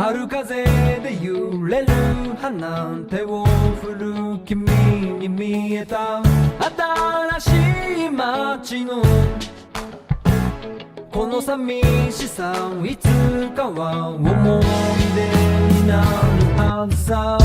春風で揺れる花手を振る君に見えた新しい街のこの寂しさいつかは思い出になるはずさ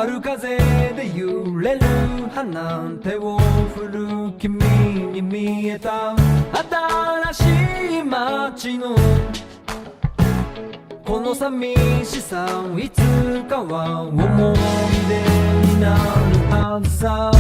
春風で揺れる花手を振る君に見えた新しい街のこの寂しさいつかは思い出になるはずさ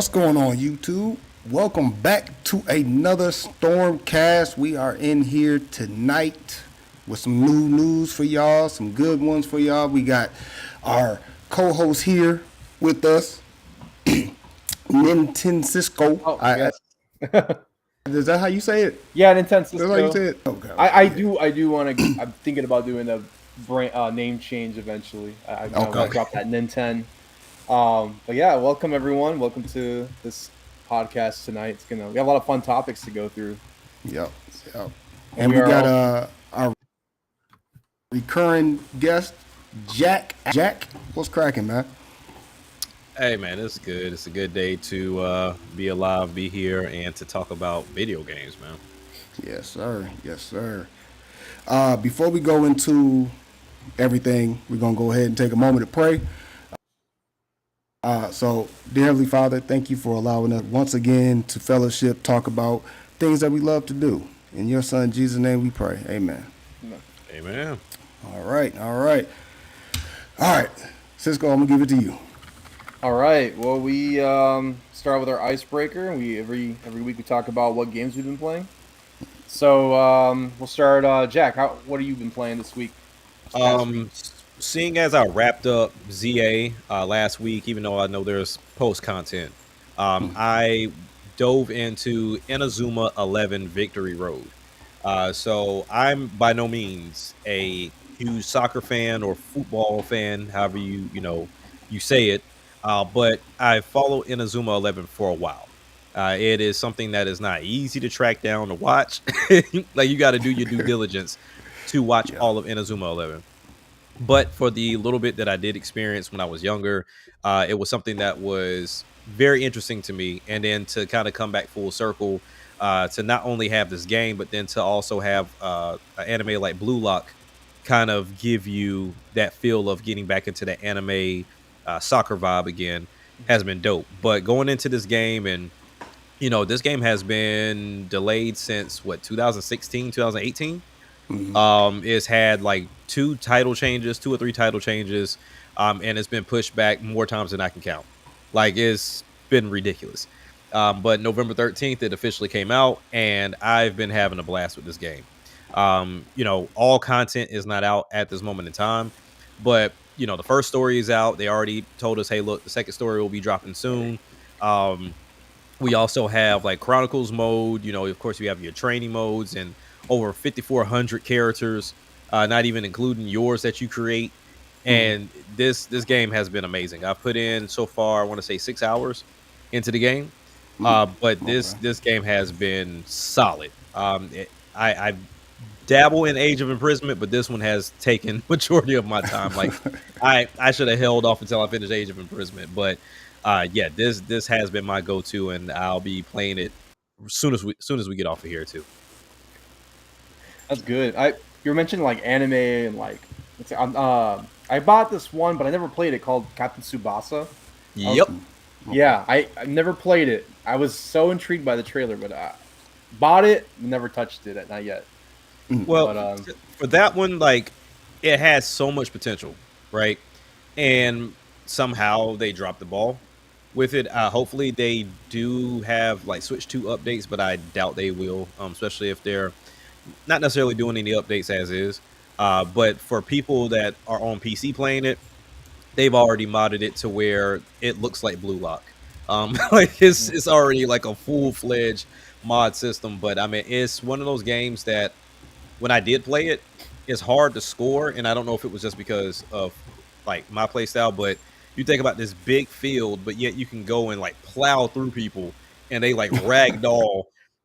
What's going on, YouTube? Welcome back to another Stormcast. We are in here tonight with some new news for y'all, some good ones for y'all. We got our co-host here, with us, Nintendo Cisco. Oh, yes. Is that how you say it? Yeah, Nintendo That's how you Cisco. say it? Okay. I yeah. do want to. I'm thinking about doing a name change eventually. I want to Okay. drop that Nintendo. But yeah, welcome everyone. Welcome to this podcast tonight. We have a lot of fun topics to go through. Yep. Yep. And And we we are got all, our recurring guest, Jack. Jack, what's cracking, man? Hey man, it's good. It's a good day to be alive, be here, and to talk about video games, man. Yes, sir. Yes, sir. Before we go into everything, we're gonna go ahead and take a moment to pray. So, dear Heavenly Father, thank you for allowing us once again to fellowship, talk about things that we love to do. In your Son Jesus' name, we pray. Amen. Amen. All right. All right. All right. Cisco, I'm gonna give it to you. all right. Well, we start with our icebreaker. We every week we talk about what games we've been playing. So we'll start. Jack, what have you been playing this week? This past week? Seeing as I wrapped up ZA last week, even though I know there's post content, I dove into Inazuma 11 Victory Road. So I'm by no means a huge soccer fan or football fan, however you say it. But I follow Inazuma 11 for a while. It is something that is not easy to track down to watch. Like you got to do your due diligence to watch Yeah. all of Inazuma 11. But for the little bit that I did experience when I was younger, it was something that was very interesting to me. And then to kind of come back full circle, to not only have this game, but then to also have an anime like Blue Lock kind of give you that feel of getting back into the anime soccer vibe again has been dope. But going into this game, and this game has been delayed since what, 2016, 2018. It's had like two or three title changes, and it's been pushed back more times than I can count. Like it's been ridiculous. But November 13th, it officially came out, and I've been having a blast with this game. All content is not out at this moment in time, but the first story is out. They already told us, hey, look, the second story will be dropping soon. We also have like Chronicles mode. Of course, you have your training modes and over 5,400 characters, not even including yours that you create. And this game has been amazing. I've put in so far, I want to say 6 hours into the game, but this game has been solid. I dabble in Age of Imprisonment, but this one has taken majority of my time. Like I should have held off until I finished Age of Imprisonment, but yeah, this has been my go-to, and I'll be playing it soon as we get off of here too. That's good. You were mentioning like anime and like I bought this one, but I never played it, called Captain Tsubasa. Yep. Yeah, I never played it. I was so intrigued by the trailer, but I bought it, never touched it, not yet. Well, But, for that one, like it has so much potential, right? And somehow they dropped the ball with it. Hopefully they do have like Switch 2 updates, but I doubt they will, especially if they're not necessarily doing any updates as is. But for people that are on PC playing it, they've already modded it to where it looks like Blue Lock. Like it's already like a full-fledged mod system. But I mean, it's one of those games that when I did play it, it's hard to score, and I don't know if it was just because of like my play style, but you think about this big field, but yet you can go and like plow through people, and they like ragdoll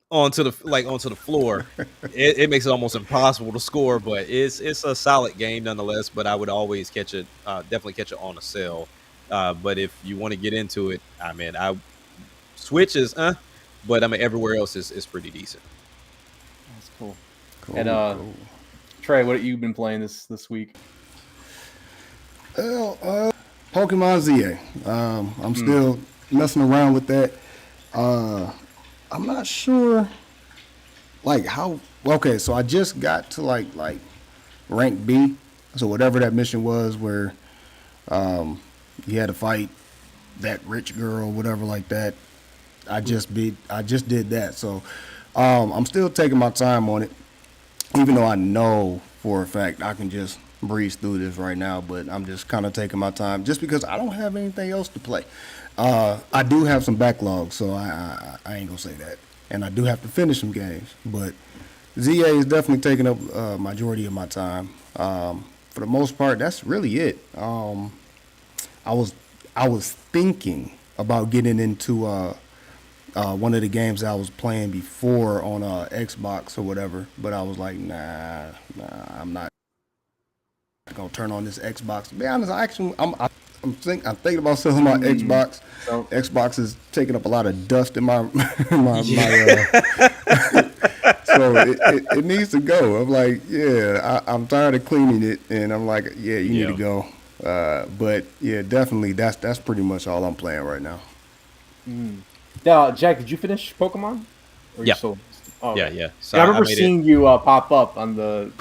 onto the floor. It makes it almost impossible to score, but it's a solid game nonetheless. But I would always catch it, definitely catch it on a sale. But if you want to get into it, I mean, Switch is, but I mean everywhere else is pretty decent. that's cool. Cool, And cool. Trey, what have you been playing this week? Well, Pokemon ZA. I'm still messing around with that. I'm not sure, like how. Okay, so I just got to like rank B. So whatever that mission was, where you had to fight that rich girl, whatever like that. I just did that. So I'm still taking my time on it, even though I know for a fact I can just breeze through this right now, but I'm just kind of taking my time just because I don't have anything else to play. I do have some backlogs, so I ain't gonna say that, and I do have to finish some games. But ZA is definitely taking up majority of my time. For the most part, that's really it. I was thinking about getting into one of the games I was playing before on Xbox or whatever, but I was like, nah, I'm not gonna turn on this Xbox. To be honest, I'm thinking about selling my Xbox. So- Xbox is taking up a lot of dust in my my so it needs to go. I'm like, yeah, I'm tired of cleaning it, and I'm like, yeah, you need to go. But yeah, definitely, that's pretty much all I'm playing right now. Now, Jack, did you finish Pokemon? Or you Yeah. still- oh, Yeah, okay. yeah. So Yeah, I remember made it. seeing you pop up on the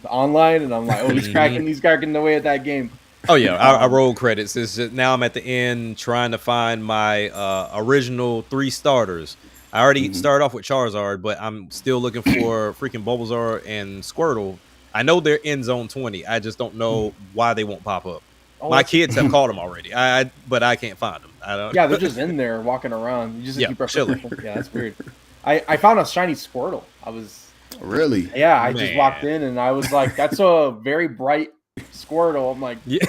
online, and I'm like, oh, he's cracking away at that game. Oh yeah, I roll credits. It's just, now I'm at the end trying to find my original 3 starters. I already started off with Charizard, but I'm still looking for freaking Bulbasaur and Squirtle. I know they're in Zone 20. I just don't know why they won't pop up. Oh, My that's- kids have caught them already. But I can't find them. I don't. Yeah, they're just in there walking around. You just Yeah, keep chilling. Yeah, that's weird. I found a shiny Squirtle. Really? Yeah, I just Man. walked in and I was like, that's a very bright Squirtle. I'm like, Yeah.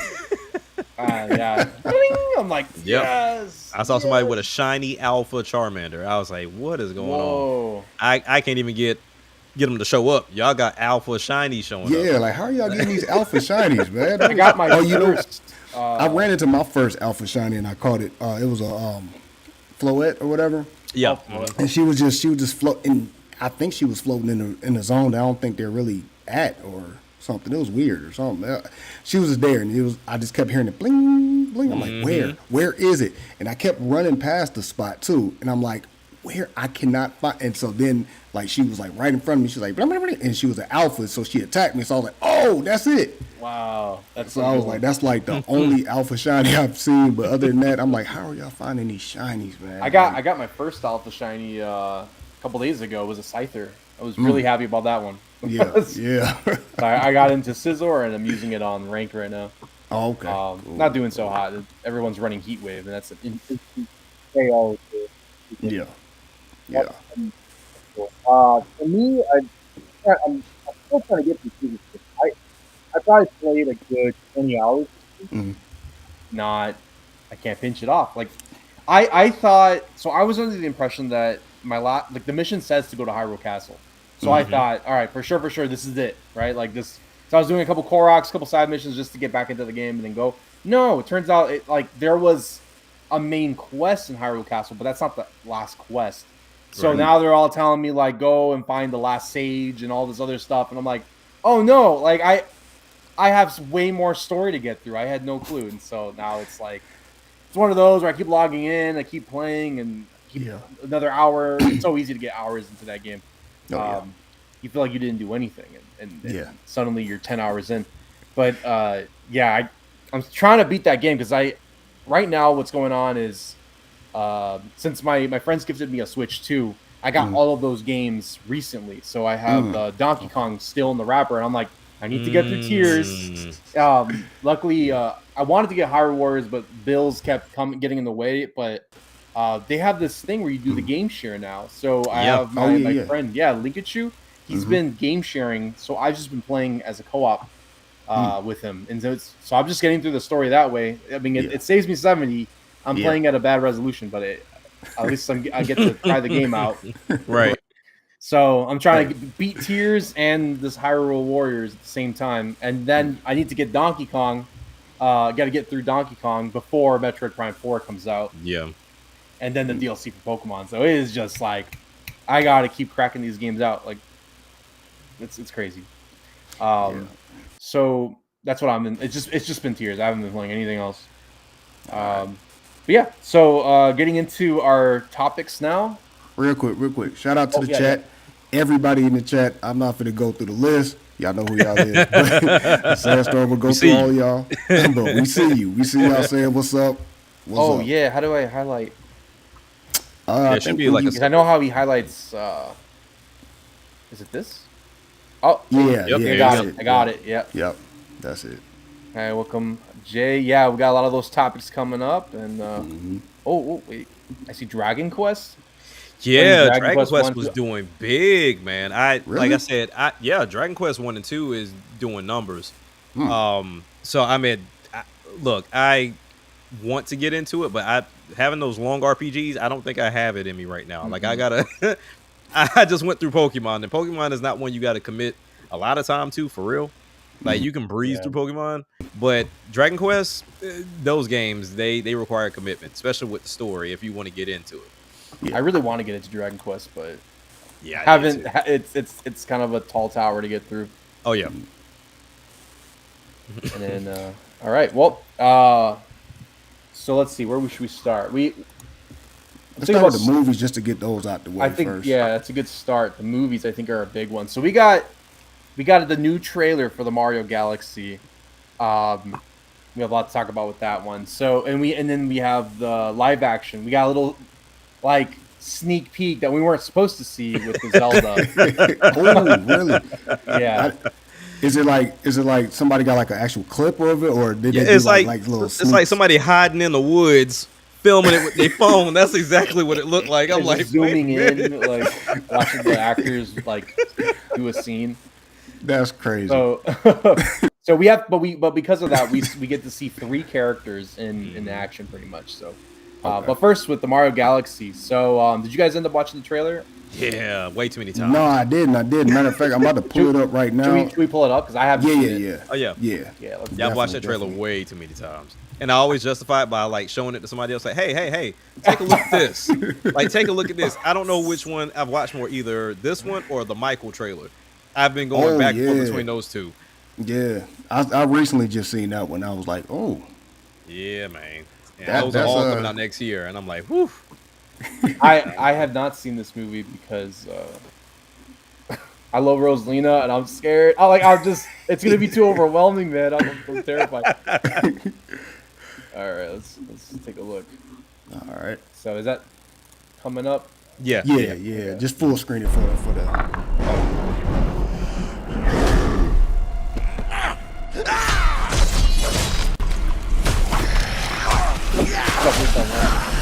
yeah. Bling! I'm like, Yep. yes. I saw somebody with a shiny Alpha Charmander. I was like, what is going on? Whoa. I can't even get them to show up. Y'all got Alpha Shiny showing Yeah, up. like how are y'all getting these alpha shinies, man? I got my you know, first. I ran into my first alpha shiny and I caught it. It was a Floette or whatever, Yeah. and she was just floating. I think she was floating in the zone that I don't think they're really at or something. It was weird or something. She was just there, and I just kept hearing it bling, bling. I'm like, where is it? And I kept running past the spot too, and I'm like, where? I cannot find. And so then, like, she was like right in front of me. She was like, blah, blah, blah, and she was an alpha, so she attacked me. So I was like, oh, that's it. Wow. That's So I was like, that's like the only alpha shiny I've seen. But other than that, I'm like, how are y'all finding these shinies, man? I got my first alpha shiny a couple days ago. It was a Scyther. I was really happy about that one. yeah. I got into Scizor and I'm using it on rank right now. Oh, okay. Cool. Not doing so hot. Everyone's running Heat Wave, and that's an KO. Yeah. Yeah. For me, I'm still trying to get through season 6. I probably played a good 20 hours. I can't pinch it off. Like, I thought. So I was under the impression that the mission says to go to Hyrule Castle. So I thought, all right, for sure, this is it, right? Like this. So I was doing a couple Koroks, a couple side missions just to get back into the game and then go. No, it turns out there was a main quest in Hyrule Castle, but that's not the last quest. So now they're all telling me like go and find the last sage and all this other stuff, and I'm like, oh no, like I have way more story to get through. I had no clue, and so now it's like it's one of those where I keep logging in, I keep playing, and keep another hour. It's so easy to get hours into that game. You feel like you didn't do anything, and suddenly you're 10 hours in. But I'm trying to beat that game because right now what's going on is since my friends gifted me a Switch 2, I got all of those games recently. So I have Donkey Kong still in the wrapper, and I'm like, I need to get through Tears. Luckily, I wanted to get Hyrule Warriors, but bills kept getting in the way. But they have this thing where you do the game share now. So I have my friend, Linkachu. He's been game sharing, so I've just been playing as a co-op with him, and so I'm just getting through the story that way. I mean, it saves me 70. I'm playing at a bad resolution, but at least I get to try the game out. Right. So I'm trying to beat Tears and this Hyrule Warriors at the same time, and then I need to get Donkey Kong. Got to get through Donkey Kong before Metroid Prime 4 comes out. Yeah. And then the DLC for Pokemon. So it is just like I got to keep cracking these games out. Like it's crazy. So that's what I'm in. It's just been Tears. I haven't been playing anything else. But yeah. So getting into our topics now. Real quick. Shout out to the chat. Everybody in the chat. I'm not going to go through the list. Y'all know who y'all is. Sandstorm will go through all y'all. But we see you. We see y'all saying what's up. What's up? Yeah. How do I highlight? It should be like Because I know how he highlights. Is it this? Oh, yeah. Yep. Yeah. I got it. Yep. Yep. That's it. All right, welcome, Jay. Yeah, we got a lot of those topics coming up, and wait, I see Dragon Quest. Yeah, Dragon Dragon Quest Quest 1, was 2. doing big, man. Like Really? I said, Dragon Quest 1 and 2 is doing numbers. Hmm. So I mean, look, I want to get into it, but having those long RPGs, I don't think I have it in me right now. Like I gotta, I just went through Pokemon, and Pokemon is not one you got to commit a lot of time to for real. Like you can breeze Yeah. through Pokemon, but Dragon Quest, those games they require commitment, especially with the story if you want to get into it. I really want to get into Dragon Quest, but Yeah, I did haven't. too. It's kind of a tall tower to get through. Oh yeah. And then, all right, well, so let's see, where should we start? Let's think start with about- the movies just to get those out the way I think first. yeah, that's a good start. The movies I think are a big one. So we got the new trailer for the Mario Galaxy. We have a lot to talk about with that one. So and then we have the live action. We got a little like sneak peek that we weren't supposed to see with the Zelda. Oh, really? Yeah. Is it like somebody got like an actual clip of it, or did they do It's like like little? it's like sneaks? somebody hiding in the woods filming it with their phone. That's exactly what it looked like. I'm Just like zooming wait a minute. in, like watching the actors like do a scene. That's crazy. So, so we have, but because of that, we get to see 3 characters in action pretty much. So, Okay. but first with the Mario Galaxy. So, did you guys end up watching the trailer? Yeah, way too many times. No, I didn't. Matter of fact, I'm about to pull it up right now. Should we pull it up? Because I haven't Yeah, seen yeah, it. yeah. Oh yeah. Yeah. Yeah, let's Yeah, I've watched that trailer Definitely. way too many times. And I always justify it by like showing it to somebody else, like, hey, take a look at this. Like, take a look at this. I don't know which one I've watched more, either this one or the Michael trailer. I've been going Oh, back and forth yeah. between those two. Yeah, I recently just seen that one. I was like, oh, Yeah, man. And That- those are that's, all uh, coming out next year. And I'm like, whew. I have not seen this movie because I love Rosalina and I'm scared. It's gonna be too overwhelming, man. I'm terrified. All right, let's take a look. all right. So is that coming up? Yeah. Yeah. Just full screen it for the. Definitely done that.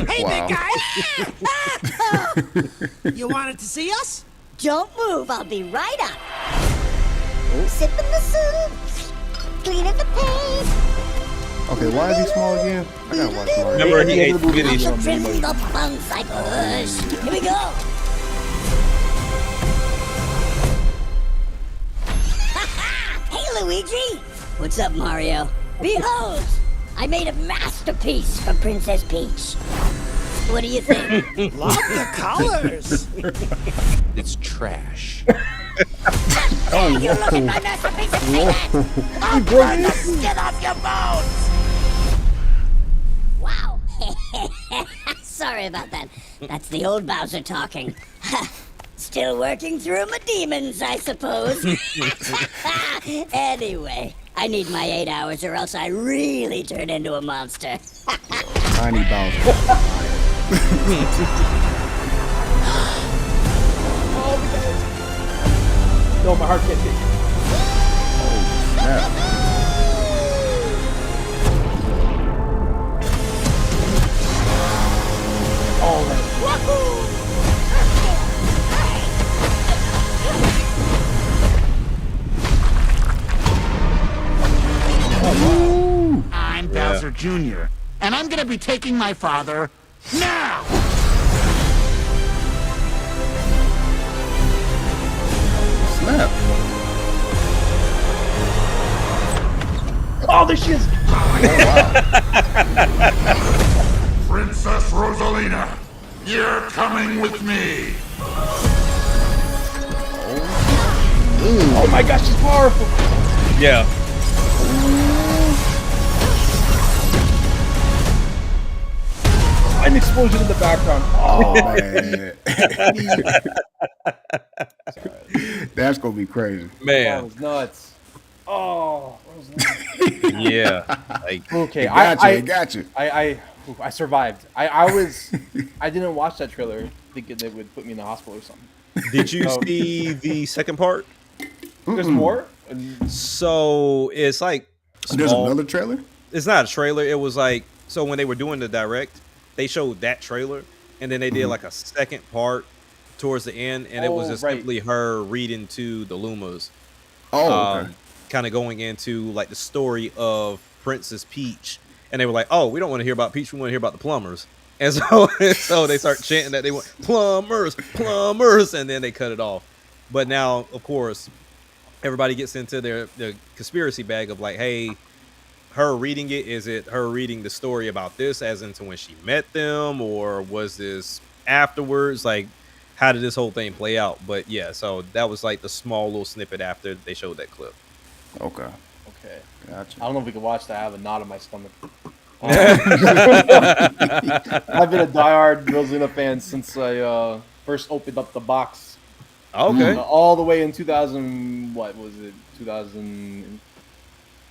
Hey, Wow. big guy! You wanted to see us? Don't move, I'll be right up. Sipping the soup, cleaning the paint. Okay, why is he small again? I gotta watch Mario. Remember, he ate the movie. spaghetti. Also trim the buns I push. Here we go. Hey, Luigi. What's up, Mario? Behold, I made a masterpiece for Princess Peach. What do you think? Love the colors. It's trash. Hey, you look at my masterpiece and say that. I'll burn the skin off your bones. Wow. Sorry about that. That's the old Bowser talking. Still working through my demons, I suppose. Anyway, I need my 8 hours or else I really turn into a monster. Tiny Bowser. No, my heart can't take it. Yeah. I'm Bowser Jr., and I'm gonna be taking my father now! Snap. Oh, there she is. Princess Rosalina, you're coming with me. Oh my gosh, she's powerful. Yeah. An explosion in the background. Oh man. That's gonna be crazy. That Man. was nuts. Oh, Rosalina. Yeah. Like, Okay, Got you. I Ooh, I survived. I didn't watch that trailer thinking they would put me in the hospital or something. Did you Oh. see the second part? There's more. So it's like There's small. another trailer. It's not a trailer. It was like, so when they were doing the direct, they showed that trailer, and then they did like a second part towards the end, and it was Oh, just right. simply her reading to the Lumas, Oh, okay. kind of going into like the story of Princess Peach, and they were like, "Oh, we don't want to hear about Peach. We want to hear about the plumbers." And so they start chanting that they want plumbers, plumbers, and then they cut it off. But now, of course, everybody gets into their conspiracy bag of like, hey, her reading it, is it her reading the story about this as into when she met them, or was this afterwards? Like, how did this whole thing play out? But yeah, so that was like the small little snippet after they showed that clip. Okay. Okay. Gotcha. I don't know if we can watch that. I have a knot in my stomach. I've been a diehard Rosalina fan since I first opened up the box. Okay. All the way in 2000. What was it? 2000.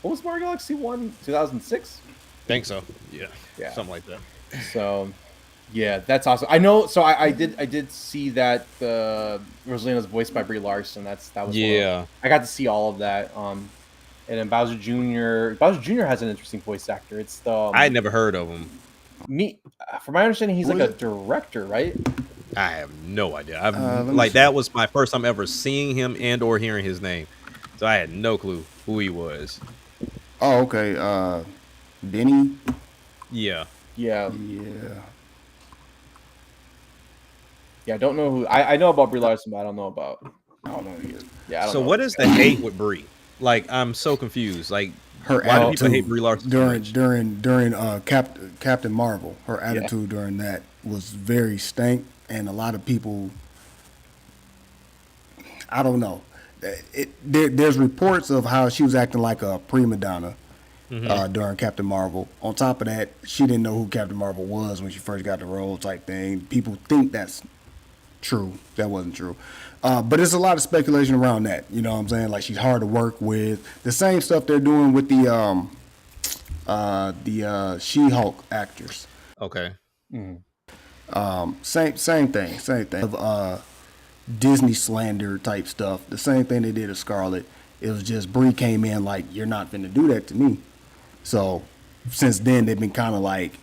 What was Mario Galaxy 1? 2006. Think so. Yeah. Yeah. Something like that. So, yeah, that's awesome. I know. So I did see that Rosalina's voiced by Brie Larson. That was Yeah. I got to see all of that. And then Bowser Jr. Bowser Jr. has an interesting voice actor. It's the I had never heard of him. from my understanding, he's Who like is a director, right? I have no idea. I've let me like see. that was my first time ever seeing him and or hearing his name, so I had no clue who he was. Oh, okay. Benny. Yeah. Yeah, Yeah. yeah. I don't know who. I know about Brie Larson, but I don't know about. I don't know. Either. Yeah. I don't So know. what is the hate with Brie? Like, I'm so confused. Like, Her why do people attitude hate Brie Larson so during much? Captain Marvel. Her attitude during that was very stank, and a lot of people. I don't know. There's reports of how she was acting like a prima donna during Captain Marvel. On top of that, she didn't know who Captain Marvel was when she first got the role, type thing. People think that's true. That wasn't true. But there's a lot of speculation around that. You know what I'm saying? Like, she's hard to work with. The same stuff they're doing with the She-Hulk actors. Okay. Same thing. Of Disney slander type stuff. The same thing they did to Scarlett. It was just Brie came in like, you're not finna do that to me. So since then they've been kind of like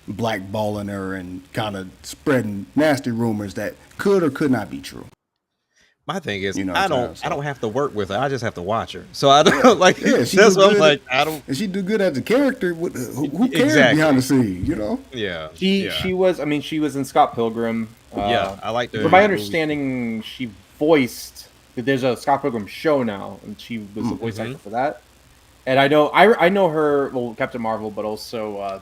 blackballing her and kind of spreading nasty rumors that could or could not be true. My thing is, You know I what I'm don't saying, so. have to work with her. I just have to watch her. So I don't like. Yeah, she That's do what I'm good. like. I don't. And she do good as a character. Who cares Exactly. behind the scenes, you know? Yeah. She was. I mean, she was in Scott Pilgrim. Yeah, I like the. From my understanding, she voiced. There's a Scott Pilgrim show now, and she was the voice actor for that. And I know her. Well, Captain Marvel, but also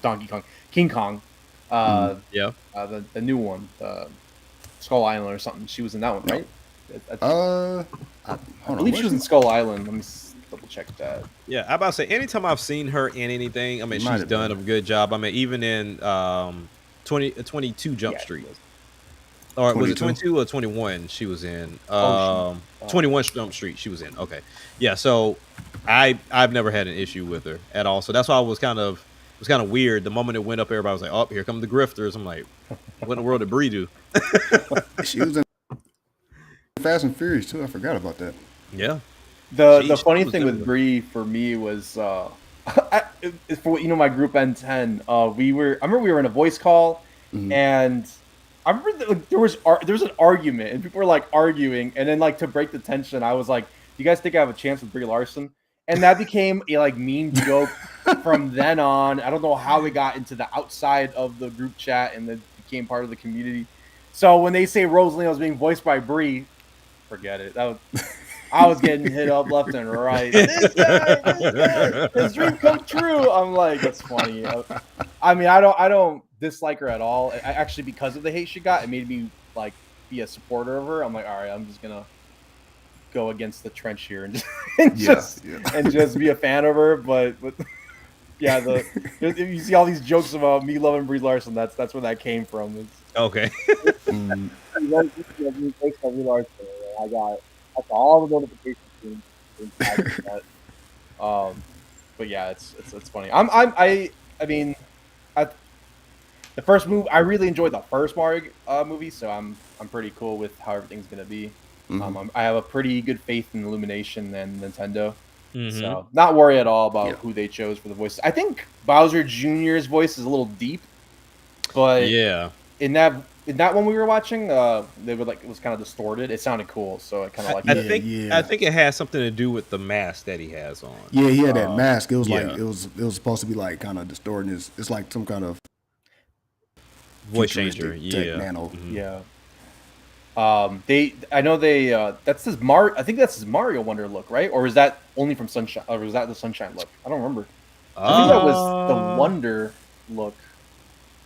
Donkey Kong, King Kong. Yeah. The new one, Skull Island or something. She was in that one, right? I believe she was in Skull Island. Let me double check that. Yeah, I about to say, anytime I've seen her in anything, I mean, Might she's have done been. a good job. I mean, even in 22 Jump Yeah, Street. she was. Or was it 22? 22 or 21 she was in? Oh, 21 Jump Street she was in. Okay. Yeah, so I've never had an issue with her at all. So that's why it was kind of weird. The moment it went up, everybody was like, oh, here come the grifters. I'm like, what in the world did Brie do? She was in Fast and Furious too. I forgot about that. Yeah. The She funny was thing with good. Brie for me was for my group N10. I remember we were in a voice call, and I remember there was an argument, and people were like arguing, and then like to break the tension, I was like, "Do you guys think I have a chance with Brie Larson?" And that became a like meme joke from then on. I don't know how it got into the outside of the group chat and then became part of the community. So when they say Rosalina was being voiced by Brie, forget it. I was getting hit up left and right. This guy, his dream come true. I'm like, that's funny. I mean, I don't dislike her at all. Actually, because of the hate she got, it made me like be a supporter of her. I'm like, all right, I'm just gonna go against the trench here and just be a fan of her. But yeah, you see all these jokes about me loving Brie Larson. That's where that came from. Okay. I got all the notifications. But yeah, it's funny. I mean, The first movie, I really enjoyed the first Mario movie, so I'm pretty cool with how everything's gonna be. I have a pretty good faith in Illumination and Nintendo, so not worry at all about who they chose for the voices. I think Bowser Jr.'s voice is a little deep, but Yeah. in that one we were watching, they were like it was kind of distorted. It sounded cool, so I kind of like I it. think it has something to do with the mask that he has on. Yeah, he had that mask. It was yeah. like it was supposed to be like kind of distorting. It's like some kind of Voice futuristic changer. tech Yeah. nano. Yeah. I know that's his I think that's his Mario Wonder look, right? Or is that only from Sunshine? Or was that the Sunshine look? I don't remember. I think that was the Wonder look.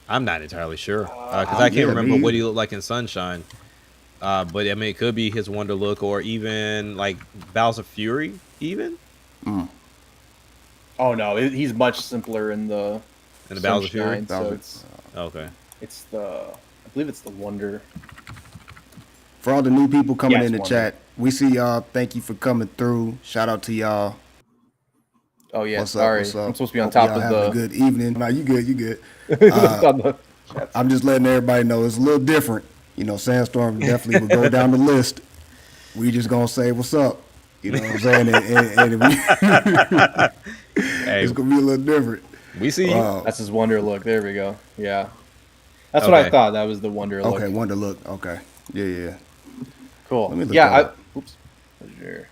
I'm not entirely sure because I can't remember what he looked like in Sunshine. But I mean, it could be his Wonder look, or even like Bowser Fury, even Oh no, he's much simpler in the Bowser Fury. Sunshine, so Okay. it's I believe it's the Wonder. For all the new people coming Yeah, in the it's chat, we see y'all. Thank you for coming through. Shout out to y'all. Oh yeah, What's up? sorry, What's up? I'm supposed to be on Hope top y'all of having the. a good evening. Nah, you good. You good. on the chat. I'm just letting everybody know it's a little different. You know, Sandstorm definitely would go down the list. We just gonna say what's up. You know what I'm saying? Hey, it's gonna be a little different. we see you. Wow. That's his Wonder look. There we go. Yeah, that's what I Okay. thought. That was the Wonder look. Okay, Wonder look. Okay. Yeah. Cool. Let me look Yeah. that up. Oops. Sure.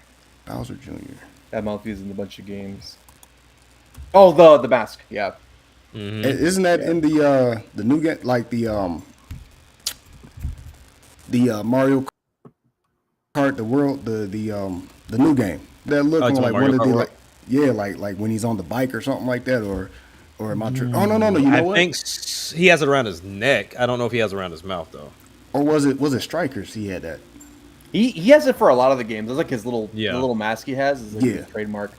Bowser Jr. That mouth is in a bunch of games. Oh, the mask. Yeah. Isn't that in the new game, like the Mario Kart, the world, the new game? That look Oh, on it's like Mario one of Kart the World? like when he's on the bike or something like that, or am I tripping? Oh no, you know I what? think he has it around his neck. I don't know if he has it around his mouth though. Or was it Strikers? He had that. He has it for a lot of the games. It's like his little Yeah. the little mask he has is like Yeah. his trademark.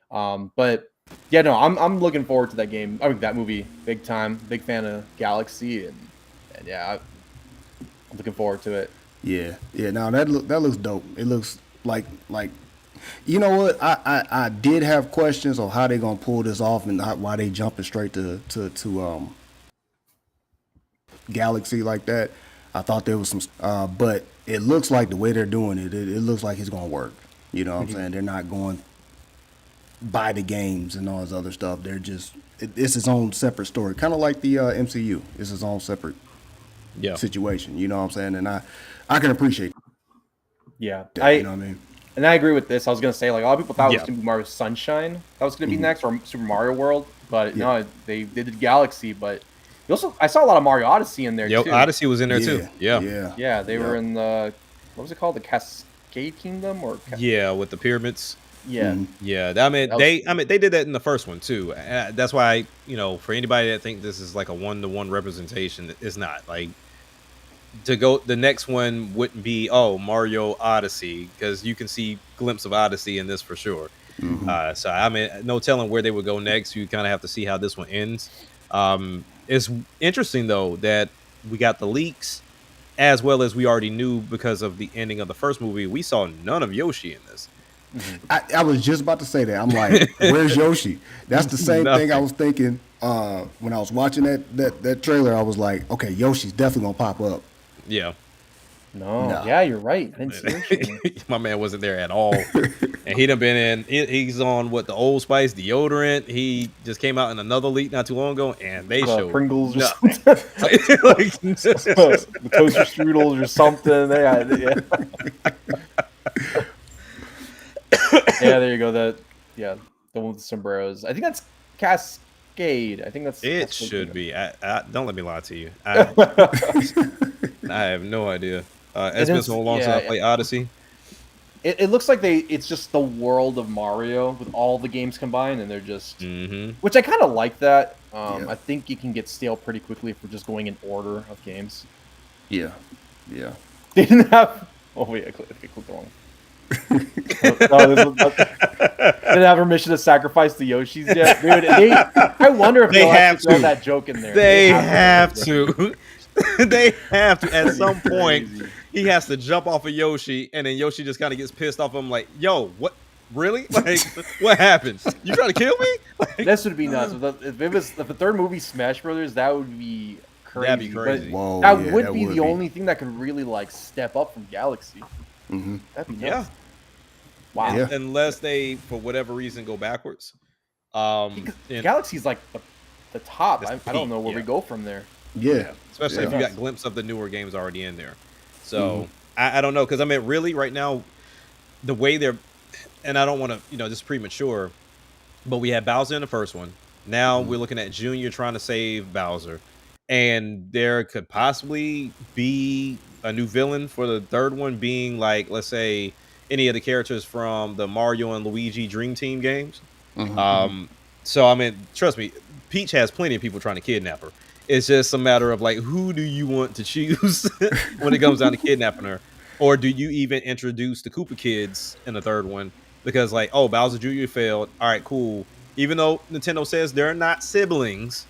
But yeah, no, I'm looking forward to that game. I mean that movie, big time. Big fan of Galaxy and yeah, I'm looking forward to it. Yeah. No, that looks dope. It looks like you know what? I did have questions on how they gonna pull this off and why they jumping straight to Galaxy like that. I thought there was some, but it looks like the way they're doing it, it looks like it's gonna work. You know what I'm saying? They're not going by the games and all this other stuff. They're just it's its own separate story, kind of like the MCU. It's its own separate situation. You know what I'm saying? And I can appreciate Yeah. that. You know what I mean? And I agree with this. I was gonna say like a lot of people thought it Yeah. was gonna be Mario Sunshine that was gonna be next, or Super Mario World, but no, they did Galaxy. But I saw a lot of Mario Odyssey in there Yep, too. Odyssey was in there too. Yeah. Yeah, they were in the what was it called, the Cascade Kingdom or Yeah, with the pyramids. yeah. Yeah, I mean That was- they did that in the first one too. That's why for anybody that think this is like a 1-to-1 representation, it's not. Like to go, the next one wouldn't be Mario Odyssey because you can see glimpse of Odyssey in this for sure. So I mean, no telling where they would go next. You kind of have to see how this one ends. It's interesting though that we got the leaks as well as we already knew because of the ending of the first movie. We saw none of Yoshi in this. I was just about to say that. I'm like, where's Yoshi? That's the same thing I was thinking when I was watching that trailer. I was like, okay, Yoshi's definitely gonna pop up. Yeah. No, No. yeah, you're right. I didn't see Yoshi. My man wasn't there at all, and he done been in. He's on what, the Old Spice deodorant. He just came out in another leak not too long ago, and they showed Pringles or no. something. Like, The toaster strudels or something. They had, yeah, there you go. The one with the sombreros. I think that's Cascade. I think that's it Cascade should Kingdom. be. I don't let me lie to you. I have no idea. It's been is- so long since yeah, I played Odyssey. It looks like it's just the world of Mario with all the games combined, and they're just which I kind of like that. I think you can get stale pretty quickly if we're just going in order of games. Yeah. They didn't have. Oh wait, I clicked wrong. Didn't have permission to sacrifice the Yoshis yet, dude. I wonder if They they'll have actually throw to. that joke in there. They have to. They have to. At some point, Crazy. he has to jump off of Yoshi, and then Yoshi just kind of gets pissed off. I'm like, yo, what? Really? Like, what happened? You trying to kill me? Like, This would be nuts. If the third movie Smash Brothers, that would be crazy. That'd be crazy. But Whoa, that yeah, would that be would the be. only thing that could really like step up from Galaxy. Mm-hmm. That'd be yeah. nuts. Wow. Yeah. Unless they, for whatever reason, go backwards. And Galaxy's like the top. That's I don't know where we yeah. go from there. Yeah. especially if you got glimpse of the newer games already in there. So I don't know, because I mean, really, right now, the way they're, and I don't want to, this is premature, but we had Bowser in the first one. Now we're looking at Junior trying to save Bowser, and there could possibly be a new villain for the third one, being like, let's say, any of the characters from the Mario and Luigi Dream Team games. So I mean, trust me, Peach has plenty of people trying to kidnap her. It's just a matter of like, who do you want to choose when it comes down to kidnapping her, or do you even introduce the Koopa kids in the third one? Because like, oh, Bowser Jr. failed. All right, cool. Even though Nintendo says they're not siblings,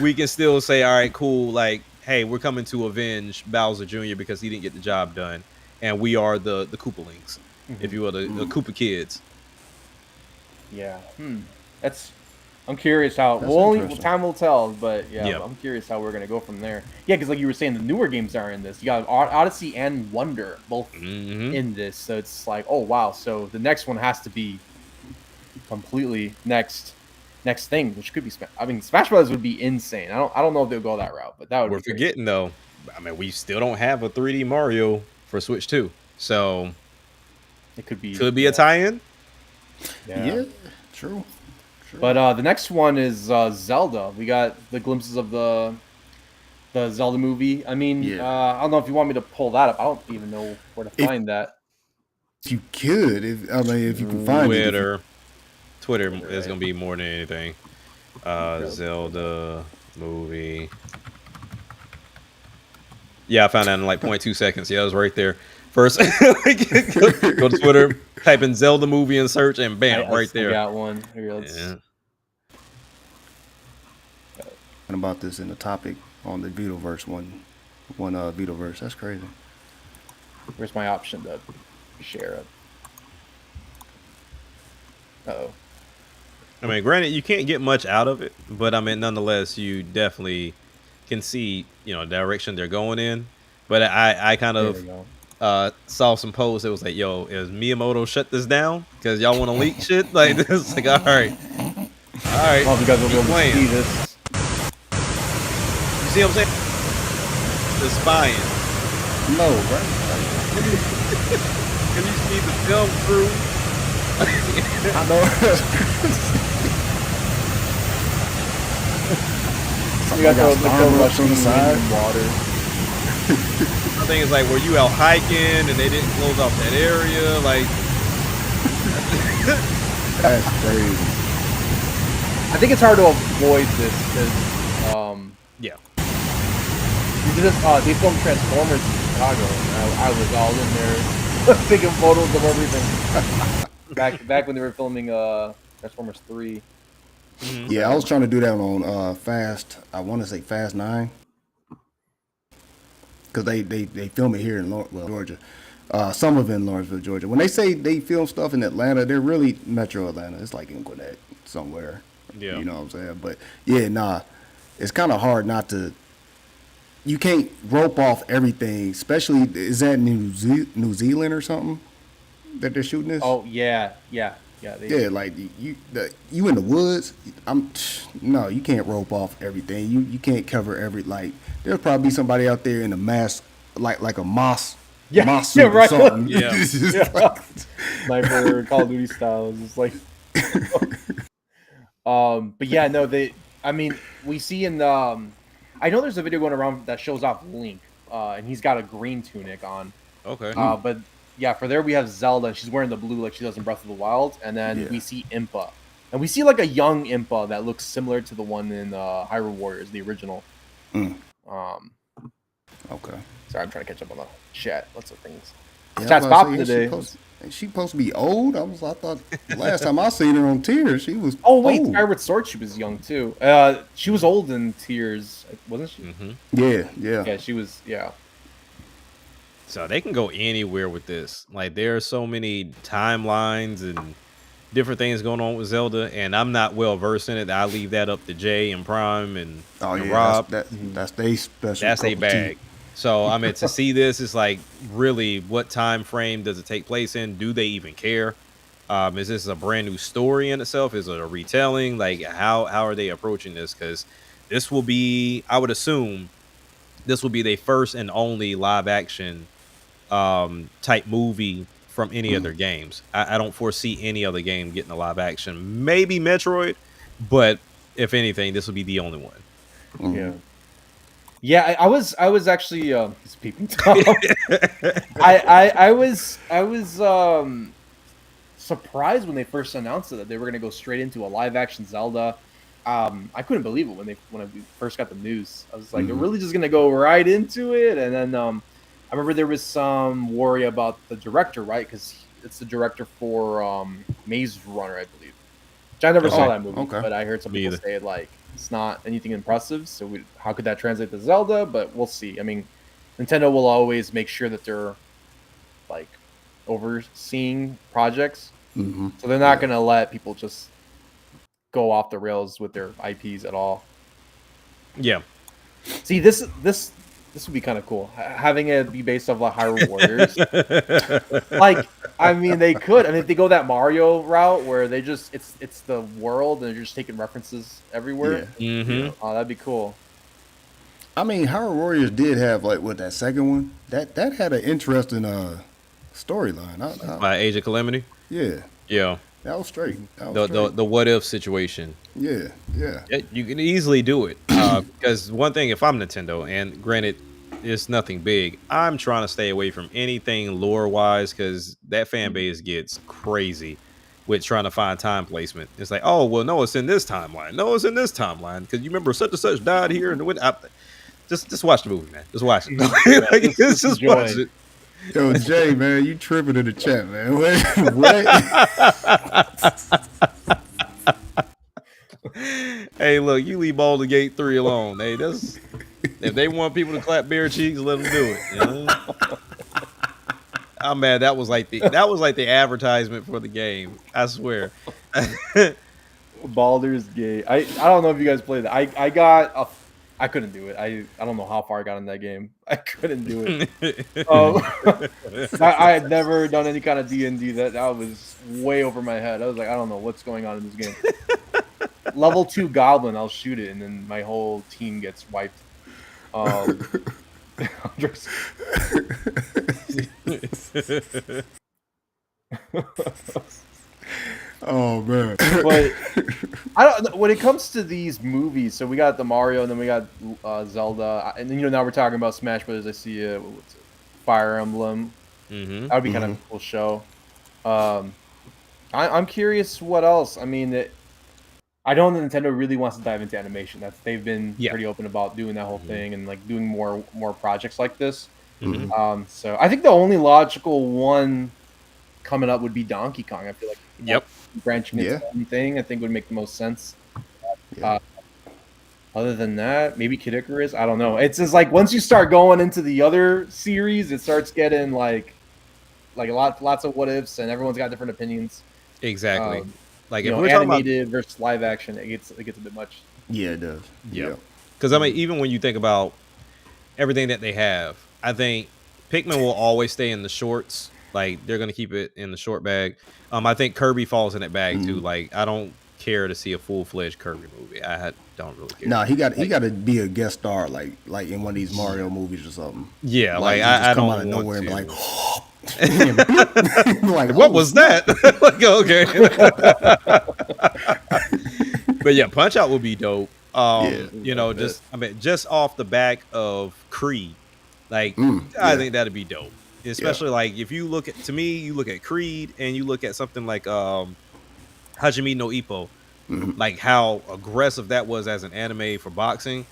we can still say, all right, cool. Like, hey, we're coming to avenge Bowser Jr. because he didn't get the job done, and we are the Koopalings, if you will, the Koopa kids. Yeah. I'm curious how. That's Only interesting. time will tell, but yeah, Yeah. I'm curious how we're gonna go from there. Yeah, because like you were saying, the newer games are in this. You got Odyssey and Wonder both in this, so it's like, oh wow. So the next one has to be completely next thing, which could be. I mean, Smash Brothers would be insane. I don't know if they'll go that route, but that would. We're be great. forgetting though. I mean, we still don't have a 3D Mario for Switch 2, so It could be a tie-in. Yeah. True. But the next one is Zelda. We got the glimpses of the Zelda movie. I mean, I don't know if you want me to pull that up. I don't even know where to find that. If you could, if you can find it. Twitter is gonna be more than anything. Zelda movie. Yeah, I found that in like 0.2 seconds. Yeah, it was right there. First, go to Twitter, type in Zelda movie and search, and bam, right there. Got one. Here, let's... Yeah. And about this in the topic on the Vitoverse one Vitoverse. That's crazy. Where's my option to share it? Uh-oh. I mean, granted, you can't get much out of it, but I mean, nonetheless, you definitely can see, direction they're going in. But I kind There of we go. saw some posts. It was like, yo, is Miyamoto shut this down because y'all want to leak shit like this? Like, all right. Well, you guys will be able to Playing. see this. You see what I'm saying? The spying. No, right? And you see the film crew. I know. You got got the Starbucks on the side. water. I think it's like, were you out hiking and they didn't close off that area? Like, That's crazy. I think it's hard to avoid this because yeah. they filmed Transformers in Chicago, and I was all in there taking photos of everything. back when they were filming Transformers 3. Yeah, I was trying to do that on Fast. I want to say Fast 9, because they film it here in Georgia. Some of it in Lawrenceville, Georgia. When they say they film stuff in Atlanta, they're really Metro Atlanta. It's like in Gwinnett somewhere. Yeah. You know what I'm saying? But yeah, nah, it's kind of hard not to. You can't rope off everything, especially, is that New Zealand or something that they're shooting this? Oh yeah. Yeah, Like you in the woods. No, you can't rope off everything. You can't cover every, like, there'll probably be somebody out there in a mask, like a moss. Yeah, moss yeah, suit or right. something. Yeah. It's just Yeah. like- Sniper Call of Duty style. It's just like but yeah, no, we see in the I know there's a video going around that shows off Link, and he's got a green tunic on. Okay. But yeah, for there we have Zelda, and she's wearing the blue like she does in Breath of the Wild, and then we see Impa. And we see like a young Impa that looks similar to the one in Hyrule Warriors, the original. Okay. Sorry, I'm trying to catch up on the chat. Lots of things. Yeah, Chat's I was popping about to say, today. She supposed to be old. I thought last time I seen her on Tears, she was. Oh wait, old. Skyward Sword, she was young too. She was old in Tears, wasn't she? Yeah. Yeah, she was. Yeah. So they can go anywhere with this. Like, there are so many timelines and different things going on with Zelda, and I'm not well versed in it. I leave that up to Jay and Prime and, Oh and yeah, Rob. that's they special. That's a cup of tea. bag. So I mean, to see this is like, really, what time frame does it take place in? Do they even care? Is this a brand new story in itself? Is it a retelling? Like, how are they approaching this? Because this will be, I would assume, this will be their first and only live action type movie from any other games. I don't foresee any other game getting a live action. Maybe Metroid, but if anything, this will be the only one. Yeah. Yeah, I was actually he's peeping Tom. I was surprised when they first announced it that they were gonna go straight into a live action Zelda. I couldn't believe it when I first got the news. I was like, they're really just gonna go right into it, and then I remember there was some worry about the director, right? Because it's the director for Maze Runner, I believe. Which I never saw that movie, but I heard some people say like it's not anything impressive. So how could that translate to Zelda? But we'll see. I mean, Nintendo will always make sure that they're like overseeing projects, so they're not gonna let people just go off the rails with their IPs at all. Yeah. See, this would be kind of cool, having it be based off like Hyrule Warriors. Like, I mean, they could. I mean, if they go that Mario route where they just it's the world and they're just taking references everywhere. Yeah. Oh, that'd be cool. I mean, Hyrule Warriors did have like that second one that had an interesting storyline. By Age of Calamity. Yeah. Yeah. That was straight. The what if situation. Yeah. You can easily do it. Because one thing, if I'm Nintendo, and granted, it's nothing big, I'm trying to stay away from anything lore wise, because that fan base gets crazy with trying to find time placement. It's like, oh well, no, it's in this timeline. No, it's in this timeline because you remember such and such died here, and just watch the movie, man. Just watch it. Just watch it. Yo, Jay, man, you tripping in the chat, man. What? Hey, look, you leave Baldur's Gate 3 alone. Hey, that's if they want people to clap bare cheeks, let them do it. You know? Oh man, that was like the advertisement for the game. I swear. Baldur's Gate. I don't know if you guys played that. I couldn't do it. I don't know how far I got in that game. I couldn't do it. I had never done any kind of D&D. That was way over my head. I was like, I don't know what's going on in this game. Level 2 goblin, I'll shoot it, and then my whole team gets wiped. Oh man. But I don't know, when it comes to these movies, so we got the Mario and then we got Zelda, and then now we're talking about Smash Brothers. I see what's it? Fire Emblem. That would be kind of a cool show. I'm curious what else. I mean, I know Nintendo really wants to dive into animation. They've been pretty open about doing that whole thing and like doing more projects like this. So I think the only logical one coming up would be Donkey Kong. I feel like branching into anything I think would make the most sense. Other than that, maybe Kid Icarus. I don't know. It's just like once you start going into the other series, it starts getting like lots of what ifs, and everyone's got different opinions. Exactly. Like if we're animated versus live action, it gets a bit much. Yeah, it does. Yeah. Because I mean, even when you think about everything that they have, I think Pikmin will always stay in the shorts. Like they're gonna keep it in the short bag. I think Kirby falls in that bag too. Like I don't care to see a full-fledged Kirby movie. I don't really care. No, he got to be a guest star like in one of these Mario movies or something. Yeah, like I come don't out of want nowhere to. and be like, what was that? Like, okay. But yeah, Punch Out would be dope. Just off the back of Creed, like I think that'd be dope. Especially like if you look at Creed and you look at something like Hajime no Ippo, like how aggressive that was as an anime for boxing.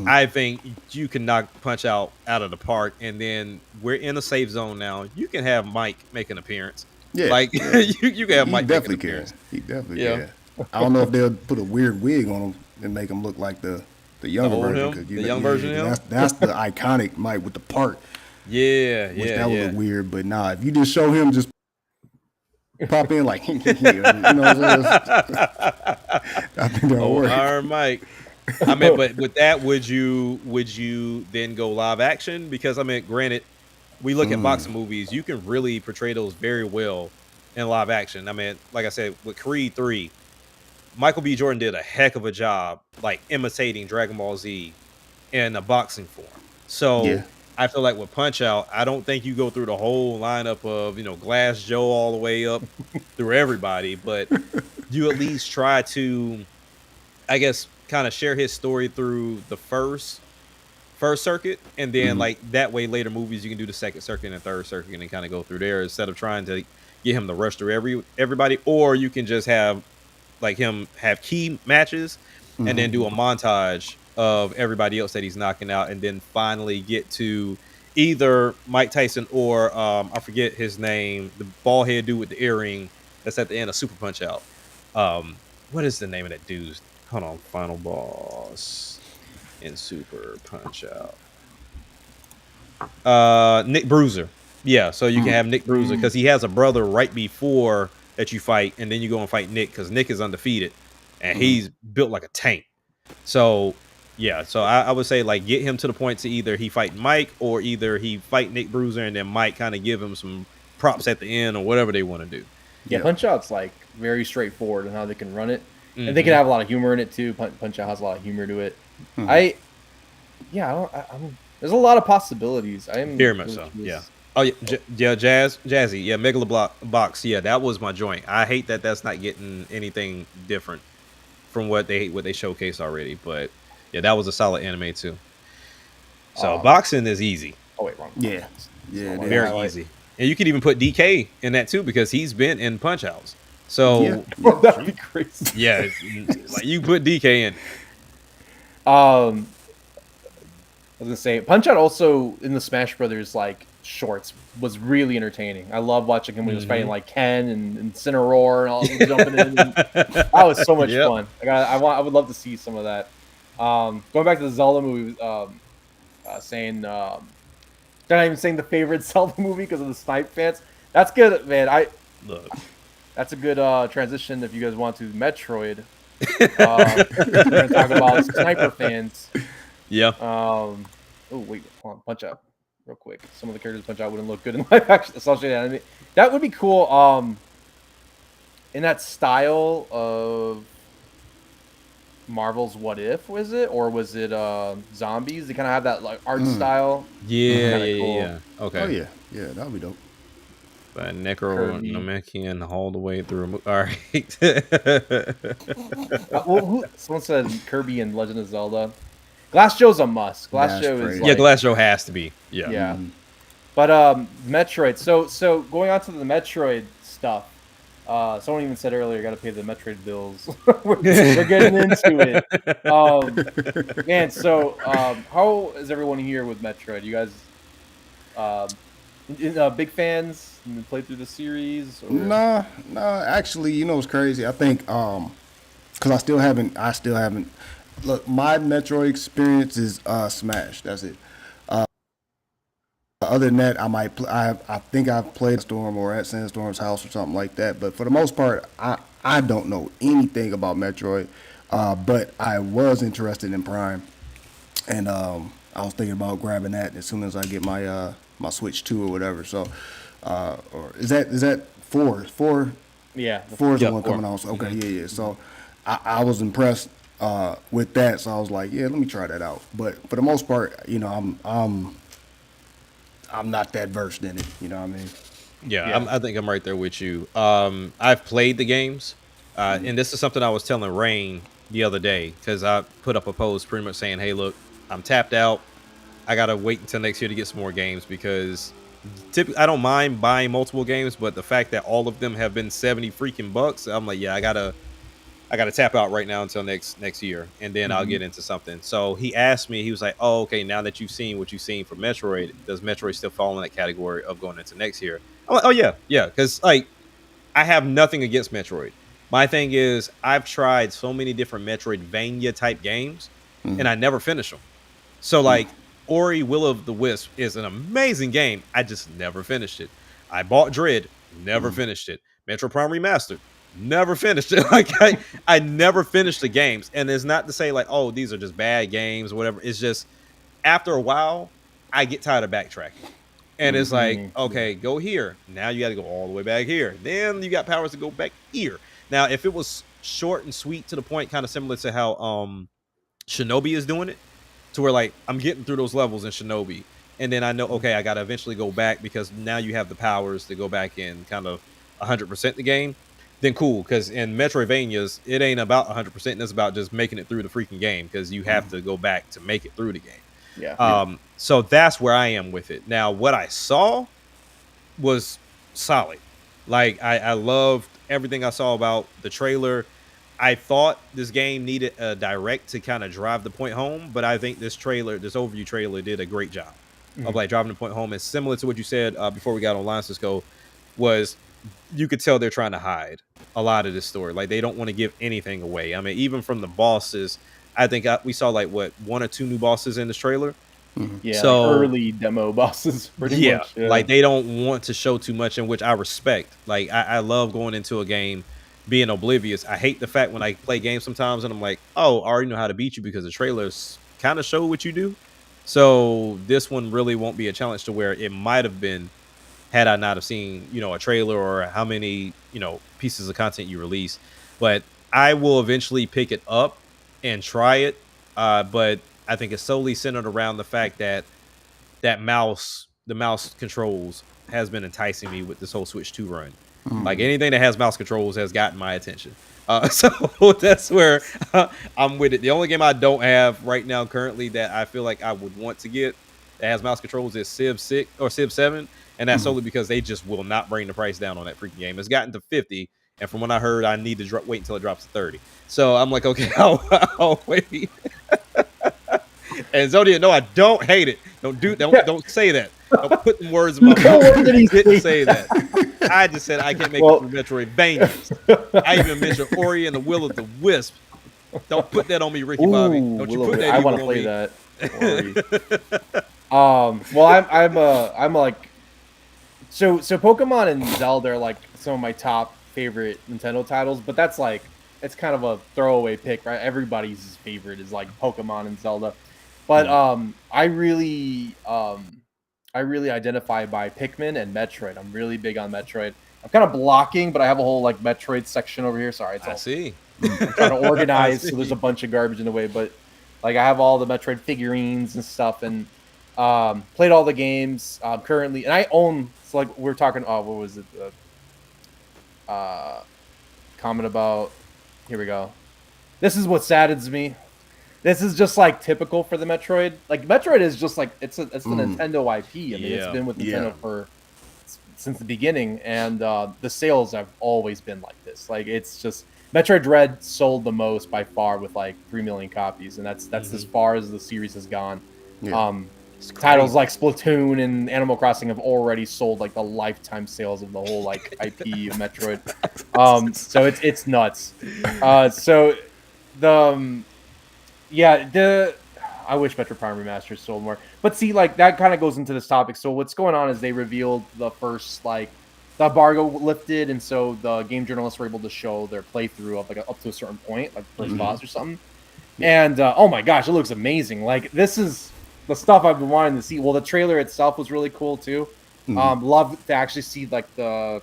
I think you can knock Punch Out of the park, and then we're in a safe zone now. You can have Mike make an appearance. Yeah, like you can have Mike make an appearance. He definitely can. I don't know if they'll put a weird wig on him and make him look like the younger version. The young version of him. That's the iconic Mike with the part. Yeah, that would look weird, but nah. If you just show him just pop in like, you know what I'm saying? I think that'll Oh, work. Iron Mike. I mean, but with that, would you then go live action? Because I mean, granted, we look at boxing movies, you can really portray those very well in live action. I mean, like I said, with Creed 3, Michael B. Jordan did a heck of a job, like imitating Dragon Ball Z in a boxing form. So Yeah. I feel like with Punch Out, I don't think you go through the whole lineup of Glass Joe all the way up through everybody, but you at least try to, I guess, kind of share his story through the first circuit, and then like that way later movies you can do the second circuit and the third circuit and kind of go through there instead of trying to get him to rush through everybody, or you can just have like him have key matches and then do a montage of everybody else that he's knocking out, and then finally get to either Mike Tyson or I forget his name, the bald head dude with the earring that's at the end of Super Punch Out. What is the name of that dude? Hold on, final boss in Super Punch Out. Nick Bruiser. Yeah, so you can have Nick Bruiser because he has a brother right before that you fight, and then you go and fight Nick because Nick is undefeated and he's built like a tank. So yeah, so I would say like get him to the point to either he fight Mike or either he fight Nick Bruiser and then Mike kind of give him some props at the end or whatever they want to do. Yeah, Punch Out's like very straightforward in how they can run it, and they can have a lot of humor in it too. Punch Out has a lot of humor to it. I'm there's a lot of possibilities. I am Very much so. Yeah. Oh yeah, Jazzy. Yeah, Megalobox. Yeah, that was my joint. I hate that that's not getting anything different from what they showcased already. But yeah, that was a solid anime too. So boxing is easy. Oh wait, wrong. Yeah. Yeah. Very easy. And you could even put DK in that too because he's been in Punch Outs. So that'd be crazy. yeah, like you put DK in. I was gonna say Punch Out also in the Smash Brothers like shorts was really entertaining. I love watching him when he was fighting like Ken and Cinnamoroar and all of them jumping in. And that was so much fun. Like, I would love to see some of that. Going back to the Zelda movie, saying they're not even saying the favorite Zelda movie because of the Snipe fans. That's good, man. That's a good transition if you guys want to Metroid. We're gonna talk about Sniper fans. Yeah. Oh wait, hold on, Punch Out real quick. Some of the characters Punch Out wouldn't look good in live action. That would be cool. In that style of Marvel's What If, was it, or was it Zombies? They kind of have that like art style. Yeah, cool. yeah. Okay. Oh yeah, that'd be dope. But Necronomicon all the way through. All right. Someone said Kirby and Legend of Zelda. Glass Joe's a must. Glass Joe is like, Glass Joe has to be. Yeah. Yeah. But Metroid. So going on to the Metroid stuff. Someone even said earlier, got to pay the Metroid bills. we're getting into it. Man, so how is everyone here with Metroid? You guys big fans? Played through the series? Or? Nah. Actually, you know what's crazy? I think because I still haven't. Look, my Metroid experience is Smash. That's it. Other than that, I might. I think I've played Storm or at Sandstorm's house or something like that. But for the most part, I don't know anything about Metroid. But I was interested in Prime, and I was thinking about grabbing that as soon as I get my my Switch 2 or whatever. So, or is that 4? 4? Yeah, 4 is the one coming out. So, okay, yeah. So, I was impressed with that. So I was like, yeah, let me try that out. But for the most part, you know, I'm not that versed in it. You know what I mean? Yeah. I think I'm right there with you. I've played the games, and this is something I was telling Rain the other day because I put up a post pretty much saying, hey, look, I'm tapped out. I got to wait until next year to get some more games because typically I don't mind buying multiple games, but the fact that all of them have been 70 freaking bucks, I'm like, yeah, I gotta tap out right now until next year, and then I'll get into something. So he asked me, he was like, oh, okay, now that you've seen what you've seen for Metroid, does Metroid still fall in that category of going into next year? I'm like, oh yeah, because like I have nothing against Metroid. My thing is I've tried so many different Metroidvania type games, and I never finish them. So like Ori Will of the Wisp is an amazing game. I just never finished it. I bought Dread, never finished it. Metro Prime Remastered. Never finished it. Like I never finished the games. And it's not to say like, oh, these are just bad games or whatever. It's just after a while, I get tired of backtracking. And it's like, okay, go here. Now you got to go all the way back here. Then you got powers to go back here. Now, if it was short and sweet to the point, kind of similar to how Shinobi is doing it, to where like I'm getting through those levels in Shinobi, and then I know, okay, I got to eventually go back because now you have the powers to go back and kind of 100% the game, then cool. Because in Metroidvanias, it ain't about 100%. It's about just making it through the freaking game because you have to go back to make it through the game. Yeah. So that's where I am with it. Now, what I saw was solid. Like I loved everything I saw about the trailer. I thought this game needed a direct to kind of drive the point home, but I think this overview trailer did a great job of like driving the point home. And similar to what you said before we got online, Cisco, was you could tell they're trying to hide a lot of this story. Like they don't want to give anything away. I mean, even from the bosses, I think we saw like what 1 or 2 new bosses in this trailer. Yeah, so like early demo bosses, pretty much. Yeah, like they don't want to show too much, in which I respect. Like I love going into a game being oblivious. I hate the fact when I play games sometimes and I'm like, oh, I already know how to beat you because the trailers kind of show what you do. So this one really won't be a challenge to where it might have been had I not have seen, a trailer or how many, pieces of content you release. But I will eventually pick it up and try it. But I think it's solely centered around the fact that the mouse controls has been enticing me with this whole Switch 2 run. Like anything that has mouse controls has gotten my attention. So that's where I'm with it. The only game I don't have right now currently that I feel like I would want to get that has mouse controls is Civ 6 or Civ 7. And that's solely because they just will not bring the price down on that freaking game. It's gotten to 50. And from what I heard, I need to wait until it drops to 30. So I'm like, okay, I'll wait. And Zodiac, no, I don't hate it. Don't say that. Don't put them words in my mouth. I didn't say that. I just said I can't make it through Metroidvanias. I even mentioned Ori and the Will of the Wisp. Don't put that on me, Ricky Bobby. Don't you put that I on me. want to play that. Well, I'm like, so Pokemon and Zelda are like some of my top favorite Nintendo titles, but that's like, it's kind of a throwaway pick, right? Everybody's favorite is like Pokemon and Zelda. But I really identify by Pikmin and Metroid. I'm really big on Metroid. I'm kind of blocking, but I have a whole like Metroid section over here. Sorry, I see. I'm trying to organize, so there's a bunch of garbage in the way. But like I have all the Metroid figurines and stuff, and played all the games currently, and I own. So like we're talking. Oh, what was it? Comment about. Here we go. This is what saddens me. This is just like typical for the Metroid. Like Metroid is just like it's the Nintendo IP. I mean, it's been with Nintendo for since the beginning, and the sales have always been like this. Like it's just Metroid Dread sold the most by far with like 3 million copies, and that's as far as the series has gone. Titles like Splatoon and Animal Crossing have already sold like the lifetime sales of the whole like IP of Metroid. So it's nuts. So the I wish Metro Prime Remastered sold more. But see, like that kind of goes into this topic. So what's going on is they revealed the first like the embargo lifted, and so the game journalists were able to show their playthrough of like up to a certain point, like first boss or something. And oh my gosh, it looks amazing. Like this is the stuff I've been wanting to see. Well, the trailer itself was really cool too. Love to actually see like the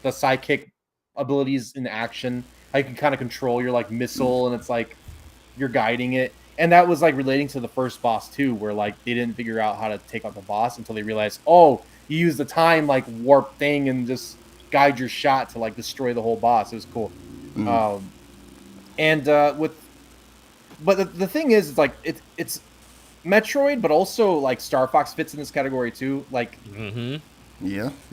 sidekick abilities in action. How you can kind of control your like missile, and it's like you're guiding it. And that was like relating to the first boss too, where like they didn't figure out how to take out the boss until they realized, oh, you use the time like warp thing and just guide your shot to like destroy the whole boss. It was cool. But the thing is, it's like it's Metroid, but also like Star Fox fits in this category too. Like, the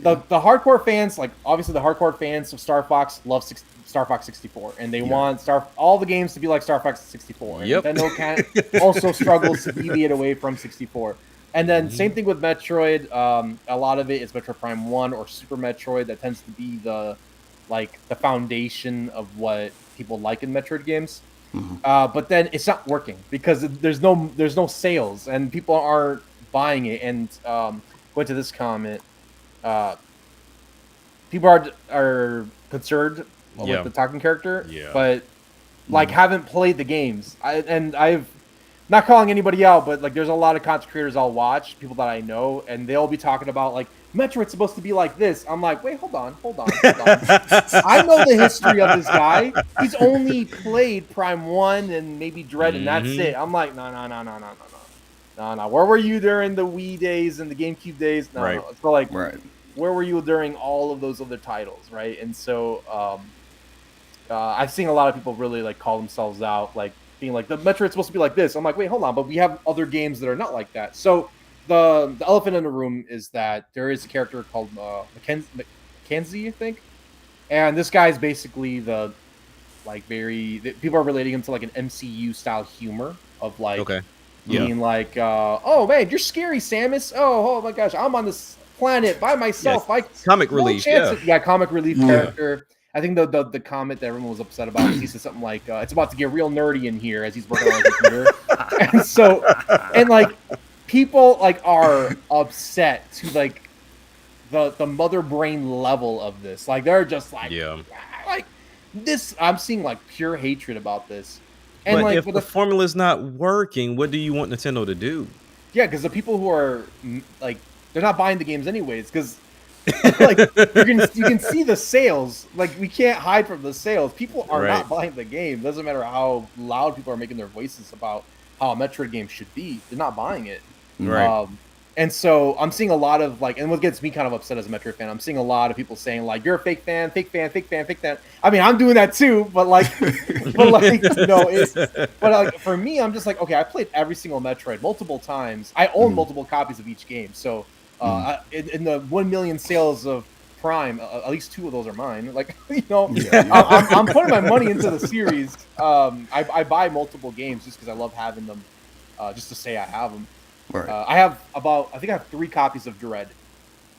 hardcore fans, like obviously the hardcore fans of Star Fox love Star Fox 64, and they want all the games to be like Star Fox 64. And Nintendo also struggles to deviate away from 64. And then same thing with Metroid. A lot of it is Metroid Prime 1 or Super Metroid that tends to be the foundation of what people like in Metroid games. But then it's not working because there's no sales and people aren't buying it. And going to this comment, people are concerned Yeah. with the talking character. Yeah. But like haven't played the games. I've not calling anybody out, but like there's a lot of content creators I'll watch, people that I know, and they'll be talking about like Metroid's supposed to be like this. I'm like, wait, hold on. I know the history of this guy. He's only played Prime 1 and maybe Dread, and that's it. I'm like, no. Where were you during the Wii days and the GameCube days? No. Right. So like, Right. where were you during all of those other titles, right? And so I've seen a lot of people really like call themselves out, like being like the Metroid's supposed to be like this. I'm like, wait, hold on, but we have other games that are not like that. So the elephant in the room is that there is a character called Mackenzie, I think, and this guy is basically the like people are relating him to like an MCU style humor of like Okay. being like, oh man, you're scary, Samus. Oh my gosh, I'm on this planet by myself. Yes. Comic relief, Yeah, comic relief character. I think the comment that everyone was upset about is he said something like, it's about to get real nerdy in here as he's working on his computer. And so, and like, people like are upset to like the mother brain level of this. Like, they're just like, like this. I'm seeing like pure hatred about this. And but like, if the formula's not working, what do you want Nintendo to do? Yeah, because the people who are like, they're not buying the games anyways. Because like you can see the sales. Like, we can't hide from the sales. People are not buying the game. Doesn't matter how loud people are making their voices about how a Metroid game should be. They're not buying it. Right. And so I'm seeing a lot of like, and what gets me kind of upset as a Metroid fan, I'm seeing a lot of people saying like, "You're a fake fan, fake fan, fake fan, fake fan." I mean, I'm doing that too, but like, but like for me, I'm just like, okay, I played every single Metroid multiple times. I own multiple copies of each game, so in the 1 million sales of Prime, at least 2 of those are mine. Like, I'm putting my money into the series. I buy multiple games just because I love having them, just to say I have them. Right. I think I have 3 copies of Dread.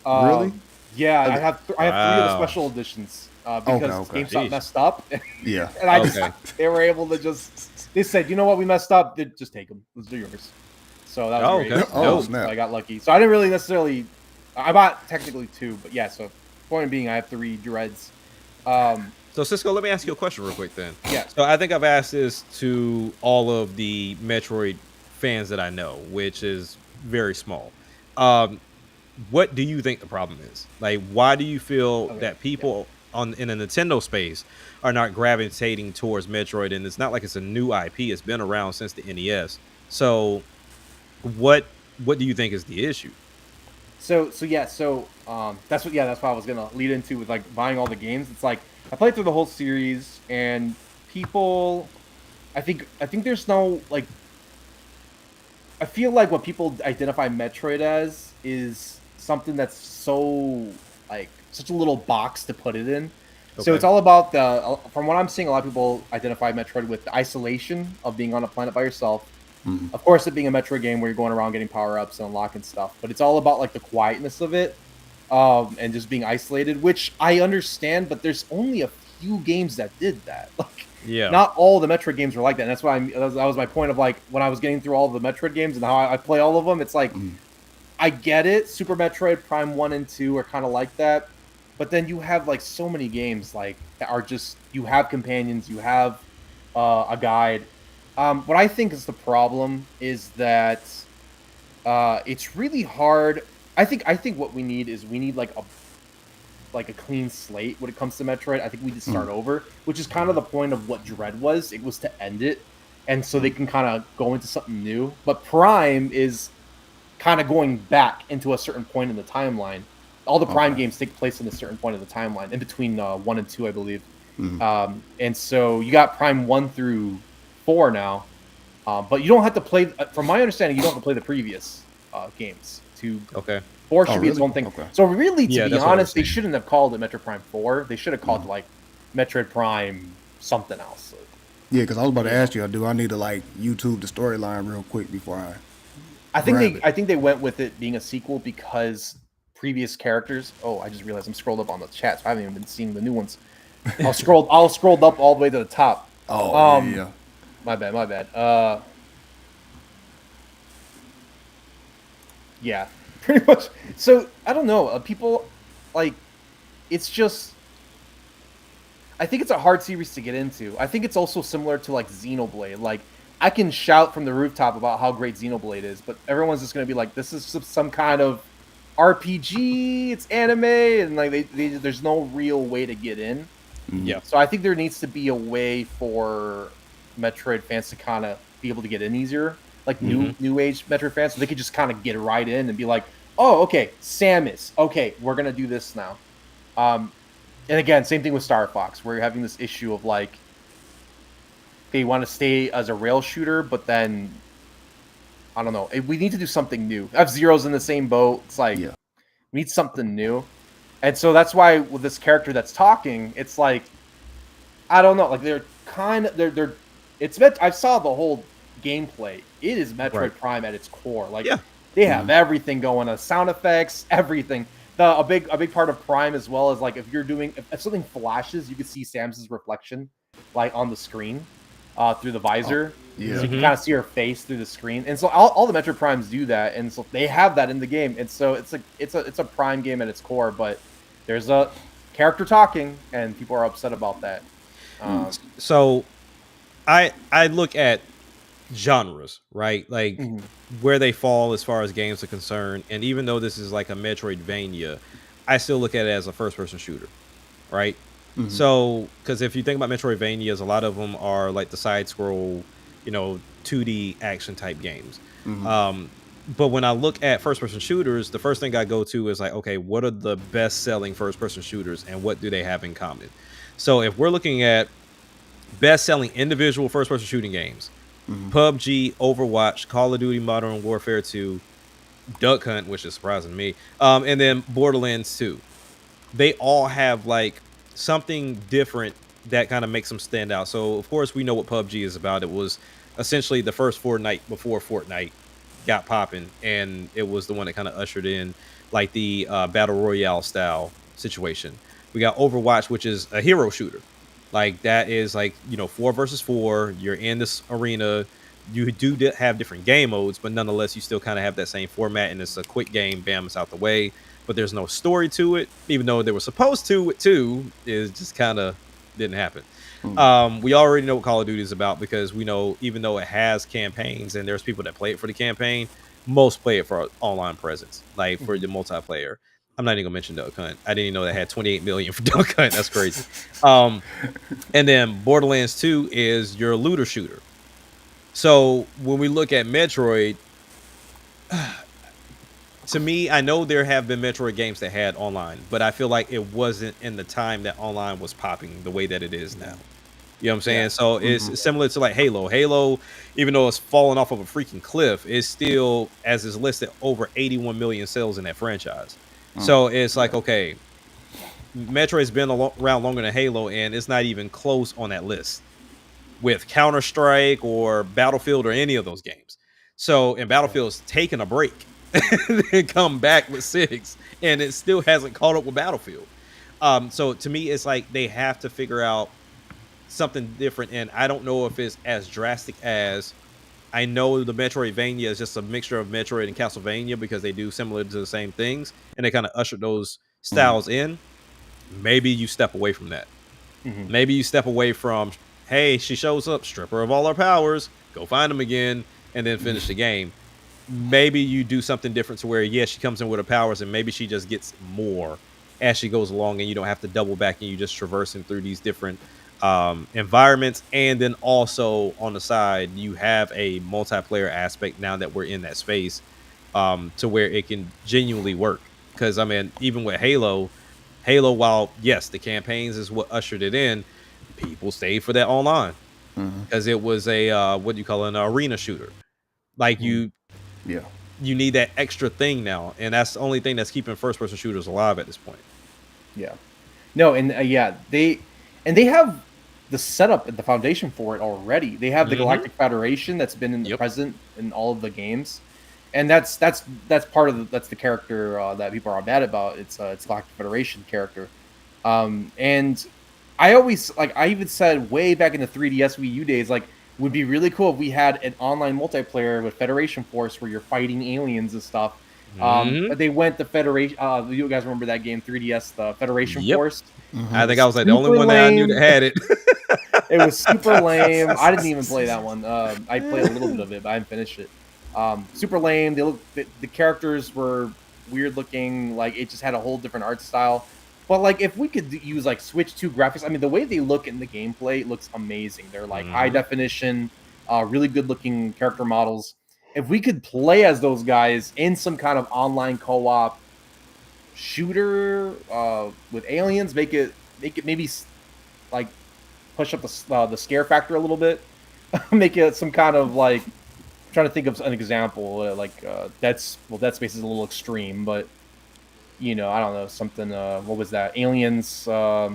Really? Yeah, I have 3 of the special editions because GameStop messed up. Yeah. And they were able to they said, you know what, we messed up. Just take them. Let's do yours. So that was great. So I got lucky. So I didn't really necessarily. I bought technically 2, but yeah. So point being, I have 3 Dreads. So Cisco, let me ask you a question real quick then. Yeah. So I think I've asked this to all of the Metroid fans that I know, which is very small. What do you think the problem is? Like, why do you feel that people in the Nintendo space are not gravitating towards Metroid? And it's not like it's a new IP; it's been around since the NES. So, what do you think is the issue? So that's what I was gonna lead into with like buying all the games. It's like I played through the whole series, and people, I think there's no like. I feel like what people identify Metroid as is something that's so like such a little box to put it in. Okay. So it's all about from what I'm seeing, a lot of people identify Metroid with the isolation of being on a planet by yourself. Mm-hmm. Of course, it being a Metroid game where you're going around getting power-ups and unlocking stuff, but it's all about like the quietness of it and just being isolated, which I understand, but there's only a few games that did that. Like, not all the Metroid games were like that. And that's why that was my point of like when I was getting through all of the Metroid games and how I play all of them. It's like I get it. Super Metroid Prime 1 and 2 are kind of like that, but then you have like so many games like that are just you have companions, you have a guide. What I think is the problem is that it's really hard. I think what we need like a clean slate when it comes to Metroid. I think we just start over, which is kind of the point of what Dread was. It was to end it, and so they can kind of go into something new. But Prime is kind of going back into a certain point in the timeline. All the Prime games take place in a certain point of the timeline, in between 1 and 2, I believe. Mm-hmm. And so you got Prime 1 through 4 now, but you don't have to play. From my understanding, you don't have to play the previous games to. Okay. 4 should be its own thing. Okay. So really, to be honest, they shouldn't have called it Metroid Prime 4. They should have called it like Metroid Prime something else. Yeah, because I was about to ask you, do I need to like YouTube the storyline real quick before I think they went with it being a sequel because previous characters. Oh, I just realized I'm scrolled up on the chat, so I haven't even been seeing the new ones. I'll scroll up all the way to the top. Oh, yeah. My bad. Yeah. Pretty much. So I don't know. People like it's just I think it's a hard series to get into. I think it's also similar to like Xenoblade. Like I can shout from the rooftop about how great Xenoblade is, but everyone's just gonna be like, this is some kind of RPG. It's anime, and like there's no real way to get in. Yeah. So I think there needs to be a way for Metroid fans to kind of be able to get in easier, like new age Metroid fans, so they could just kind of get right in and be like, oh, okay, Samus. Okay, we're gonna do this now. And again, same thing with Star Fox, where you're having this issue of like they want to stay as a rail shooter, but then I don't know. We need to do something new. F-Zero's in the same boat. It's like we need something new, and so that's why with this character that's talking, it's like I don't know. Like they're kind of they're it's meant. I saw the whole gameplay. It is Metroid Prime at its core. Like they have everything going on, sound effects, everything. A big part of Prime as well is like if something flashes, you can see Samus's reflection like on the screen through the visor. So you can kind of see her face through the screen. And so all the Metroid Primes do that, and so they have that in the game. And so it's a Prime game at its core, but there's a character talking, and people are upset about that. So I look at genres, right? Like where they fall as far as games are concerned. And even though this is like a Metroidvania, I still look at it as a first-person shooter, right? So, because if you think about Metroidvanias, a lot of them are like the side-scroll, 2D action type games. But when I look at first-person shooters, the first thing I go to is like, okay, what are the best-selling first-person shooters, and what do they have in common? So if we're looking at best-selling individual first-person shooting games, PUBG, Overwatch, Call of Duty Modern Warfare 2, Duck Hunt, which is surprising to me, and then Borderlands 2. They all have like something different that kind of makes them stand out. So of course we know what PUBG is about. It was essentially the first Fortnite before Fortnite got popping, and it was the one that kind of ushered in like the battle royale style situation. We got Overwatch, which is a hero shooter. Like that is like 4 versus 4. You're in this arena. You do have different game modes, but nonetheless you still kind of have that same format, and it's a quick game. Bam, it's out the way. But there's no story to it, even though they were supposed to. It too is just kind of didn't happen. We already know what Call of Duty is about, because we know even though it has campaigns and there's people that play it for the campaign, most play it for online presence, like for the multiplayer. I'm not even gonna mention Duck Hunt. I didn't even know they had 28 million for Duck Hunt. That's crazy. And then Borderlands 2 is your looter shooter. So when we look at Metroid, to me, I know there have been Metroid games that had online, but I feel like it wasn't in the time that online was popping the way that it is now. You know what I'm saying? Yeah. So it's similar to like Halo. Halo, even though it's fallen off of a freaking cliff, is still, as is listed, over 81 million sales in that franchise. So it's like, okay, Metroid's been around longer than Halo, and it's not even close on that list with Counter-Strike or Battlefield or any of those games. So, and Battlefield's taken a break and come back with 6, and it still hasn't caught up with Battlefield. So to me, it's like they have to figure out something different, and I don't know if it's as drastic as, I know the Metroidvania is just a mixture of Metroid and Castlevania, because they do similar to the same things, and they kind of usher those styles in. Maybe you step away from that. Maybe you step away from, hey, she shows up, strip her of all her powers, go find them again, and then finish the game. Maybe you do something different to where, yes, she comes in with her powers, and maybe she just gets more as she goes along, and you don't have to double back, and you just traversing through these different environments. And then also on the side, you have a multiplayer aspect now that we're in that space, to where it can genuinely work. Because I mean, even with Halo, while yes, the campaigns is what ushered it in, people stayed for that online because it was a what do you call it, an arena shooter. Like you need that extra thing now, and that's the only thing that's keeping first-person shooters alive at this point. Yeah, no, and they have the setup and the foundation for it already. They have the Galactic Federation that's been present in all of the games, and that's part of that's the character that people are mad about. It's Galactic Federation character, and I always I even said way back in the 3DS Wii U days, like, would be really cool if we had an online multiplayer with Federation Force where you're fighting aliens and stuff. But they went the Federation. You guys remember that game, 3DS, the Federation Yep. Force? I think I was like the only Super one that I knew lame. that had it. It was super lame. I didn't even play that one. I played a little bit of it, but I didn't finish it. Super lame. The characters were weird looking. Like it just had a whole different art style. But like if we could use like Switch 2 graphics, I mean the way they look in the gameplay looks amazing. They're like high definition, really good looking character models. If we could play as those guys in some kind of online co-op shooter with aliens, make it maybe like push up the scare factor a little bit, make it some kind of like. I'm trying to think of an example Dead Space is a little extreme, but I don't know something. What was that? Aliens. Oh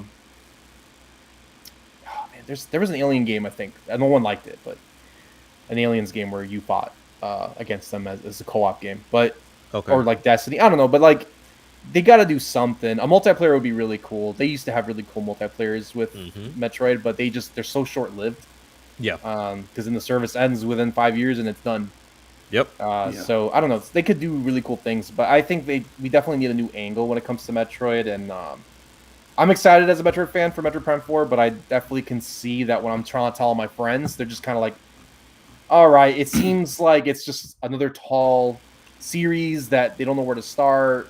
man, there was an alien game I think. No one liked it, but an aliens game where you fought against them as a co-op game, but or like Destiny. I don't know, but like they got to do something. A multiplayer would be really cool. They used to have really cool multiplayers with Metroid, but they're so short lived. Yeah. Because then the service ends within 5 years and it's done. Yep. So I don't know. They could do really cool things, but I think we definitely need a new angle when it comes to Metroid. And I'm excited as a Metroid fan for Metroid Prime 4, but I definitely can see that when I'm trying to tell all my friends, they're just kind of like, all right, it seems like it's just another tall series that they don't know where to start.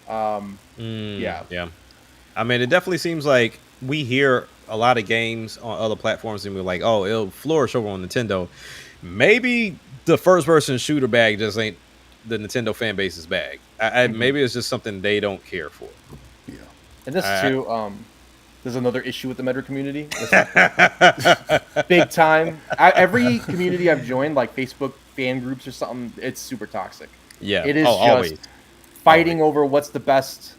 Yeah. I mean, it definitely seems like we hear a lot of games on other platforms and we're like, oh, it'll flourish over on Nintendo. Maybe the first-person shooter bag just ain't the Nintendo fan base's bag. Maybe it's just something they don't care for. Yeah. And this too, there's another issue with the Metroid community. Big time. Every community I've joined, like Facebook fan groups or something, it's super toxic. Yeah. It is just always. fighting over what's the best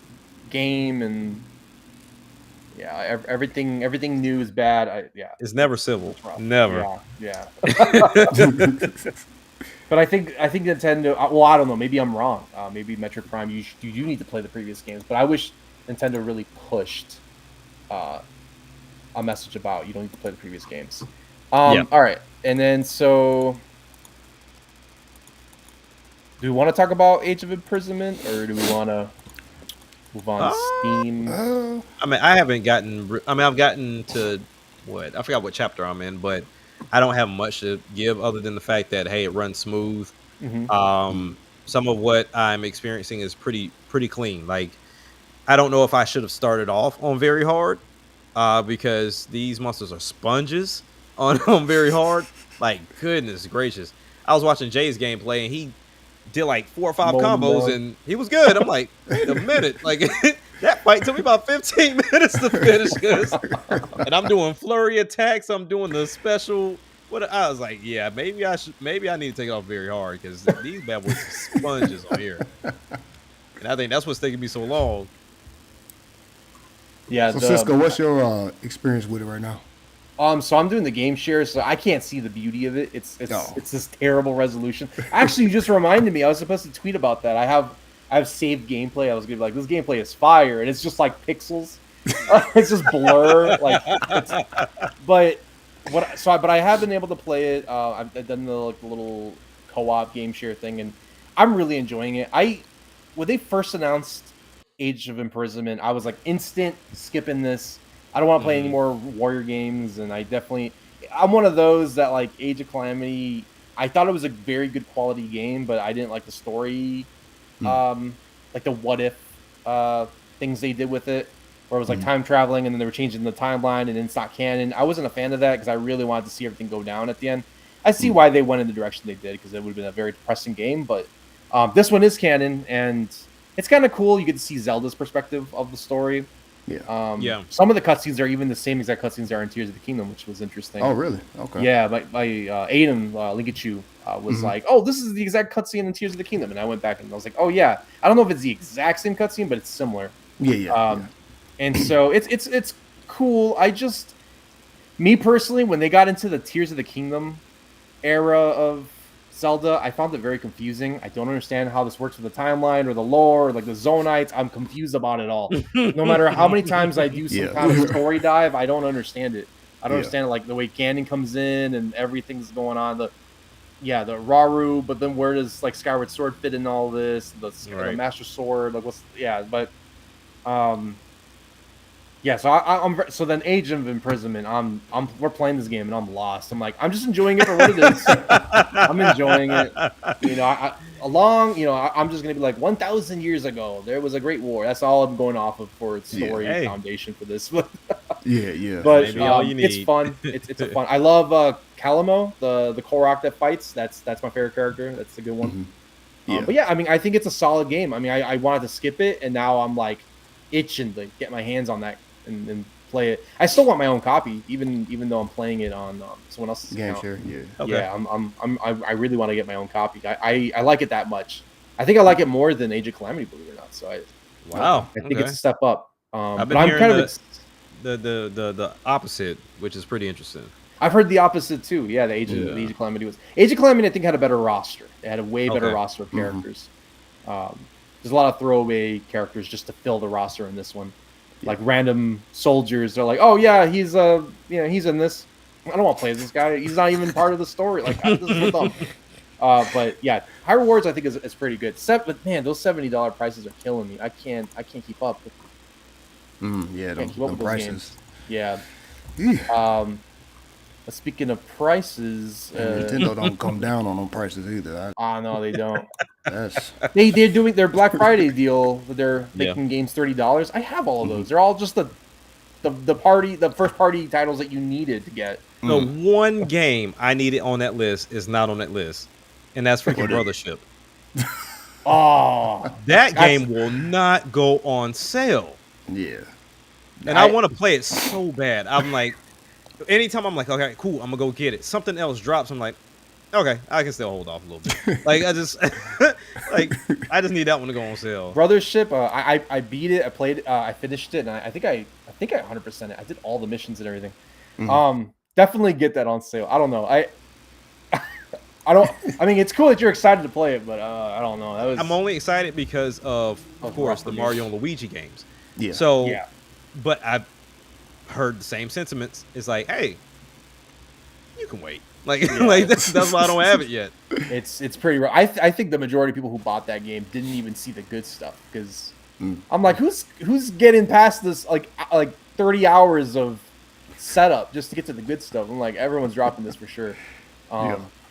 game and everything new is bad. It's never civil. Never. Yeah. But I think Nintendo. Well, I don't know. Maybe I'm wrong. Maybe Metroid Prime. You do need to play the previous games. But I wish Nintendo really pushed a message about you don't need to play the previous games. All right, and then so. Do we want to talk about Age of Imprisonment, or do we want to move on to Steam? I mean, I haven't gotten. I've gotten to what I forgot what chapter I'm in, but I don't have much to give other than the fact that hey, it runs smooth. Some of what I'm experiencing is pretty clean. Like, I don't know if I should have started off on very hard, because these monsters are sponges on very hard. Like, goodness gracious! I was watching Jay's gameplay and he did like 4 or 5 combos and he was good. I'm like, wait a minute, like that fight took me about 15 minutes to finish this, and I'm doing flurry attacks. I'm doing the special. I was like, yeah, maybe I need to take it off very hard because these bad boys are sponges on here, and I think that's what's taking me so long. Yeah. So Cisco, what's your experience with it right now? So I'm doing the game share, so I can't see the beauty of it. It's this terrible resolution. Actually, you just reminded me. I was supposed to tweet about that. I have saved gameplay. I was gonna be like, this gameplay is fire, and it's just like pixels. It's just blur. But I have been able to play it. I've done the little co-op game share thing, and I'm really enjoying it. When they first announced Age of Imprisonment, I was like, instant skipping this. I don't want to play any more Warrior games, and I'm one of those that like Age of Calamity. I thought it was a very good quality game, but I didn't like the story, like the what if things they did with it, where it was like time traveling, and then they were changing the timeline, and it's not canon. I wasn't a fan of that because I really wanted to see everything go down at the end. I see why they went in the direction they did because it would have been a very depressing game, but this one is canon, and it's kind of cool. You get to see Zelda's perspective of the story. Yeah. Some of the cutscenes are even the same exact cutscenes that are in Tears of the Kingdom, which was interesting. Oh, really? Okay. Yeah, my Aiden Linkachu was like, "Oh, this is the exact cutscene in Tears of the Kingdom," and I went back and I was like, "Oh yeah, I don't know if it's the exact same cutscene, but it's similar." Yeah. And so it's cool. Me personally, when they got into the Tears of the Kingdom era of Zelda, I found it very confusing. I don't understand how this works with the timeline or the lore or like the Zonites. I'm confused about it all. No matter how many times I do some kind of story dive, I don't understand it. I don't understand like the way Ganon comes in and everything's going on. yeah, the Raru, but then where does like Skyward Sword fit in all this? The Right. Master Sword, like but um, yeah. So so then Age of Imprisonment. We're playing this game and I'm lost. I'm like I'm just enjoying it for what it is. I'm enjoying it. You know, I'm just gonna be like 1,000 years ago there was a great war. That's all I'm going off of for its story Hey. foundation for this. Yeah. But Maybe all you it's need. fun. It's a fun. I love Calamo, the Korok that fights. That's my favorite character. That's a good one. Yeah. But yeah, I mean, I think it's a solid game. I mean, I wanted to skip it, and now I'm like itching to get my hands on that and play it. I still want my own copy, even though I'm playing it on someone else's Game account. share. Yeah. Okay. Yeah, I really want to get my own copy. I like it that much. I think I like it more than Age of Calamity, believe it or not. So Wow. I think okay. it's a step up. I've But been I'm hearing kind of the opposite, which is pretty interesting. I've heard the opposite too. Yeah, the Age of Calamity was Age of Calamity. I think had a better roster. It had a way better Okay. roster of characters. There's a lot of throwaway characters just to fill the roster in this one, like random soldiers. They're like, oh yeah, he's he's in this. I don't want to play this guy. He's not even part of the story. Like this is dumb. But yeah, High Rewards I think is pretty good. But man, those $70 prices are killing me. I can't keep up. Yeah, Can't keep up them with those prices. games. Yeah. Yeah. Speaking of prices, Nintendo don't come down on them prices either. no, they don't. That's They're doing their Black Friday deal. They're Yeah. making games $30. I have all of those. They're all just the first party titles that you needed to get. The one game I needed on that list is not on that list, and that's freaking Brothership. Oh, That game will not go on sale, yeah. and I want to play it so bad. I'm like, anytime I'm like, okay, cool, I'm gonna go get it. Something else drops. I'm like, okay, I can still hold off a little bit. Like I just, I just need that one to go on sale. Brothership. I beat it. I played. I finished it, and I think I 100% it. I did all the missions and everything. Definitely get that on sale. I don't know. I don't. I mean, it's cool that you're excited to play it, but I don't know. I'm only excited because of course, the Rocket Mario and Luigi games. Yeah. So, Yeah. but I've heard the same sentiments. It's like, hey, you can wait. Like, like that's why I don't have it yet. It's pretty rough. I think the majority of people who bought that game didn't even see the good stuff because I'm like, who's getting past this like 30 hours of setup just to get to the good stuff? I'm like, everyone's dropping this for sure.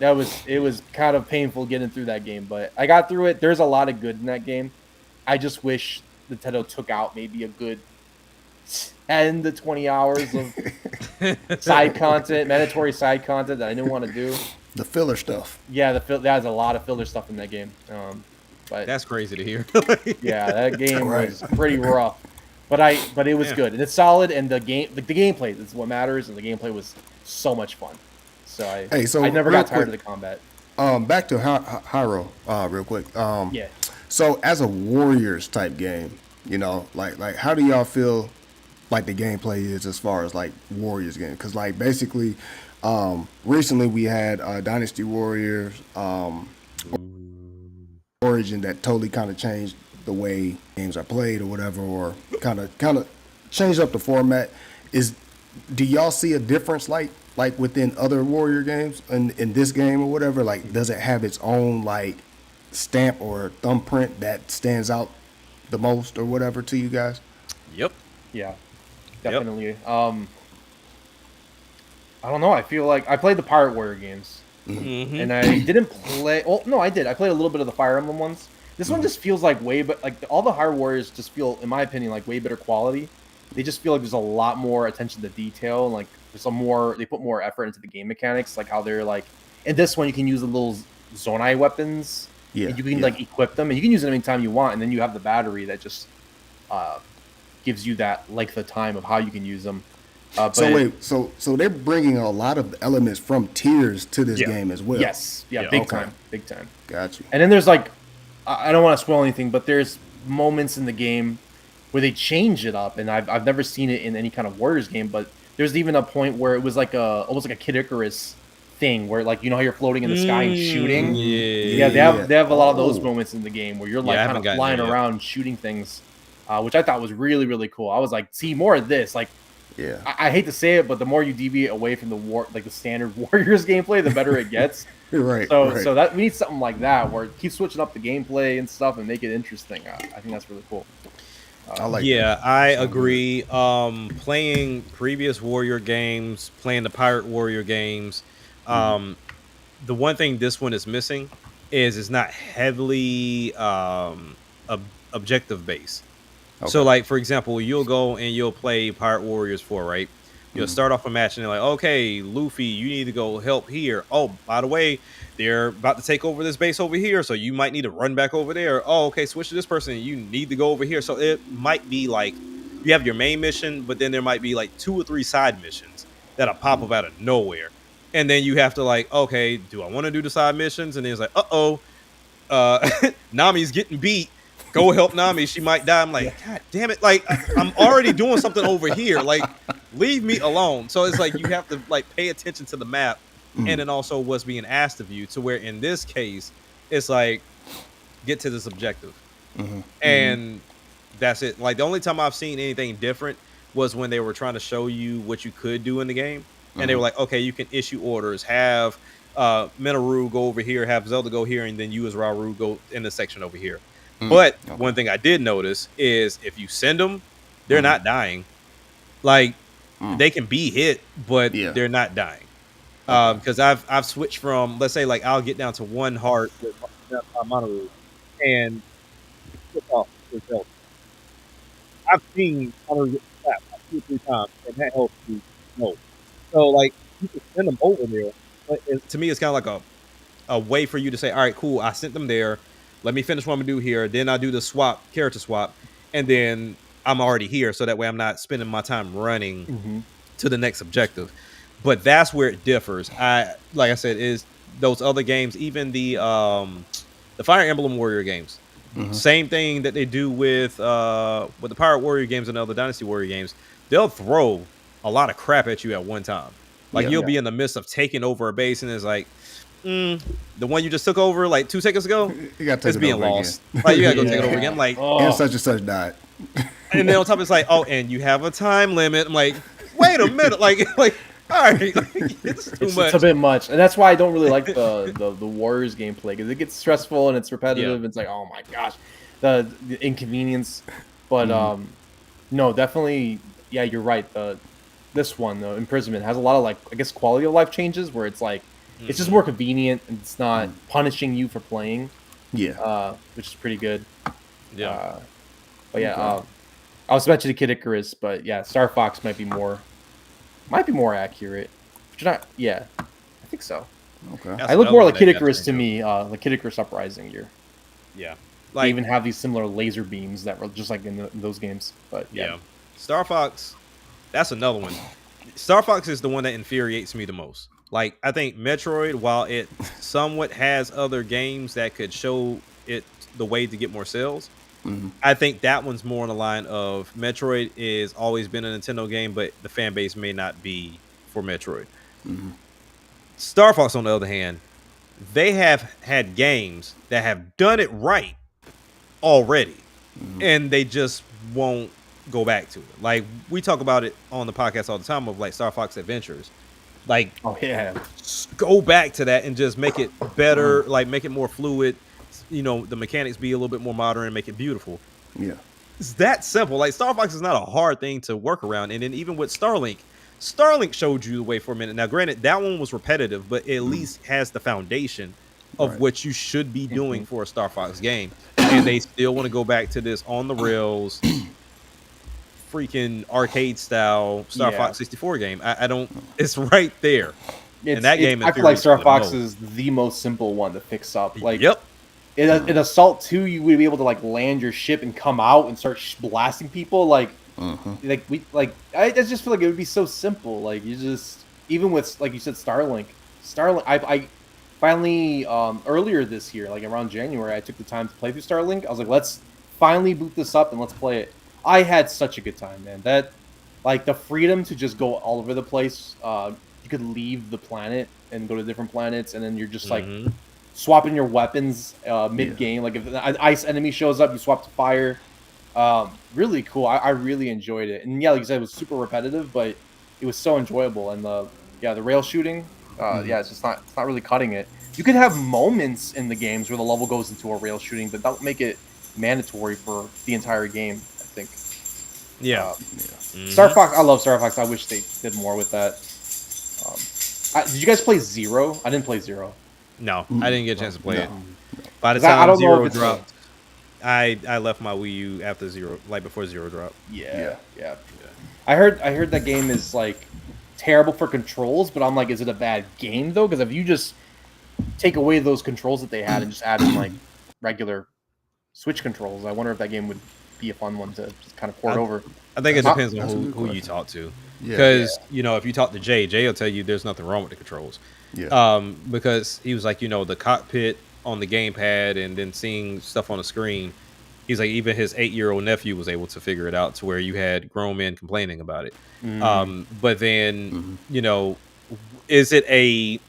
It was kind of painful getting through that game, but I got through it. There's a lot of good in that game. I just wish Nintendo took out maybe a good 10 to 20 hours of side content, mandatory side content that I didn't want to do. The filler stuff. Yeah, there's a lot of filler stuff in that game. But That's crazy to hear. yeah, that game Right. was pretty rough. But it was Yeah. good and it's solid, and the gameplay is what matters, and the gameplay was so much fun. So I never real got tired quick, of the combat. Back to Hyro, real quick. Yeah. So as a Warriors type game, like how do y'all feel like the gameplay is as far as like Warriors game? Because like basically, recently we had Dynasty Warriors, Origin that totally kind of changed the way games are played or whatever, or kind of changed up the format. Do y'all see a difference like within other Warrior games in this game or whatever? Like, does it have its own like stamp or thumbprint that stands out the most or whatever to you guys? Yep. Yeah, definitely. I don't know. I feel like I played the Pirate Warrior games, and I didn't play. Well, no, I did. I played a little bit of the Fire Emblem ones. This one just feels like all the Hyrule Warriors just feel, in my opinion, like way better quality. They just feel like there's a lot more attention to detail, and like they put more effort into the game mechanics, like how they're like in this one you can use the little Zonai weapons. Yeah, and you can like equip them, and you can use them anytime you want, and then you have the battery that just gives you that length of time of how you can use them. So they're bringing a lot of elements from tiers to this game as well. Yes, Yeah, big time. Got you. And then there's like, I don't want to spoil anything, but there's moments in the game where they change it up, and I've never seen it in any kind of Warriors game. But there's even a point where it was like almost like a Kid Icarus thing, where like how you're floating in the sky and shooting. Yeah. They have a lot of those moments in the game where you're like I kind haven't of gotten flying there yet. around shooting things, which I thought was really really cool. I was like, see more of this. Like Yeah. I hate to say it, but the more you deviate away from the standard Warriors gameplay, the better it gets. Right. So right. so that we need something like that where it keeps switching up the gameplay and stuff and make it interesting. I think that's really cool. I like Yeah, that. I Sound good. agree. Playing previous Warrior games, playing the Pirate Warrior games, the one thing this one is missing is it's not heavily objective based. So, Okay. like for example, you'll go and you'll play Pirate Warriors 4, right? You'll start off a match and they're like, okay, Luffy, you need to go help here. Oh, by the way, they're about to take over this base over here, so you might need to run back over there. Oh, okay, switch to this person. You need to go over here. So it might be like you have your main mission, but then there might be like 2 or 3 side missions that'll pop up out of nowhere. And then you have to like, okay, do I want to do the side missions? And then it's like, Nami's getting beat. Go help Nami. She might die. I'm like, God damn it. Like, I'm already doing something over here. Like, leave me alone. So it's like you have to like pay attention to the map and then also what's being asked of you, to where in this case, it's like, get to this objective. And that's it. Like, the only time I've seen anything different was when they were trying to show you what you could do in the game. And they were like, okay, you can issue orders, have Minoru go over here, have Zelda go here, and then you as Rauru go in the section over here. But one thing I did notice is if you send them, they're not dying. Like, they can be hit, but they're not dying. Because I've switched from, let's say, like, I'll get down to 1 heart with Minoru and flip off with Zelda. I've seen Minoru get slapped like 2 or 3 times, and that helps you know. So, like, you can send them over there. But to me, it's kind of like a way for you to say, all right, cool, I sent them there. Let me finish what I'm going to do here. Then I'll do the character swap. And then I'm already here. So that way I'm not spending my time running to the next objective. But that's where it differs. Like I said, is those other games, even the Fire Emblem Warrior games. Same thing that they do with the Pirate Warrior games and the other Dynasty Warrior games. They'll throw a lot of crap at you at one time. Like, you'll be in the midst of taking over a base, and it's like, the one you just took over like 2 seconds ago, You got to it's take it being over lost. again. Like, you gotta go take it over again. Like, And such and such died. and then on top it's like, oh, and you have a time limit. I'm like, wait a minute, like, all right, like, it's too much. It's a bit much, and that's why I don't really like the Warriors gameplay, because it gets stressful and it's repetitive. It's like, oh my gosh, the inconvenience. But no, definitely, yeah, you're right. This one, the imprisonment, has a lot of, like, I guess, quality of life changes where it's like it's just more convenient and it's not punishing you for playing. Which is pretty good. But yeah, I was mentioning Kid Icarus, but yeah, Star Fox might be more accurate. But you're not, yeah, I think so. Okay. That's I look another more one like that Kid got Icarus to changed me, like Kid Icarus Uprising. Yeah, They like, even have these similar laser beams that were just like in those games. But yeah. Star Fox, that's another one. Star Fox is the one that infuriates me the most. Like, I think Metroid, while it somewhat has other games that could show it the way to get more sales, I think that one's more on the line of Metroid is always been a Nintendo game, but the fan base may not be for Metroid. Star Fox, on the other hand, they have had games that have done it right already, and they just won't go back to it. Like, we talk about it on the podcast all the time of, like, Star Fox Adventures. Like, Oh yeah. go back to that and just make it better, like, make it more fluid, you know, the mechanics be a little bit more modern and make it beautiful. Yeah. It's that simple. Like, Star Fox is not a hard thing to work around. And then even with Starlink showed you the way for a minute. Now, granted, that one was repetitive, but it at least has the foundation of what you should be doing for a Star Fox game. And they still want to go back to this on the rails, freaking arcade style Star Fox 64 game. I don't. It's right there. And that game, I feel like Star Fox is the most simple one to fix up. Like, in Assault 2, you would be able to, like, land your ship and come out and start blasting people. Like, I just feel like it would be so simple. Like, you just, even with, like you said, Starlink. I finally, earlier this year, like around January, I took the time to play through Starlink. I was like, let's finally boot this up and let's play it. I had such a good time, man. That, like, the freedom to just go all over the place. You could leave the planet and go to different planets, and then you're just like swapping your weapons mid game. Like, if an ice enemy shows up, you swap to fire. Really cool. I really enjoyed it, and yeah, like you said, it was super repetitive, but it was so enjoyable. And the rail shooting, yeah, it's not really cutting it. You could have moments in the games where the level goes into a rail shooting, but don't make it mandatory for the entire game. I think. Yeah. Star Fox, I love Star Fox. I wish they did more with that. Did you guys play Zero? I didn't play Zero. No, I didn't get a chance to play it. No. By the 'Cause I time don't know Zero if it's dropped, I left my Wii U after Zero, like before Zero dropped. Yeah. I heard that game is like terrible for controls, but I'm like, is it a bad game though? Because if you just take away those controls that they had and just add in like regular Switch controls, I wonder if that game would be a fun one to just kind of port over. I think it That's depends a on good who you question. talk to. Yeah. Because, you know, if you talk to Jay will tell you there's nothing wrong with the controls. Yeah. Because he was like, you know, the cockpit on the gamepad and then seeing stuff on the screen, he's like, even his 8-year-old nephew was able to figure it out to where you had grown men complaining about it. But then, you know, is it a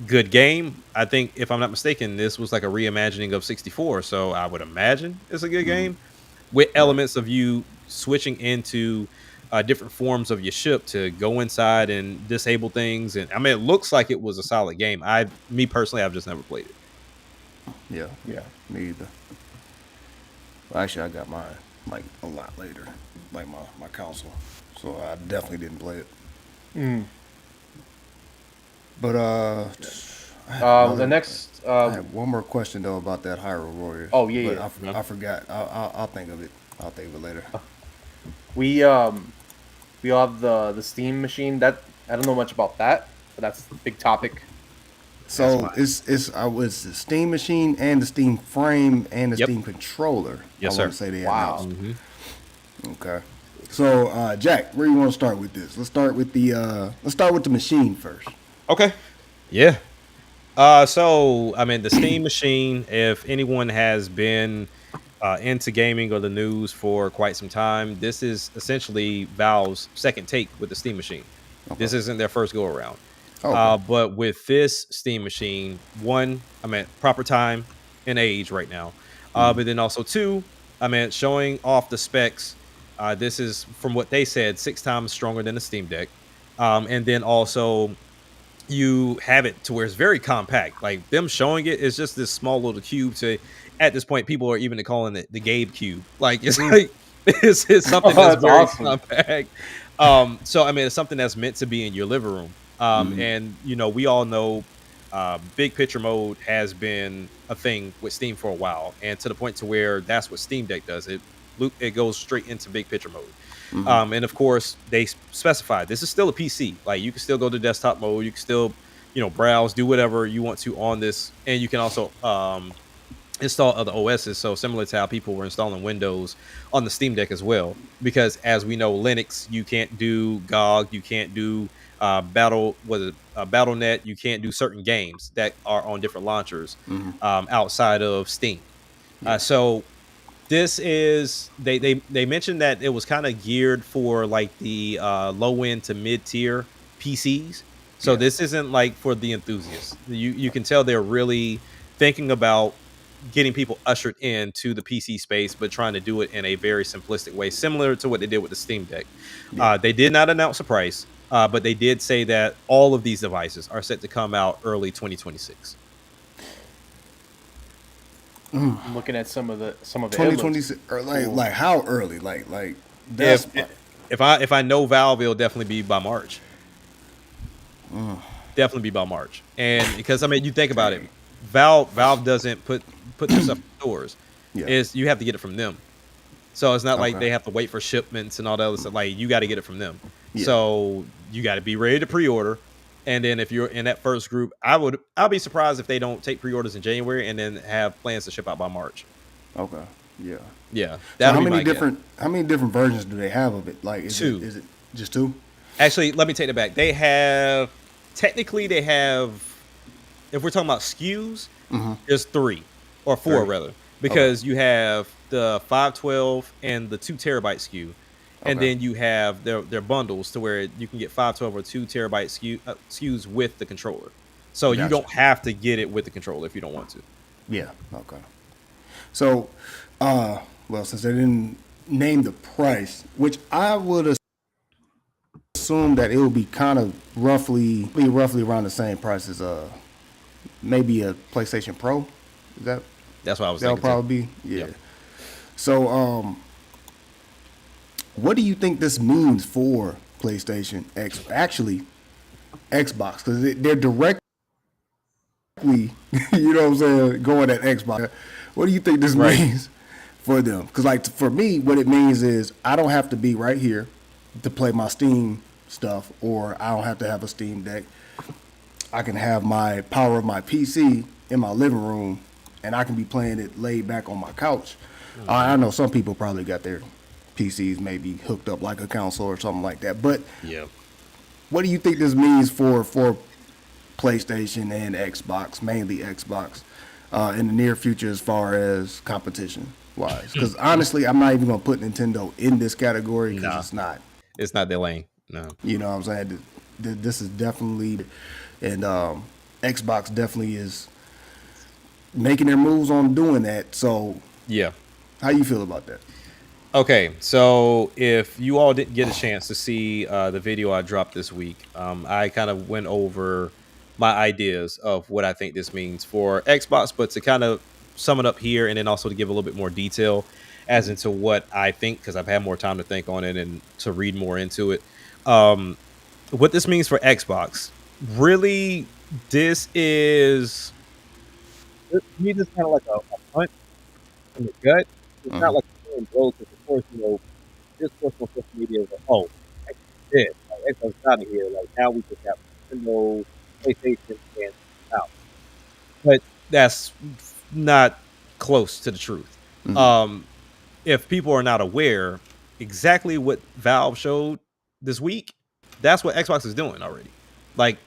good game? I think, if I'm not mistaken, this was like a reimagining of 64. So I would imagine it's a good game with elements of you switching into different forms of your ship to go inside and disable things. And I mean, it looks like it was a solid game. Me personally, I've just never played it. Yeah. Me either. Well, actually, I got mine like a lot later, like my console. So I definitely didn't play it. But The next, I have one more question though about that Hyrule Warriors. Oh, yeah, but yeah. I forgot. I'll think of it. I'll think of it later. we all have the Steam machine. That I don't know much about that, but that's a big topic. So it's the Steam machine and the Steam frame and the Yep. Steam controller. Yes, I want to sir. say they Wow. announced. Okay. So Jack, where you want to start with this? Let's start with the machine first. Okay. Yeah. So I mean, the Steam machine, if anyone has been into gaming or the news for quite some time, this is essentially Valve's second take with the Steam machine. This isn't their first go around. Okay. But with this Steam machine, one, I mean, proper time and age right now. But then also two, I mean, showing off the specs. This is, from what they said, 6 times stronger than the Steam Deck. And then also you have it to where it's very compact. Like, them showing it is just this small little cube. To, at this point, people are even calling it the Gabe cube. Like, it's like it's something that's That's very awesome. compact. So I mean, it's something that's meant to be in your living room. And you know, we all know big picture mode has been a thing with Steam for a while, and to the point to where that's what Steam Deck does. It goes straight into big picture mode. And of course, they specified this is still a PC. Like, you can still go to desktop mode. You can still, you know, browse, do whatever you want to on this, and you can also install other OSs. So similar to how people were installing Windows on the Steam Deck as well. Because as we know, Linux, you can't do GOG, you can't do BattleNet, you can't do certain games that are on different launchers outside of Steam. So this is they mentioned that it was kind of geared for like the low end to mid tier PCs. So this isn't like for the enthusiasts. You can tell they're really thinking about getting people ushered into the PC space, but trying to do it in a very simplistic way, similar to what they did with the Steam Deck. They did not announce a price, but they did say that all of these devices are set to come out early 2026. I'm looking at some of the 2026, or like how early? Like that's If I know Valve, it'll definitely be by March. Definitely be by March. And because I mean, you think about it, Valve doesn't put their stuff in stores. Is you have to get it from them. So it's not like they have to wait for shipments and all that other stuff. Like, you got to get it from them. So you got to be ready to pre-order. And then if you're in that first group, I'll be surprised if they don't take pre-orders in January and then have plans to ship out by March. Okay. Yeah. Yeah. So how many different versions do they have of it? Like, is it just two? Actually, let me take it back. They have if we're talking about SKUs, there's 3 or 4 rather, because you have the 512 and the 2 terabyte SKU. And then you have their bundles to where you can get 512 or 2 terabyte SKUs with the controller. So you don't have to get it with the controller if you don't want to. Yeah. Okay. So, well, since they didn't name the price, which I would assume that it would be kind of roughly around the same price as maybe a PlayStation Pro. Is that That's what I was that'll thinking. probably be? Yeah. Yep. So what do you think this means for PlayStation X? Actually, Xbox, because they're directly, you know what I'm saying, going at Xbox. What do you think this Right. means for them? Because like for me, what it means is I don't have to be right here to play my Steam stuff, or I don't have to have a Steam Deck. I can have my power of my PC in my living room, and I can be playing it laid back on my couch. I know some people probably got their PCs maybe hooked up like a console or something like that. But Yeah. what do you think this means for PlayStation and Xbox, mainly Xbox, in the near future as far as competition wise? Because honestly, I'm not even gonna put Nintendo in this category because Nah. it's not. It's not their lane. No. You know what I'm saying? This is definitely, and Xbox definitely is making their moves on doing that. So Yeah. how you feel about that? Okay, so if you all didn't get a chance to see the video I dropped this week, I kind of went over my ideas of what I think this means for Xbox, but to kind of sum it up here and then also to give a little bit more detail as into what I think, because I've had more time to think on it and to read more into it. What this means for Xbox, really, this is, To me, this is kind of like a punch in the gut. It's not like a killing blow, because of course, this push on social media is like, oh, Xbox is dead. Like, Xbox is out of here. Like, now we just have Nintendo, PlayStation, and out. but that's not close to the truth. If people are not aware, exactly what Valve showed this week, that's what Xbox is doing already. Like,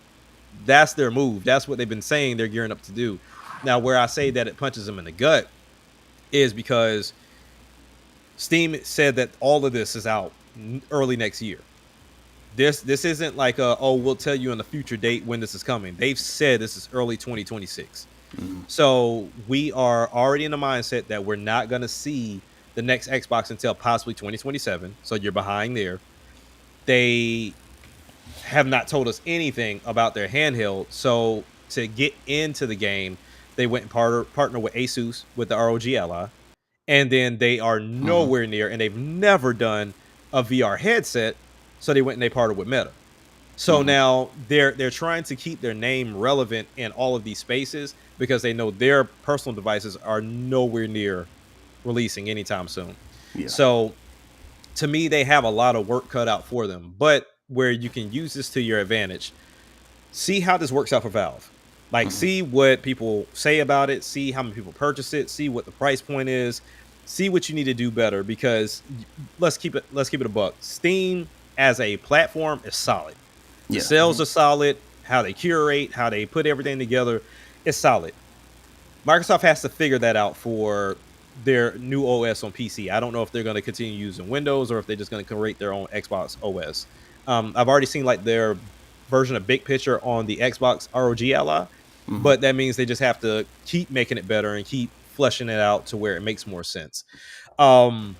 that's their move. That's what they've been saying they're gearing up to do. Now, where I say that it punches them in the gut is because Steam said that all of this is out early next year. This isn't like we'll tell you on the future date when this is coming. They've said this is early 2026. So we are already in the mindset that we're not going to see the next Xbox until possibly 2027. So you're behind there. They have not told us anything about their handheld. So to get into the game, they went and partner with Asus with the ROG Ally. And then they are nowhere near, and they've never done a VR headset. So they went and they partnered with Meta. So now they're trying to keep their name relevant in all of these spaces because they know their personal devices are nowhere near releasing anytime soon. Yeah. So to me, they have a lot of work cut out for them. But where you can use this to your advantage, see how this works out for Valve. Like, see what people say about it, see how many people purchase it, see what the price point is, see what you need to do better. Because let's keep it a buck. Steam as a platform is solid. The sales are solid. How they curate, how they put everything together, is solid. Microsoft has to figure that out for their new OS on PC. I don't know if they're going to continue using Windows or if they're just going to create their own Xbox OS. I've already seen like their version of Big Picture on the Xbox ROG Ally, but that means they just have to keep making it better and keep fleshing it out to where it makes more sense. Now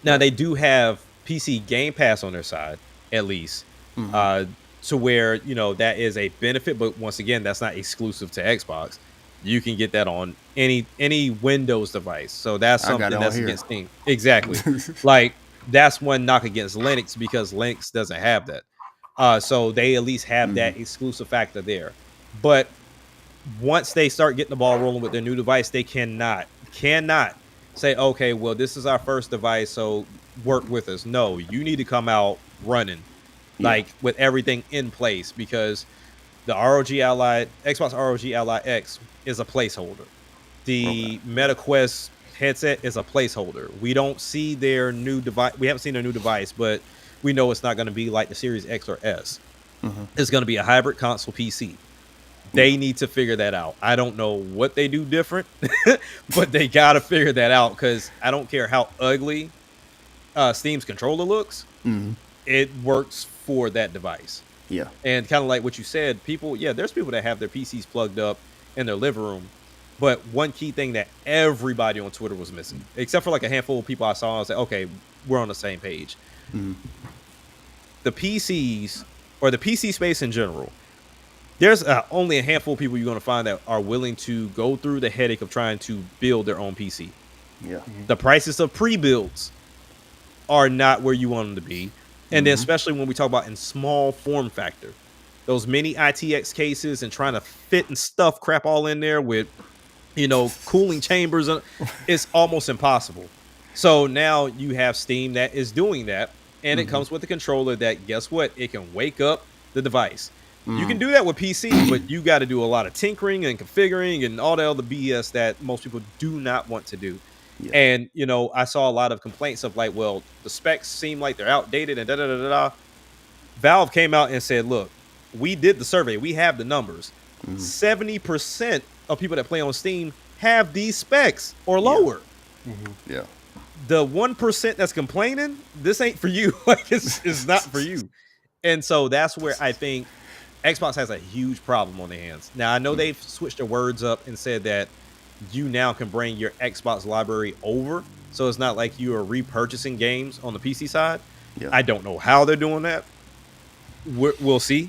they do have PC Game Pass on their side, at least, to where, that is a benefit. But once again, that's not exclusive to Xbox. You can get that on any Windows device. So that's something that's against Steam. Exactly. Like, that's one knock against Linux because Linux doesn't have that. So they at least have that exclusive factor there. But once they start getting the ball rolling with their new device, they cannot say, okay, well, this is our first device, so work with us. No, you need to come out running, like with everything in place, because the Xbox ROG Ally X is a placeholder. The Meta Quest headset is a placeholder. We don't see their new device. We haven't seen their new device, but we know it's not going to be like the Series X or S. It's going to be a hybrid console PC. They need to figure that out. I don't know what they do different, but they got to figure that out, because I don't care how ugly Steam's controller looks. It works for that device. Yeah. And kind of like what you said, there's people that have their PCs plugged up in their living room, But one key thing that everybody on Twitter was missing, except for like a handful of people I saw, I was like, okay, we're on the same page. The PCs, or the PC space in general, there's only a handful of people you're going to find that are willing to go through the headache of trying to build their own PC. Yeah. The prices of pre-builds are not where you want them to be. And then especially when we talk about in small form factor, those mini ITX cases and trying to fit and stuff crap all in there with, you know, cooling chambers, it's almost impossible. So now you have Steam that is doing that, and it comes with a controller that, guess what? It can wake up the device. You can do that with PC, but you got to do a lot of tinkering and configuring and all the other BS that most people do not want to do. Yeah. And, you know, I saw a lot of complaints of like, well, the specs seem like they're outdated and da-da-da-da-da. Valve came out and said, look, we did the survey. We have the numbers. 70% of people that play on Steam have these specs or lower. Yeah. The 1% that's complaining, this ain't for you. Like, it's not for you. And so that's where I think Xbox has a huge problem on their hands. Now, I know they've switched their words up and said that you now can bring your Xbox library over. So it's not like you are repurchasing games on the PC side. Yeah. I don't know how they're doing that. We'll see.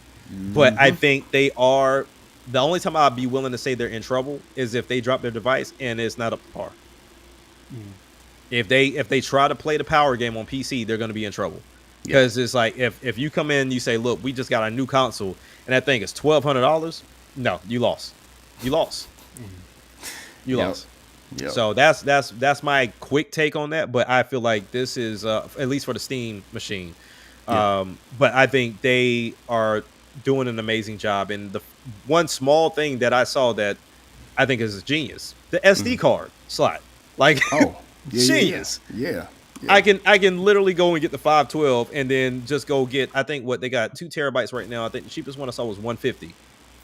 But I think they are. The only time I'd be willing to say they're in trouble is if they drop their device and it's not up to par. If they try to play the power game on PC, they're going to be in trouble. Because it's like if you come in and you say, look, we just got a new console and that thing is $1,200, no, you lost. You lost. You lost. Yep. So that's my quick take on that. But I feel like this is at least for the Steam machine. But I think they are doing an amazing job. And the one small thing that I saw that I think is genius, the SD card slot. Like, genius. Yeah. I can literally go and get the 512 and then just go get, I think what they got 2 terabytes right now. I think the cheapest one I saw was $150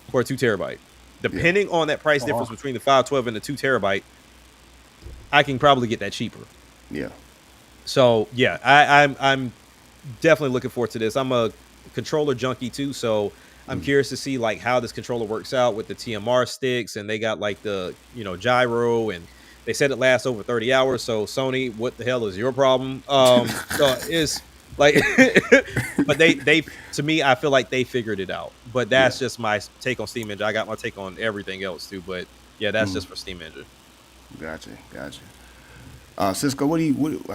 for a 2 terabyte. Depending on that price difference between the 512 and the 2 terabyte, I can probably get that cheaper. Yeah. So yeah, I'm definitely looking forward to this. I'm a controller junkie too, so I'm curious to see like how this controller works out with the TMR sticks, and they got like the, you know, gyro, and they said it lasts over 30 hours. So Sony, what the hell is your problem? So it's like, but they to me, I feel like they figured it out. But that's just my take on Steam Engine. I got my take on everything else too, but yeah, that's just for Steam Engine. Gotcha. Cisco,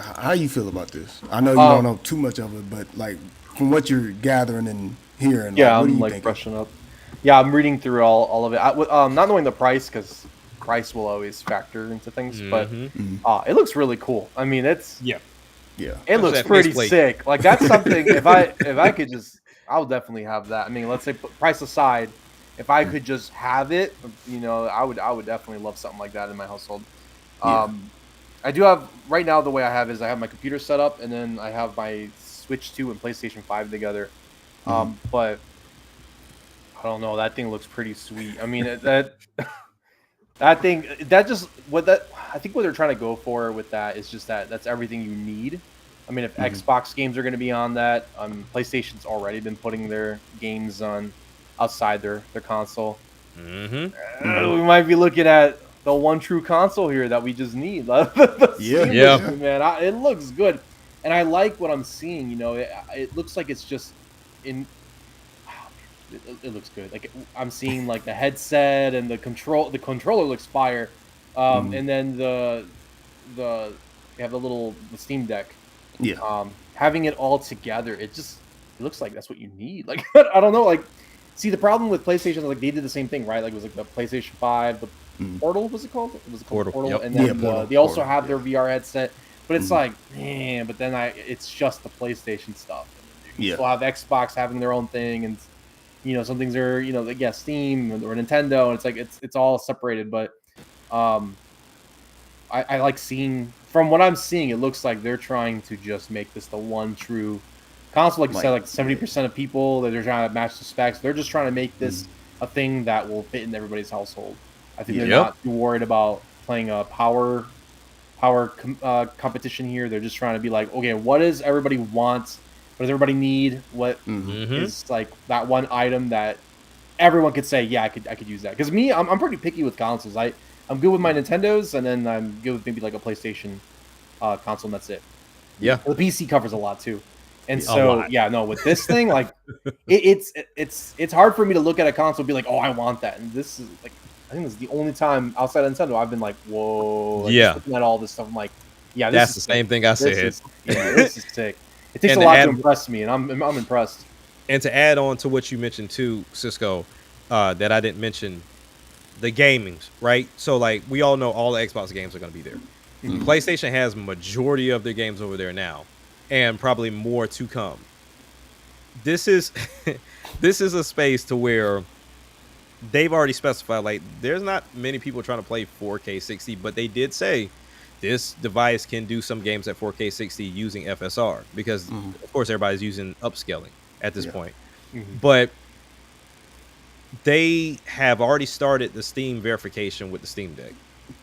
how you feel about this? I know you don't know too much of it, but like from what you're gathering and hearing, yeah, what do I'm you like think? brushing up. Yeah, I'm reading through all of it. Not knowing the price, because price will always factor into things, but it looks really cool. I mean, it's Yeah. it looks that pretty faceplate. sick. Like that's something. if I could just, I would definitely have that. I mean, let's say put price aside, if I could just have it, you know, I would definitely love something like that in my household. I do have right now. The way I have is I have my computer set up, and then I have my Switch 2 and PlayStation 5 together. But I don't know. That thing looks pretty sweet. I mean, that thing, that just I think what they're trying to go for with that is just that's everything you need. I mean, if Xbox games are going to be on that, PlayStation's already been putting their games on outside their console. We might be looking at the one true console here that we just need. Yeah. Man, it looks good, and I like what I'm seeing. You know, it looks like it's just in. It looks good. Like I'm seeing like the headset and the controller looks fire, and then you have the Steam Deck. Yeah. Having it all together, it looks like that's what you need. Like I don't know. Like, see, the problem with PlayStation is like they did the same thing, right? Like it was like the PlayStation 5, the Portal, was it called? It was called Portal, Yep. and then Portal, they also Portal, have their VR headset. But it's like, man, but then it's just the PlayStation stuff. You still have Xbox having their own thing, and you know, some things are, you know, like Steam or Nintendo, and it's like it's all separated. But I like seeing, from what I'm seeing, it looks like they're trying to just make this the one true console. Like you said, like 70% of people that they're trying to match the specs, they're just trying to make this a thing that will fit in everybody's household. I think they're not too worried about playing a power competition here. They're just trying to be like, okay, what does everybody want? What does everybody need? What is like that one item that everyone could say, yeah, I could use that? Because me, I'm pretty picky with consoles. I'm good with my Nintendos, and then I'm good with maybe like a PlayStation console, and that's it. Yeah. The PC covers a lot too, and A so lot. yeah, no, with this thing, like it's hard for me to look at a console and be like, oh, I want that. And this is like, I think this is the only time outside of Nintendo I've been like, whoa, like, Yeah. just looking at all this stuff. I'm like, yeah, That's this the is same thing I this said. this is sick. It takes And a to lot to add- impress me, and I'm impressed. And to add on to what you mentioned too, Cisco, that I didn't mention, the gamings, right? So like we all know all the Xbox games are going to be there. PlayStation has majority of their games over there now, and probably more to come. This is this is a space to where they've already specified like there's not many people trying to play 4K 60, but they did say this device can do some games at 4K 60 using FSR because of course everybody's using upscaling at this point. But they have already started the Steam verification with the Steam Deck.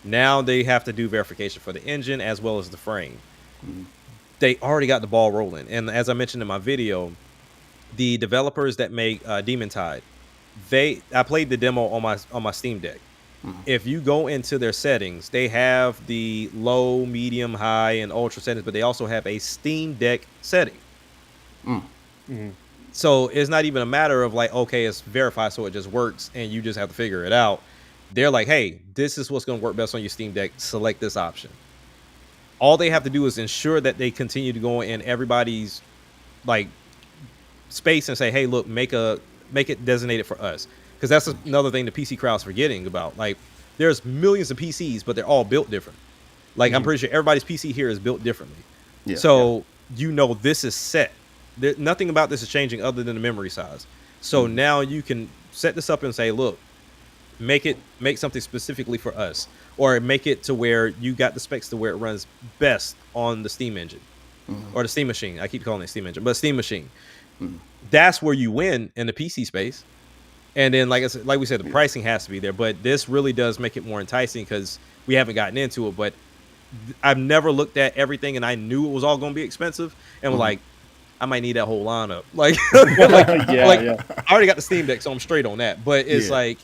Now they have to do verification for the engine as well as the frame. They already got the ball rolling. And as I mentioned in my video, the developers that make Demon Tide, I played the demo on my Steam Deck. If you go into their settings, they have the low, medium, high, and ultra settings, but they also have a Steam Deck setting. So it's not even a matter of like, okay, it's verified, so it just works, and you just have to figure it out. They're like, hey, this is what's going to work best on your Steam Deck. Select this option. All they have to do is ensure that they continue to go in everybody's like space and say, hey, look, make it designated for us. Because that's another thing the PC crowd's forgetting about. Like, there's millions of PCs, but they're all built different. Like, I'm pretty sure everybody's PC here is built differently. Yeah, So you know this is set. Nothing about this is changing other than the memory size. So now you can set this up and say, look, make something specifically for us, or make it to where you got the specs to where it runs best on the Steam engine or the Steam machine. I keep calling it Steam engine, but Steam machine. That's where you win in the PC space. And then, like we said, the pricing has to be there. But this really does make it more enticing because we haven't gotten into it. But I've never looked at everything, and I knew it was all going to be expensive. And was like, I might need that whole lineup. Like, I already got the Steam Deck, so I'm straight on that. But it's like,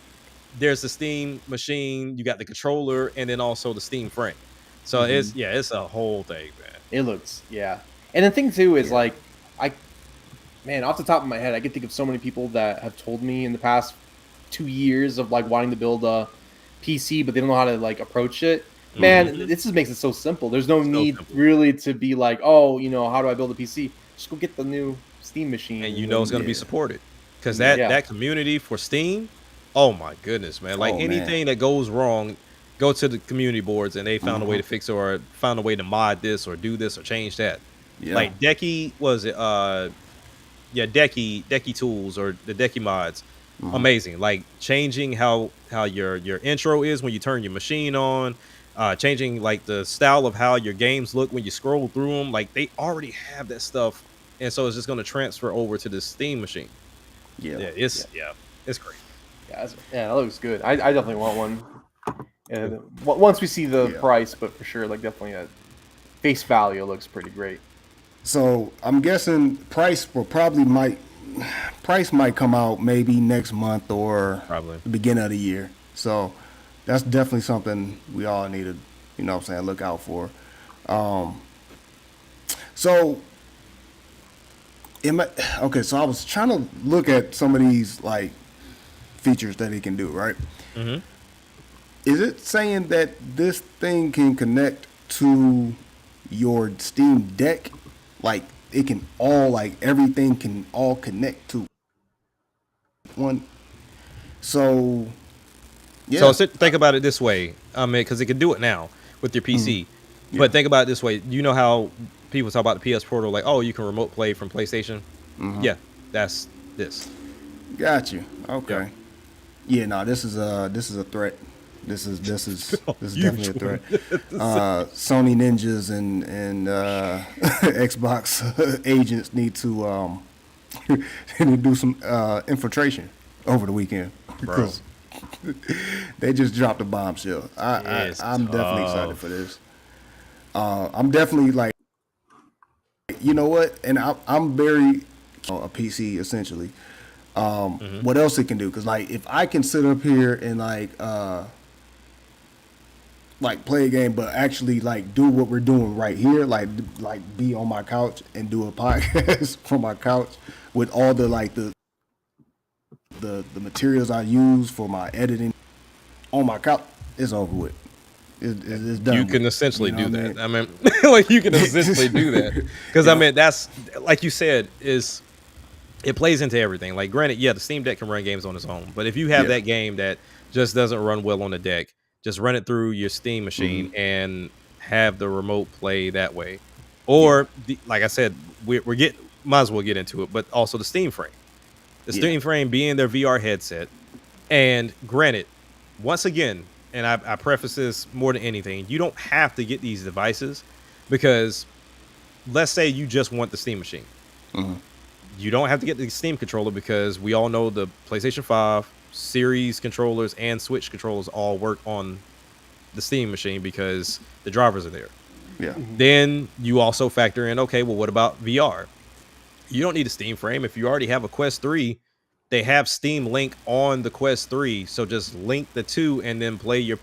there's the Steam machine, you got the controller, and then also the Steam frame. So it's a whole thing, man. It looks, And the thing too is like, man, off the top of my head, I can think of so many people that have told me in the past 2 years of like wanting to build a PC, but they don't know how to like approach it. Man, this just makes it so simple. There's no need really to be like, oh, how do I build a PC? Just go get the new Steam machine. And it's going to be supported. Because that community for Steam, oh my goodness, man. Like anything that goes wrong, go to the community boards and they found a way to fix it or found a way to mod this or do this or change that. Yeah. Like Decky, Decky tools or the Decky mods. Amazing. Like changing how your intro is when you turn your machine on, changing like the style of how your games look when you scroll through them. Like they already have that stuff. And so it's just going to transfer over to the Steam machine. It's great. Yeah, that looks good. I definitely want one. And once we see the price, but for sure, like definitely at face value, it looks pretty great. So I'm guessing price might come out maybe next month or Probably the beginning of the year. So that's definitely something we all need to, look out for. So I was trying to look at some of these like features that it can do, right? Is it saying that this thing can connect to your Steam Deck? Like it can all everything can all connect to one. So So think about it this way. I mean, because it can do it now with your PC. But think about it this way. You know how people talk about the PS Portal, like, oh, you can remote play from PlayStation? Yeah, that's this. Got you. Okay. Yeah, no, this is a threat. This is definitely a threat. Sony ninjas and Xbox agents need to do some infiltration over the weekend because they just dropped a bombshell. I'm definitely excited for this. I'm definitely like, you know what? And I'm very a PC essentially. What else it can do? Because like if I can sit up here and like like play a game, but actually like do what we're doing right here, like be on my couch and do a podcast from my couch with all the like the materials I use for my editing on my couch, it's over with. It's done. You can with, essentially you know do what that. I mean, like you can essentially do that because I mean that's like you said is it plays into everything. Like granted, yeah, the Steam Deck can run games on its own, but if you have that game that just doesn't run well on the deck, just run it through your Steam machine and have the remote play that way. Or like I said, we're getting might as well get into it, but also the Steam Frame. The Steam Frame being their VR headset, and granted, once again. And I preface this more than anything, you don't have to get these devices because let's say you just want the Steam machine. You don't have to get the Steam controller because we all know the PlayStation 5 series controllers and Switch controllers all work on the Steam machine because the drivers are there. Yeah. Then you also factor in, okay, well, what about VR? You don't need a Steam Frame. If you already have a Quest 3, they have Steam Link on the Quest 3, so just link the two and then play your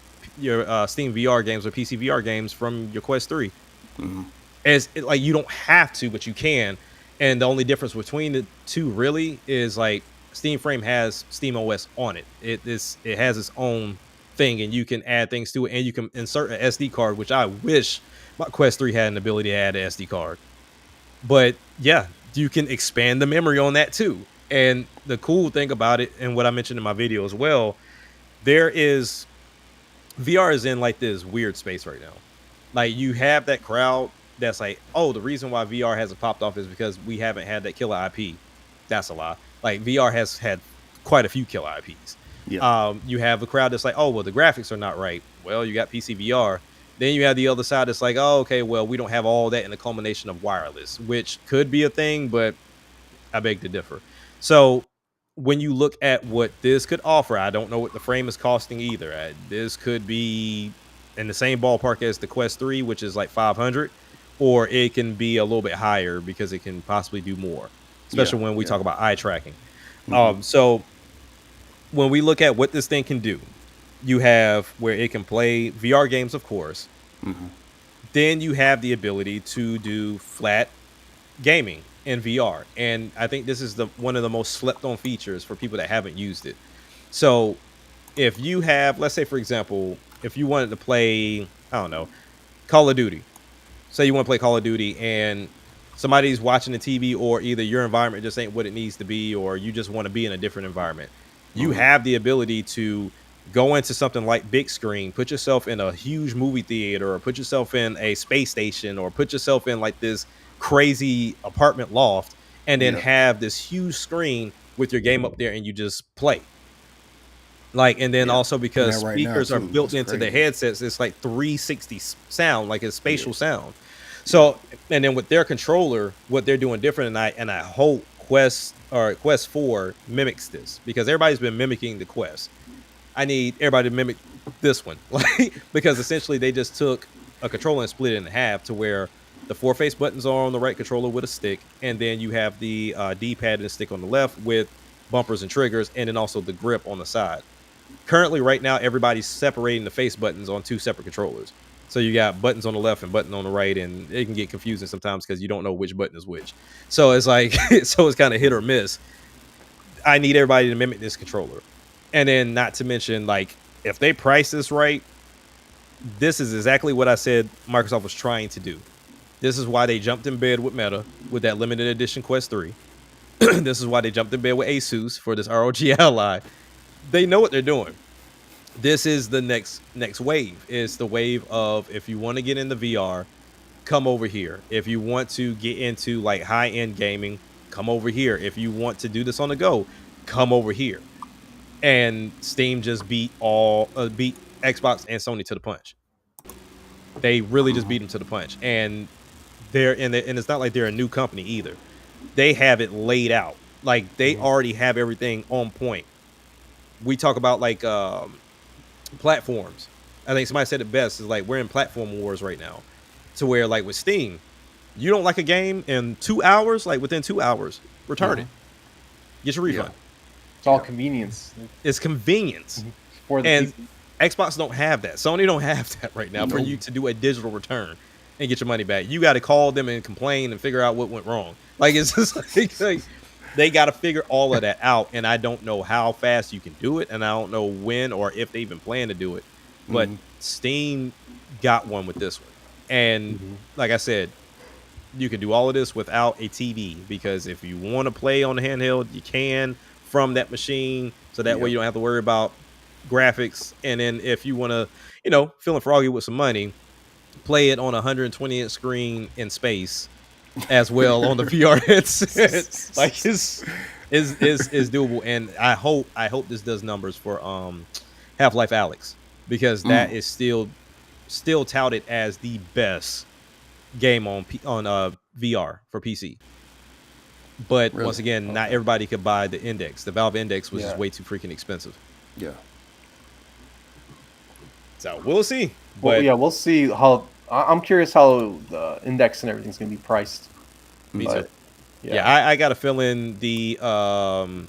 Steam VR games or PC VR games from your Quest 3. Like you don't have to, but you can. And the only difference between the two really is like Steam Frame has Steam OS on it. It has its own thing, and you can add things to it, and you can insert an SD card, which I wish my Quest 3 had an ability to add an SD card. But yeah, you can expand the memory on that too. And the cool thing about it, and what I mentioned in my video as well, VR is in like this weird space right now. Like you have that crowd that's like, oh, the reason why VR hasn't popped off is because we haven't had that killer IP. That's a lie. Like VR has had quite a few killer IPs. Yeah. You have a crowd that's like, oh, well, the graphics are not right. Well, you got PC VR. Then you have the other side that's like, oh, okay, well, we don't have all that in the culmination of wireless, which could be a thing, but I beg to differ. So when you look at what this could offer, I don't know what the frame is costing either. This could be in the same ballpark as the Quest 3, which is like 500, or it can be a little bit higher because it can possibly do more, especially when we talk about eye tracking. So when we look at what this thing can do, you have where it can play VR games, of course. Then you have the ability to do flat gaming in VR, and I think this is one of the most slept on features for people that haven't used it. So if you have, let's say for example, if you wanted to play, I don't know, Call of Duty, say you want to play Call of Duty and somebody's watching the TV, or either your environment just ain't what it needs to be, or you just want to be in a different environment, you have the ability to go into something like big screen, put yourself in a huge movie theater, or put yourself in a space station, or put yourself in like this crazy apartment loft, and then have this huge screen with your game up there and you just play. Like, and then also because speakers are built into the headsets, it's like 360 sound, like it's spatial sound. So, and then with their controller, what they're doing different, and I hope Quest 4 mimics this, because everybody's been mimicking the Quest. I need everybody to mimic this one, like, because essentially they just took a controller and split it in half to where the 4 face buttons are on the right controller with a stick, and then you have the D-pad and the stick on the left with bumpers and triggers, and then also the grip on the side. Currently, right now, everybody's separating the face buttons on 2 separate controllers. So you got buttons on the left and button on the right, and it can get confusing sometimes because you don't know which button is which. So it's like, so it's kind of hit or miss. I need everybody to mimic this controller. And then not to mention, like, if they price this right, this is exactly what I said Microsoft was trying to do. This is why they jumped in bed with Meta with that limited edition Quest 3. This is why they jumped in bed with Asus for this ROG Ally. They know what they're doing. This is the next wave. It's the wave of, if you want to get into VR, come over here. If you want to get into like high-end gaming, come over here. If you want to do this on the go, come over here. And Steam just beat Xbox and Sony to the punch. They really just beat them to the punch. And and it's not like they're a new company either. They have it laid out. Like, they already have everything on point. We talk about like platforms. I think somebody said it best, is like we're in platform wars right now, to where like with Steam, you don't like a game in 2 hours, like within 2 hours, return it, get your refund. It's all convenience. It's convenience. For the and people. Xbox don't have that. Sony don't have that right now for Nope. you to do a digital return and get your money back. You got to call them and complain and figure out what went wrong. Like it's just like they got to figure all of that out, and I don't know how fast you can do it, and I don't know when or if they even plan to do it. But Steam got one with this one, and like I said, you can do all of this without a TV, because if you want to play on the handheld, you can from that machine, so that way you don't have to worry about graphics. And then if you want to, feeling froggy with some money, play it on a 120-inch screen in space as well on the VR headset. Like is doable, and I hope this does numbers for Half-Life Alyx, because that is still touted as the best game on VR for PC. But once again, not everybody could buy the Index. The Valve Index was just way too freaking expensive. Yeah. So we'll see. Well, But yeah, we'll see how. I'm curious how the Index and everything's going to be priced. me But, too. Yeah, I got a feeling the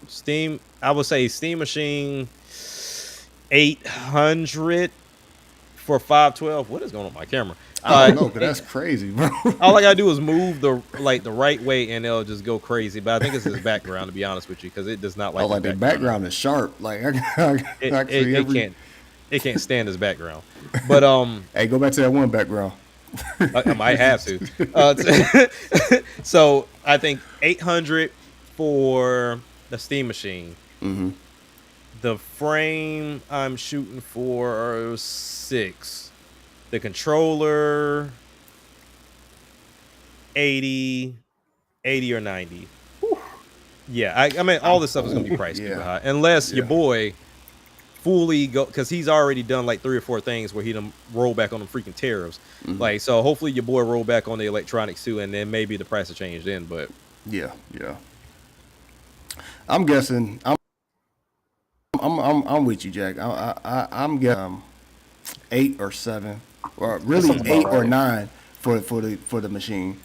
Steam. I would say Steam Machine 800 for 512. What is going on with my camera? I don't know, 'cause that's crazy, bro. All I gotta do is move the right way, and it'll just go crazy. But I think it's his background, to be honest with you, because it does not like. Oh, like the background is sharp. Like It can't stand his background. But hey, go back to that one background. I might have to. So I think 800 for the Steam Machine. Mm-hmm. The frame I'm shooting for 6. The controller 80 or 90. Yeah, I mean all this stuff is gonna be priced super high, unless your boy fully go, because he's already done like 3 or 4 things where he done roll back on them freaking tariffs. Like, so hopefully your boy roll back on the electronics too, and then maybe the price will change then. But yeah. I'm guessing. I'm with you, Jack. I'm guessing 8 or 7, or really 8 or 9 for the machine.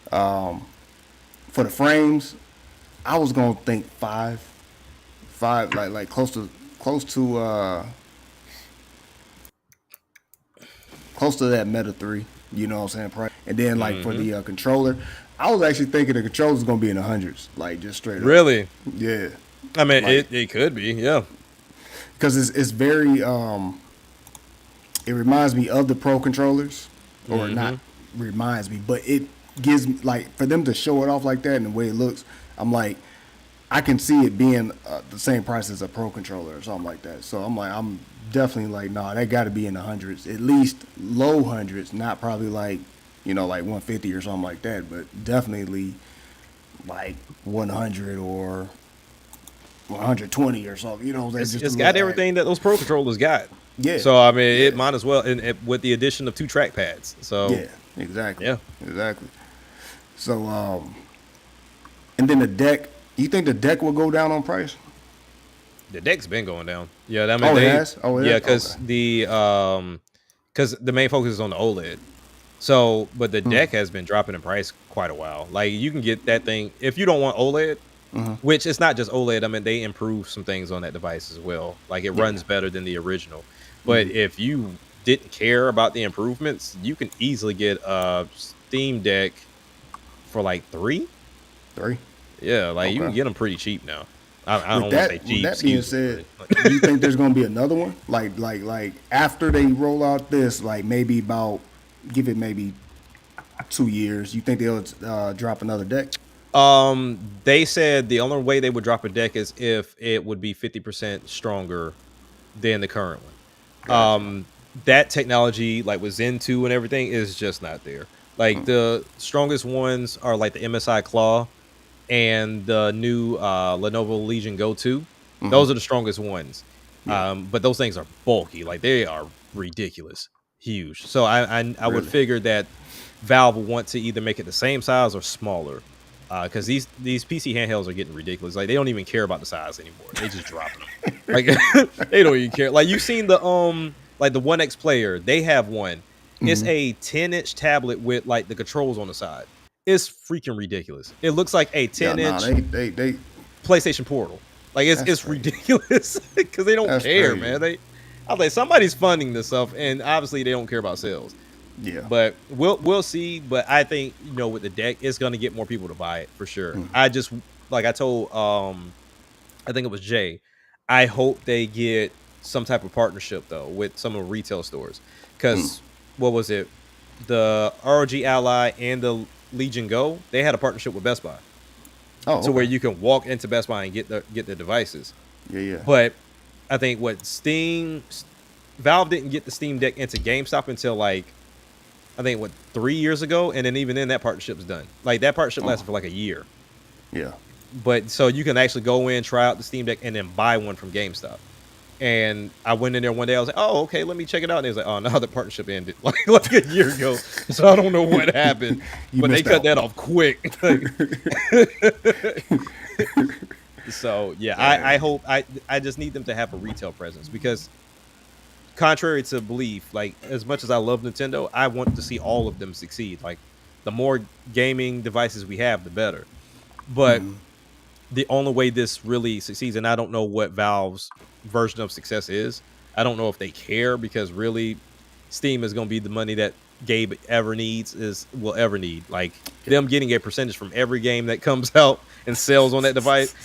For the frames, I was gonna think 5, like close to that Meta 3. You know what I'm saying? Price. And then like for the controller, I was actually thinking the controller's gonna be in the hundreds, like just straight up. really, Yeah. I mean, Like- it could be, yeah. Because it's very it reminds me of the Pro controllers, or not reminds me, but it gives me, like, for them to show it off like that and the way it looks, I'm like, I can see it being the same price as a Pro controller or something like that. So I'm like, I'm definitely like, nah, that got to be in the hundreds, at least low hundreds, not probably like, like 150 or something like that, but definitely like 100 or 120 or something. It's got everything that those Pro controllers got. Yeah. So I mean, it might as well, and with the addition of 2 trackpads. So Yeah, exactly. Yeah. Exactly. So, and then the deck, you think the deck will go down on price? the deck's been going down. Yeah, I mean, Oh, it has? Oh, it yeah, has? because because the main focus is on the OLED. So, but the deck has been dropping in price quite a while. Like, you can get that thing if you don't want OLED, which it's not just OLED. I mean, they improve some things on that device as well. Like, it runs better than the original. But if you didn't care about the improvements, you can easily get a Steam Deck for like 3. 3. Yeah, like you can Okay. get them pretty cheap now. I don't With want to say that, cheap. with that being excuse me, said, but- do you think there's going to be another one? Like after they roll out this, like maybe give it maybe 2 years, you think they'll drop another deck? They said the only way they would drop a deck is if it would be 50% stronger than the current one. That technology, like with Zen 2 and everything, is just not there. Like the strongest ones are like the MSI Claw and the new Lenovo Legion Go 2. Those are the strongest ones. But those things are bulky. Like, they are ridiculous, huge. So I would figure that Valve would want to either make it the same size or smaller. Because these PC handhelds are getting ridiculous. Like, they don't even care about the size anymore. They just dropping them. Like, they don't even care. Like, you've seen the like the One X Player. They have one. It's a 10-inch tablet with like the controls on the side. It's freaking ridiculous. It looks like a 10-inch they PlayStation Portal. Like, it's crazy. ridiculous because they don't That's care, crazy. man. I was like, somebody's funding this stuff, and obviously they don't care about sales. Yeah. But we'll see. But I think with the deck, it's gonna get more people to buy it for sure. I just like I told I think it was Jay. I hope they get some type of partnership though with some of the retail stores, because what was it? The ROG Ally and the Legion Go, they had a partnership with Best Buy. Oh, So where you can walk into Best Buy and get the devices. Yeah. But I think Valve didn't get the Steam Deck into GameStop until like, I think 3 years ago, and then even then that partnership's done. Like that partnership lasted for like a year. Yeah. But so you can actually go in, try out the Steam Deck, and then buy one from GameStop. And I went in there one day. I was like, "Oh, okay, let me check it out." And they was like, "Oh, no, the partnership ended like a year ago." So I don't know what happened, but they cut that off quick. So yeah, I hope I just need them to have a retail presence, because contrary to belief, like as much as I love Nintendo, I want to see all of them succeed. Like the more gaming devices we have, the better. But the only way this really succeeds, and I don't know what Valve's version of success is. I don't know if they care, because really Steam is going to be the money that Gabe will ever need. Like them getting a percentage from every game that comes out and sells on that device,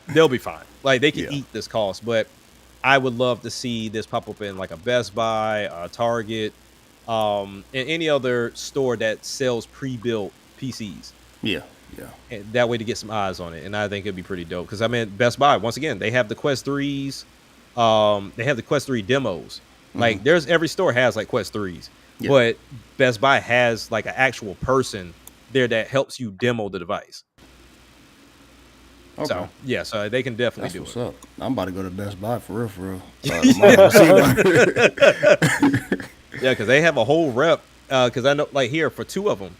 they'll be fine. Like they can eat this cost. But I would love to see this pop up in like a Best Buy, a Target, and any other store that sells pre-built PCs. Yeah. And that way to get some eyes on it. And I think it'd be pretty dope, because I mean, Best Buy, once again, they have the Quest 3s. They have the Quest 3 demos. Like every store has like Quest 3s, but Best Buy has like an actual person there that helps you demo the device. Okay. So yeah, so they can definitely do what's it. up. I'm about to go to Best Buy for real. Yeah, because they have a whole rep. Because I know, like here for two of them,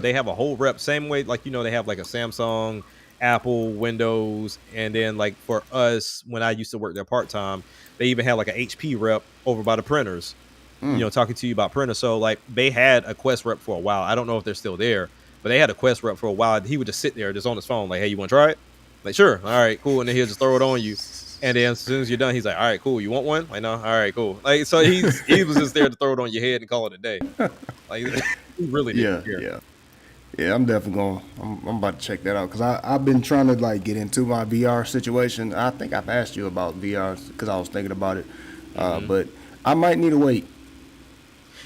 they have a whole rep. Same way, like they have like a Samsung, Apple, Windows, and then like for us, when I used to work there part time, they even had like an HP rep over by the printers. Talking to you about printers. So like they had a Quest rep for a while. I don't know if they're still there, but they had a Quest rep for a while. He would just sit there, just on his phone, like, "Hey, you want to try it?" Like, "Sure, all right, cool." And then he'll just throw it on you. And then as soon as you're done, he's like, "All right, cool. You want one?" Like, "No." "All right, cool." Like, so he was just there to throw it on your head and call it a day. Like, he really didn't care. Yeah, I'm definitely I'm about to check that out, because I've been trying to like get into my VR situation. I think I've asked you about VR because I was thinking about it, but I might need to wait.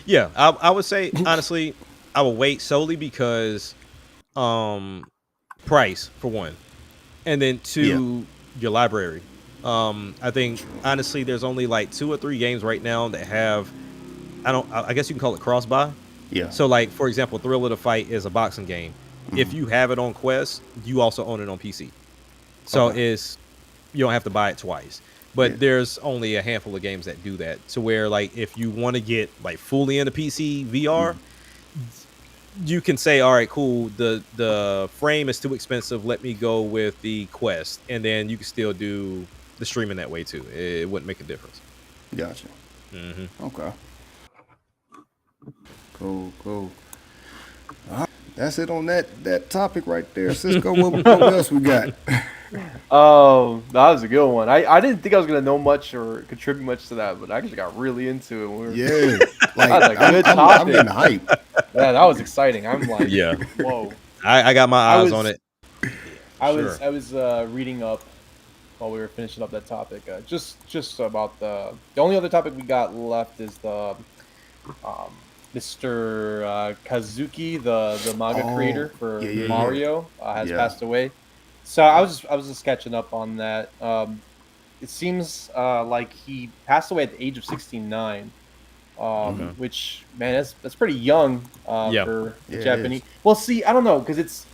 Yeah, I would say honestly, I will wait solely because price for one, and then two, your library. I think honestly, there's only like 2 or 3 games right now that have, I guess you can call it cross buy. Yeah. So like for example, Thrill of the Fight is a boxing game. If you have it on Quest, you also own it on PC. So you don't have to buy it twice. But there's only a handful of games that do that, to where like if you want to get like fully into PC VR, you can say, all right, cool, the frame is too expensive, let me go with the Quest, and then you can still do the streaming that way too. It wouldn't make a difference. Gotcha. Okay. Cool. All right. That's it on that topic right there. Cisco, what else we got? Oh, that was a good one. I didn't think I was gonna know much or contribute much to that, but I actually got really into it. When Like, that was a good I'm topic. getting hype. Yeah, that was exciting. I'm like, Yeah. whoa. I got my eyes on it. I was reading up while we were finishing up that topic. Just about the only other topic we got left is the Mr. Kazuki, the manga creator for Mario, has passed away. So I was just catching up on that. It seems like he passed away at the age of 69, which, man, that's pretty young for Japanese. Well, see, I don't know, because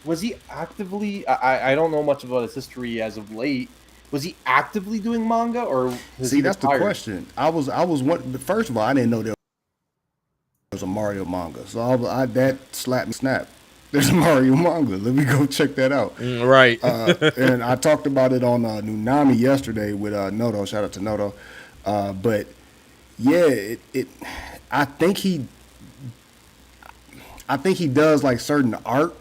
was he actively? I don't know much about his history as of late. Was he actively doing manga, or was he that's retired? the question. I was first of all, I didn't know there was a Mario manga, so that slapped me snap. There's a Mario manga. Let me go check that out. Right. And I talked about it on Nunami yesterday with Noto. Shout out to Noto. But yeah, I think he does like certain art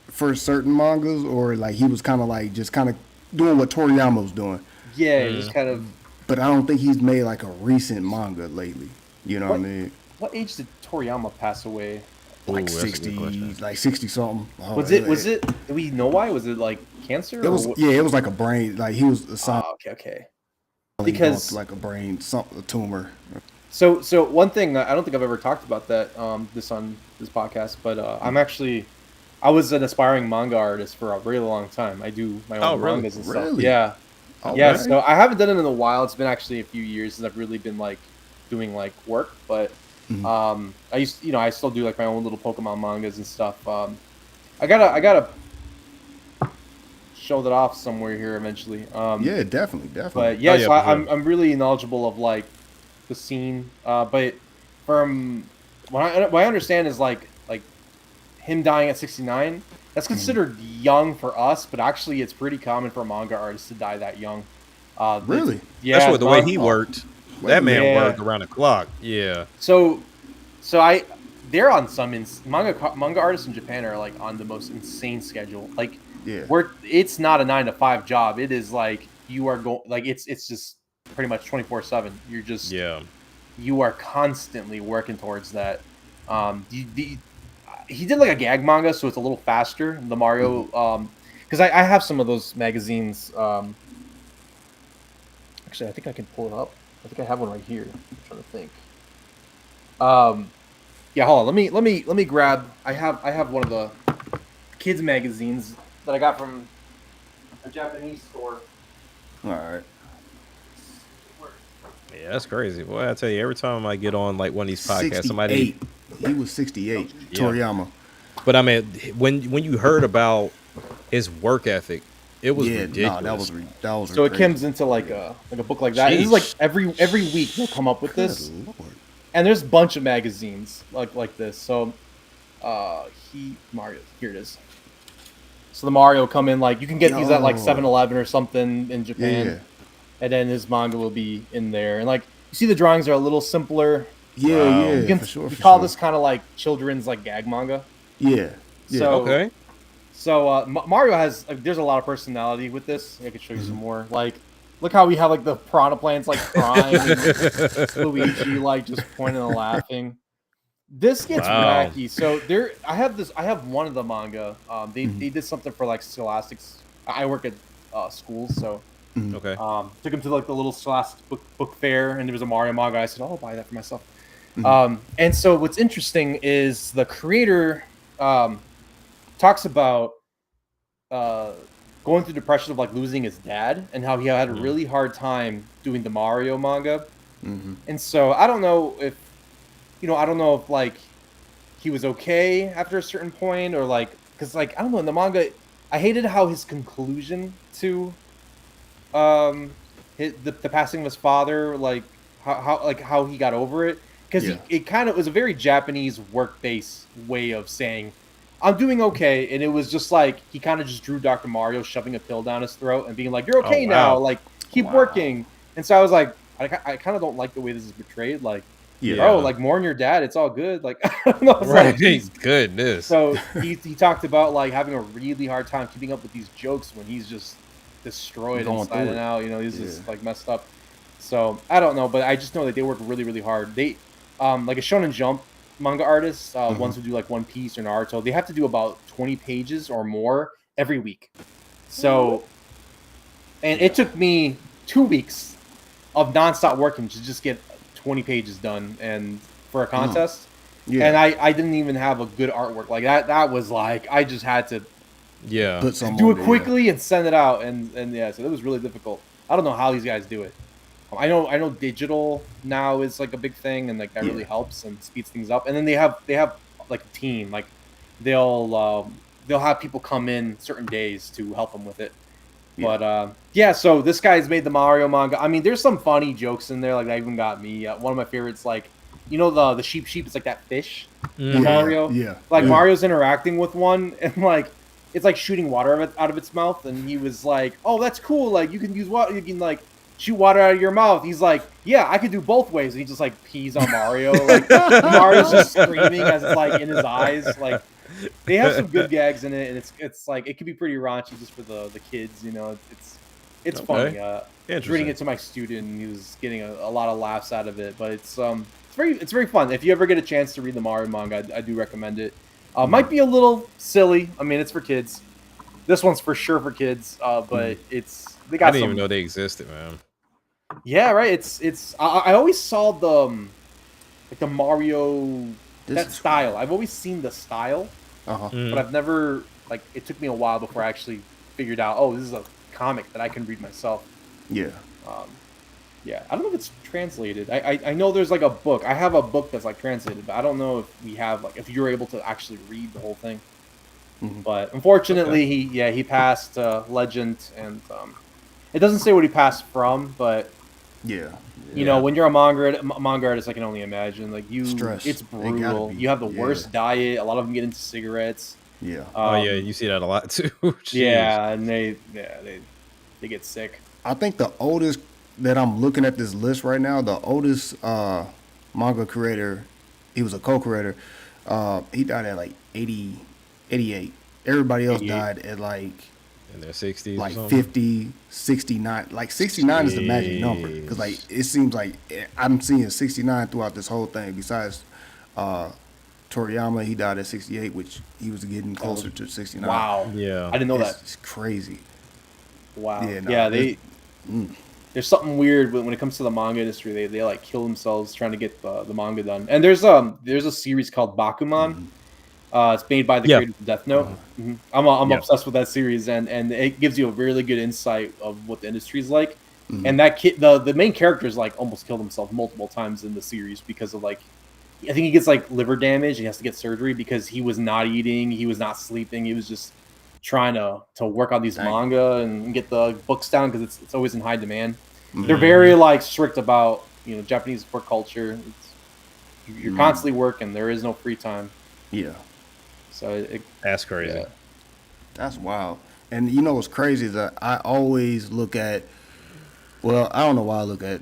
for certain mangas, or like he was kind of like just kind of doing what Toriyama's doing. Yeah, just kind of but I don't think he's made like a recent manga lately. You know what I mean? What age did Toriyama pass away? Like Ooh, that's a good 60, question. like 60 something. Oh, Was it? Do we know why? Was it like cancer? It or was what? yeah, it was like a brain. Like he was assigned Okay. because Because like a brain, a tumor. so one thing I don't think I've ever talked about that this on this podcast, but I was an aspiring manga artist for a really long time. I do my own Oh, really? mangas and stuff. Really? Yeah. Oh, Yeah, really? so I haven't done it in a while. It's been actually a few years since I've really been like doing like work, but I still do like my own little Pokemon mangas and stuff. I gotta show that off somewhere here eventually. Yeah, definitely. But yeah, yeah, so for sure. I'm really knowledgeable of like the scene. But from what I understand is like him dying at 69. That's considered young for us, but actually it's pretty common for manga artists to die that young. Really? Yeah. That's what the way so- he worked. That man Yeah. worked around the clock. Yeah. So they're on some manga artists in Japan are like on the most insane schedule. Like Yeah. it's not a 9 to 5 job. It is like you are going like it's just pretty much 24/7. You're just Yeah. you are constantly working towards that. He did like a gag manga, so it's a little faster. The Mario, because I have some of those magazines. Actually, I think I can pull it up. I think I have one right here. I'm trying to think. Yeah, hold on. Let me grab. I have one of the kids magazines that I got from a Japanese store. All right. Yeah, that's crazy. Boy, I tell you, every time I get on like one of these podcasts, somebody. 68. He was 68. Yeah. Toriyama. But I mean, when you heard about his work ethic, it was Yeah, ridiculous. no, that was So it crazy. comes into like a book like that. This is like Sheesh. every week they'll come up with Good this, Lord. and there's a bunch of magazines like this. So, Mario, here it is. So the Mario come in like you can get these at like Yo. 7-Eleven or something in Japan, Yeah. and then his manga will be in there. And like you see, the drawings are a little simpler. Yeah, Wow. yeah. You can for sure, we for call sure. this kind of like children's like gag manga. Yeah. Yeah. So Okay. So Mario has there's a lot of personality with this. I could show you some more. Like, look how we have like the piranha plants like crying, and Luigi like just pointing and laughing. This gets Wow. wacky. So I have one of the manga. They did something for like Scholastics. I work at schools, so Okay. took him to like the little Scholastic book fair, and there was a Mario manga. I said, "Oh, I'll buy that for myself." And so what's interesting is the creator talks about going through depression of like losing his dad and how he had a really hard time doing the Mario manga. And so I don't know if like he was okay after a certain point or like because like I don't know in the manga I hated how his conclusion to the passing of his father like how he got over it because Yeah. it kind of was a very Japanese work-based way of saying I'm doing okay, and it was just like he kind of just drew Dr. Mario shoving a pill down his throat and being like, "You're okay now, wow. like keep working." And so I was like, I kind of don't like the way this is portrayed. Like, Yeah. bro, like mourn your dad, it's all good. Like, I don't know. It's Right. like, geez. Goodness. So he talked about like having a really hard time keeping up with these jokes when he's just destroyed Going inside through and it. out. You know, he's just Yeah. like messed up. So I don't know, but I just know that they work really, really hard. They like a Shonen Jump manga artists, ones who do like One Piece or Naruto, they have to do about 20 pages or more every week. So, and it took me 2 weeks of nonstop working to just get 20 pages done and for a contest. Yeah. And I didn't even have a good artwork like that. That was like I just had to Yeah. Put some do on it there, quickly and send it out, and yeah, so it was really difficult. I don't know how these guys do it. I know digital now is like a big thing, and like that really helps and speeds things up. And then they have like a team, like they'll have people come in certain days to help them with it. But yeah, so this guy's made the Mario manga. I mean, there's some funny jokes in there, like that even got me. One of my favorites, like you know the sheep is like that fish in Mario. Yeah. Like Yeah. Mario's interacting with one, and like it's like shooting water out of its mouth, and he was like, "Oh, that's cool. Like you can use water. You can like shoot water out of your mouth." He's like, "Yeah, I could do both ways." And he just like pees on Mario. Like Mario's just screaming as it's like in his eyes. Like they have some good gags in it, and it's like it could be pretty raunchy just for the kids. You know, it's It's Okay. funny. I was reading Interesting. it to my student, and he was getting a lot of laughs out of it. But it's very fun. If you ever get a chance to read the Mario manga, I do recommend it. Might be a little silly. I mean, it's for kids. This one's for sure for kids. But they I got didn't some. even know they existed, man. Yeah, right. I always saw the like the Mario This that is- style. I've always seen the style, Uh-huh. but I've never like. It took me a while before I actually figured out. Oh, this is a comic that I can read myself. Yeah. Yeah, I don't know if it's translated. I know there's like a book. I have a book that's like translated, but I don't know if we have like if you're able to actually read the whole thing. Mhm. But unfortunately, he passed legend, and it doesn't say what he passed from, but Yeah. you know when you're a manga artist, I can only imagine like Stress. it's They gotta brutal. be, You have the yeah. worst diet. A lot of them get into cigarettes. Yeah. Oh yeah, you see that a lot too. Jeez. Yeah, and they get sick. I think the oldest that I'm looking at this list right now, the oldest manga creator, he was a co-creator. He died at like 88. Everybody else 88. died at like in their 60s, or like something. 50, 69. Like 69 is the magic number because like it seems like I'm seeing 69 throughout this whole thing. Besides Toriyama, he died at 68, which he was getting closer to 69. Wow. Yeah. I didn't know that. It's crazy. Wow. Yeah, Yeah, no, there's something weird when it comes to the manga industry. They like kill themselves trying to get the manga done. And there's a series called Bakuman. It's made by the Yeah. creators of Death Note. I'm Yeah. obsessed with that series, and it gives you a really good insight of what the industry is like. And that kid, the main character is like almost killed himself multiple times in the series because of like, I think he gets like liver damage. And he has to get surgery because he was not eating, he was not sleeping, he was just trying to work on these manga and get the books down because it's always in high demand. They're very like strict about Japanese work culture. You're constantly working. There is no free time. Yeah. So That's crazy. Yeah. That's wild. And you know what's crazy is that I always look at, well, I don't know why I look at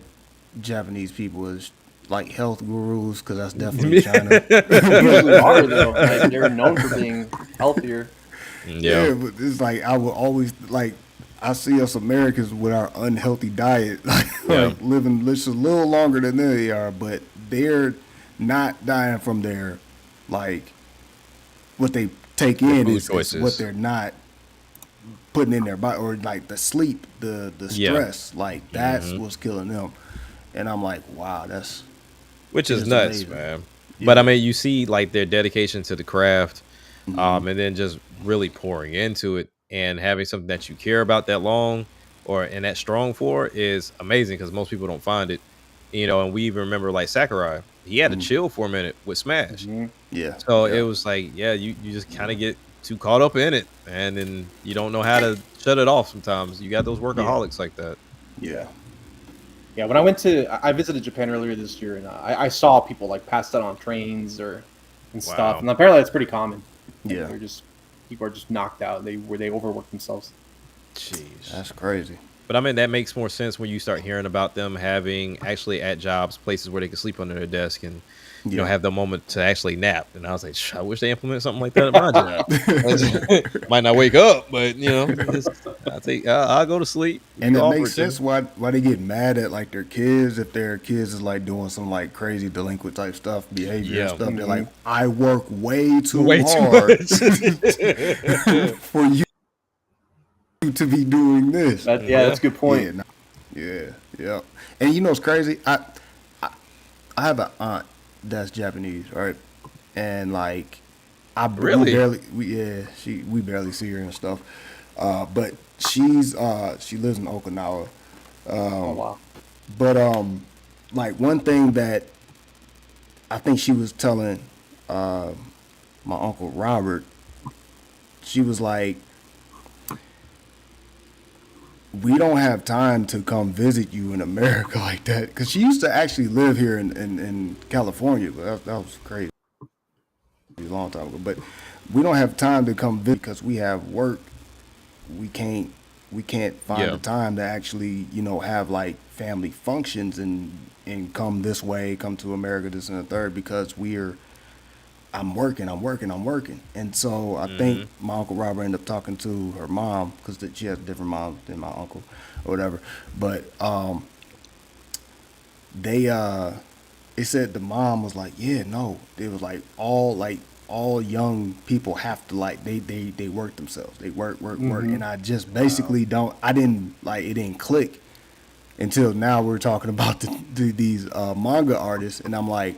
Japanese people as like health gurus because that's definitely China. They usually are though. Like, they're known for being healthier. Yeah. But it's like I will always like I see us Americans with our unhealthy diet, like living just a little longer than they are, but they're not dying from their like what they take in food is choices. what they're not putting in their body, or like the sleep, the Yeah. stress, like that's what's killing them. And I'm like, wow, that's Which is It's nuts, amazing. man. But I mean, you see like their dedication to the craft, and then just really pouring into it and having something that you care about that long or and that strong for is amazing because most people don't find it. And we even remember like Sakurai, he had to chill for a minute with Smash. yeah. So yeah. it was like, yeah, you just kind of get too caught up in it, and then you don't know how to shut it off. Sometimes you got those workaholics like that. yeah. Yeah, when I visited Japan earlier this year, and I saw people like passed out on trains and stuff, Wow. and apparently that's pretty common. Like, Yeah. people are just knocked out. They overwork themselves. Jeez. That's crazy. But I mean, that makes more sense when you start hearing about them having actually at jobs, places where they can sleep under their desk and, have the moment to actually nap. And I was like, I wish they implement something like that at my job. Might not wake up, but, I'll go to sleep. And You it offer makes to. sense why they get mad at like their kids if their kids is like doing some like crazy delinquent type stuff, behavior and Yeah. stuff. They're like, I work way too Way too hard much. for you to be doing this. That's a good point. Yeah. And you know what's crazy? I have an aunt that's Japanese, right? And like Really? we barely see her and stuff. But she lives in Okinawa. Oh wow. But like one thing that I think she was telling my uncle Robert, she was like, we don't have time to come visit you in America like that, because she used to actually live here in California, but that was crazy a long time ago. But we don't have time to come visit because we have work. We can't find the time to actually have like family functions and come this way, come to America, this and the third, because we're I'm working. And so I think my Uncle Robert ended up talking to her mom, because she has a different mom than my uncle or whatever. But they said the mom was like, yeah, no. It was like all young people have to they work themselves. They work. And I just basically it didn't click until now we're talking about these manga artists, and I'm like,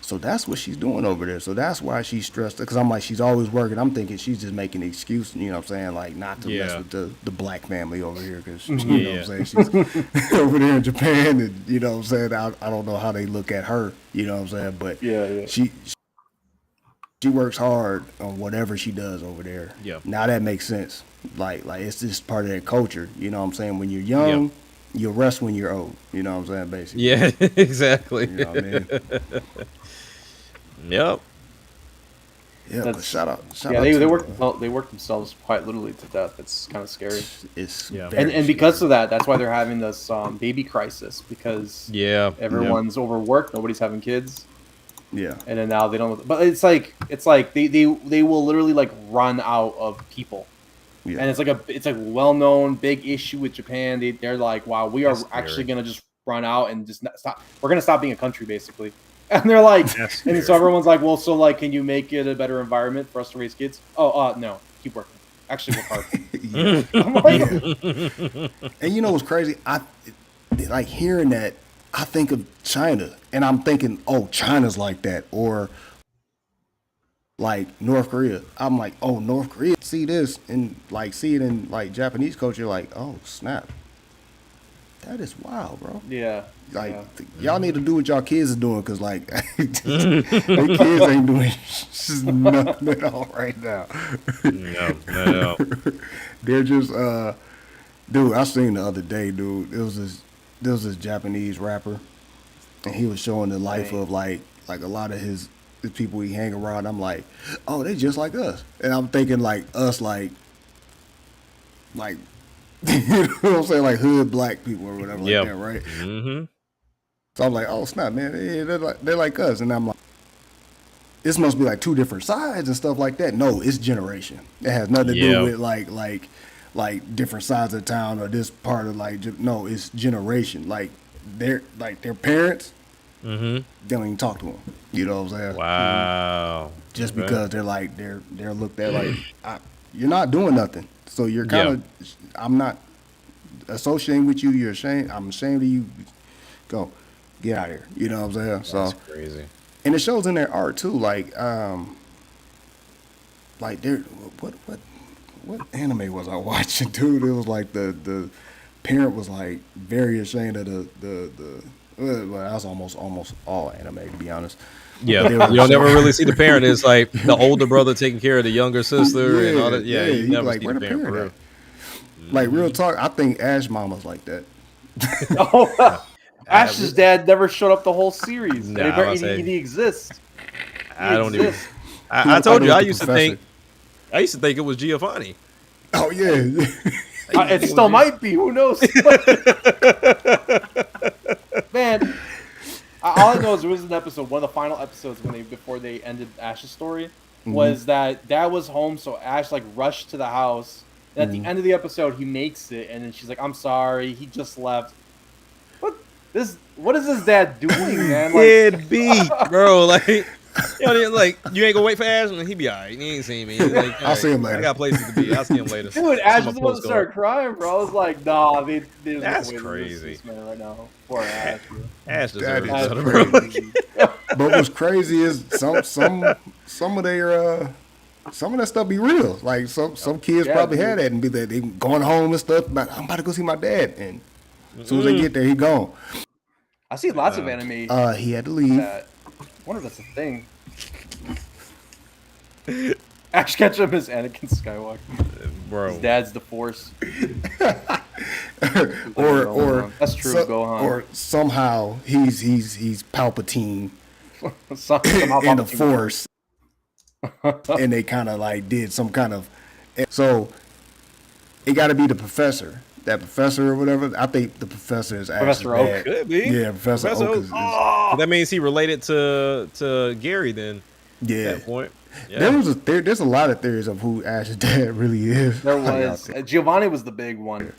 so that's what she's doing over there. So that's why she's stressed. Because I'm like, she's always working. I'm thinking she's just making an excuse, you know what I'm saying? Like, not to mess with the black family over here. Because, you know what I'm saying? She's over there in Japan. And, you know what I'm saying? I don't know how they look at her, you know what I'm saying? But she works hard on whatever she does over there. Yeah. Now that makes sense. Like it's just part of their culture. You know what I'm saying? When you're young, you'll rest when you're old. You know what I'm saying? Basically. Yeah, exactly. You know what I mean? Yep. Yeah, but shout out. They work themselves quite literally to death. It's kind of scary. It's and because of that, that's why they're having this baby crisis, because everyone's overworked, nobody's having kids. Yeah. And then now they don't. But it's like they will literally like run out of people. Yeah. And it's a well-known big issue with Japan. They're like, wow, we are actually gonna just run out and just stop. We're gonna stop being a country, basically. And they're like, and so everyone's like, well, so like, can you make it a better environment for us to raise kids? No, keep working. Actually, work hard. I'm like, and you know what's crazy? I like hearing that. I think of China, and I'm thinking, oh, China's like that, or like North Korea. I'm like, oh, North Korea. See this and like see it in like Japanese culture. Like, oh, snap. That is wild, bro. Yeah. Like, y'all need to do what y'all kids are doing, because, like, their kids ain't doing nothing at all right now. No. They're just, dude, I seen the other day, dude, there was this Japanese rapper, and he was showing the life of, like a lot of his people he hang around. I'm like, oh, they just like us. And I'm thinking, like, us, like, you know what I'm saying, like hood black people or whatever like that, right? Mm-hmm. So I'm like, oh snap, man, they're like us, and I'm like, this must be like two different sides and stuff like that. No, it's generation. It has nothing to do with like different sides of town or this part of no, it's generation. Like their parents, they don't even talk to them. You know what I'm saying? Wow. Just because they're looked at like you're not doing nothing. So you're kind of, I'm not associating with you. You're ashamed. I'm ashamed of you. Go, get out of here. You know what I'm saying? That's crazy. And it shows in their art too. Like they're what anime was I watching, dude? It was like the parent was like very ashamed of the. Well, that's almost all anime, to be honest. Yeah, you'll never really see the parent. It's like the older brother taking care of the younger sister and all that. Yeah, you never like, see the parent for real. Like, real talk, I think Ash mama's like that. Ash's dad never showed up the whole series. Nah, he exists. I told you, I used to think it was Giovanni. Oh yeah. It still might be. Who knows? Man, all I know is there was an episode, one of the final episodes before they ended Ash's story, was that Dad was home, so Ash like rushed to the house. And at the end of the episode, he makes it, and then she's like, "I'm sorry, he just left." What is this dad doing, man? Kid beat, bro. Like, you ain't gonna wait for Ash, and he be all right. He ain't seen me. Like, I'll see him later. I got places to be. I'll see him later. Dude, Ash was the one that started crying, bro. I was like, nah, that's crazy. This man right now. Poor Ash. Bro. Ash deserves That better, is bro. crazy. But what's crazy is some of their some of that stuff be real. Like some kids probably had that and be there, they going home and stuff. But I'm about to go see my dad, and as soon as they get there, he gone. I see lots of anime. He had to leave. I wonder if that's a thing. Ash Ketchum is Anakin Skywalker. Bro. His dad's the Force. or that's true. Gohan. Or somehow he's Palpatine Somehow in the Palpatine. Force, and they kind of like did some kind of. So it got to be the professor. That professor or whatever. I think the professor is actually Professor Oak. Could be. Yeah, Professor Oak is That means he related to Gary then. Yeah. At that point. Yeah. There's a lot of theories of who Ash's dad really is. There Like, out was there. Giovanni was the big one.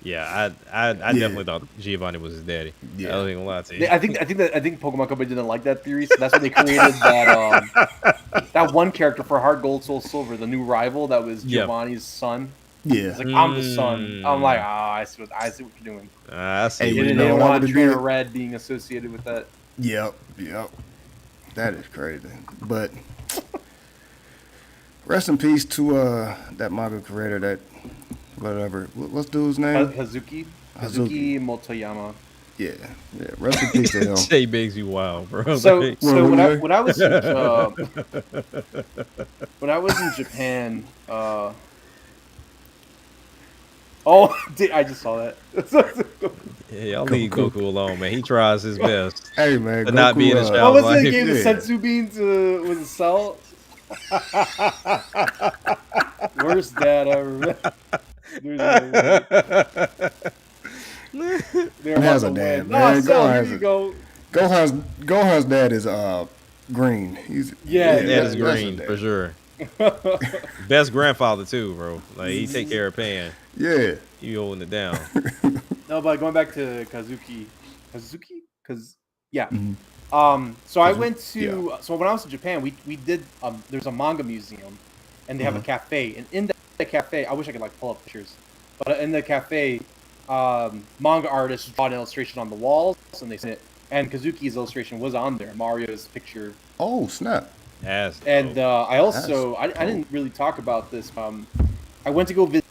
Yeah, I definitely thought Giovanni was his daddy. Yeah. I don't even lie to you. I think Pokemon Company didn't like that theory, so that's when they created that one character for Heart Gold Soul Silver, the new rival that was Yep. Giovanni's son. Yeah. It's like I'm the son. I'm like, I see what you're doing. I see. Hey, They you didn't, know they didn't what I want would've Trainer did? Red being associated with that. Yep. That is crazy. But rest in peace to that manga creator, that whatever. What's dude's name? Hazuki Hazuki. Motoyama. Yeah. Rest in peace to him. Jay makes you wild, bro. So Like, when I What when I was in, when I was in Japan, I just saw that. yeah, y'all leave Goku alone, man. He tries his best. Hey man, To not be in a Goku, shower. What was like- it? Gave the Yeah. sensu bean to with a cell. Worst dad ever. They're has about a to dad, win. man. No, Go Cell, has here you it. go. Gohan's dad is green. He's Yeah, That yeah, is that's green his dad. for sure. Best grandfather too, bro. Like he take care of Pan. Yeah. You holding it down. No, but going back to Kazuki, yeah. Mhm. So I went to so when I was in Japan, we did there's a manga museum, and they have a cafe, and in the cafe, I wish I could like pull up pictures, but in the cafe, manga artists draw an illustration on the walls, and they sent it, and Kazuki's illustration was on there, Mario's picture, Oh snap. As and I also I That's didn't really talk about this. I went to go visit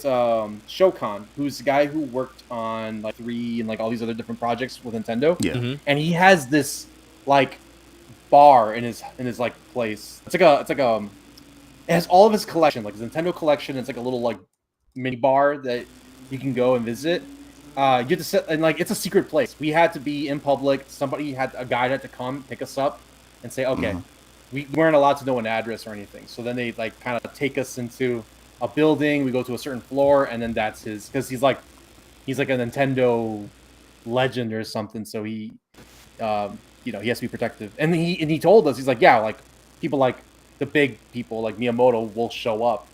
Shokan, who's the guy who worked on like 3 and like all these other different projects with Nintendo. Yeah. Mhm. And he has this like bar in his like place. It's like it has all of his collection, like his Nintendo collection. It's like a little like mini bar that you can go and visit. You have to sit and like it's a secret place. We had to be in public. A guide had to come pick us up and say, okay, we weren't allowed to know an address or anything. So then they like kind of take us into a building. We go to a certain floor, and then that's his because he's like a Nintendo legend or something. So he, he has to be protective. And he told us, he's like, yeah, like people like the big people like Miyamoto will show up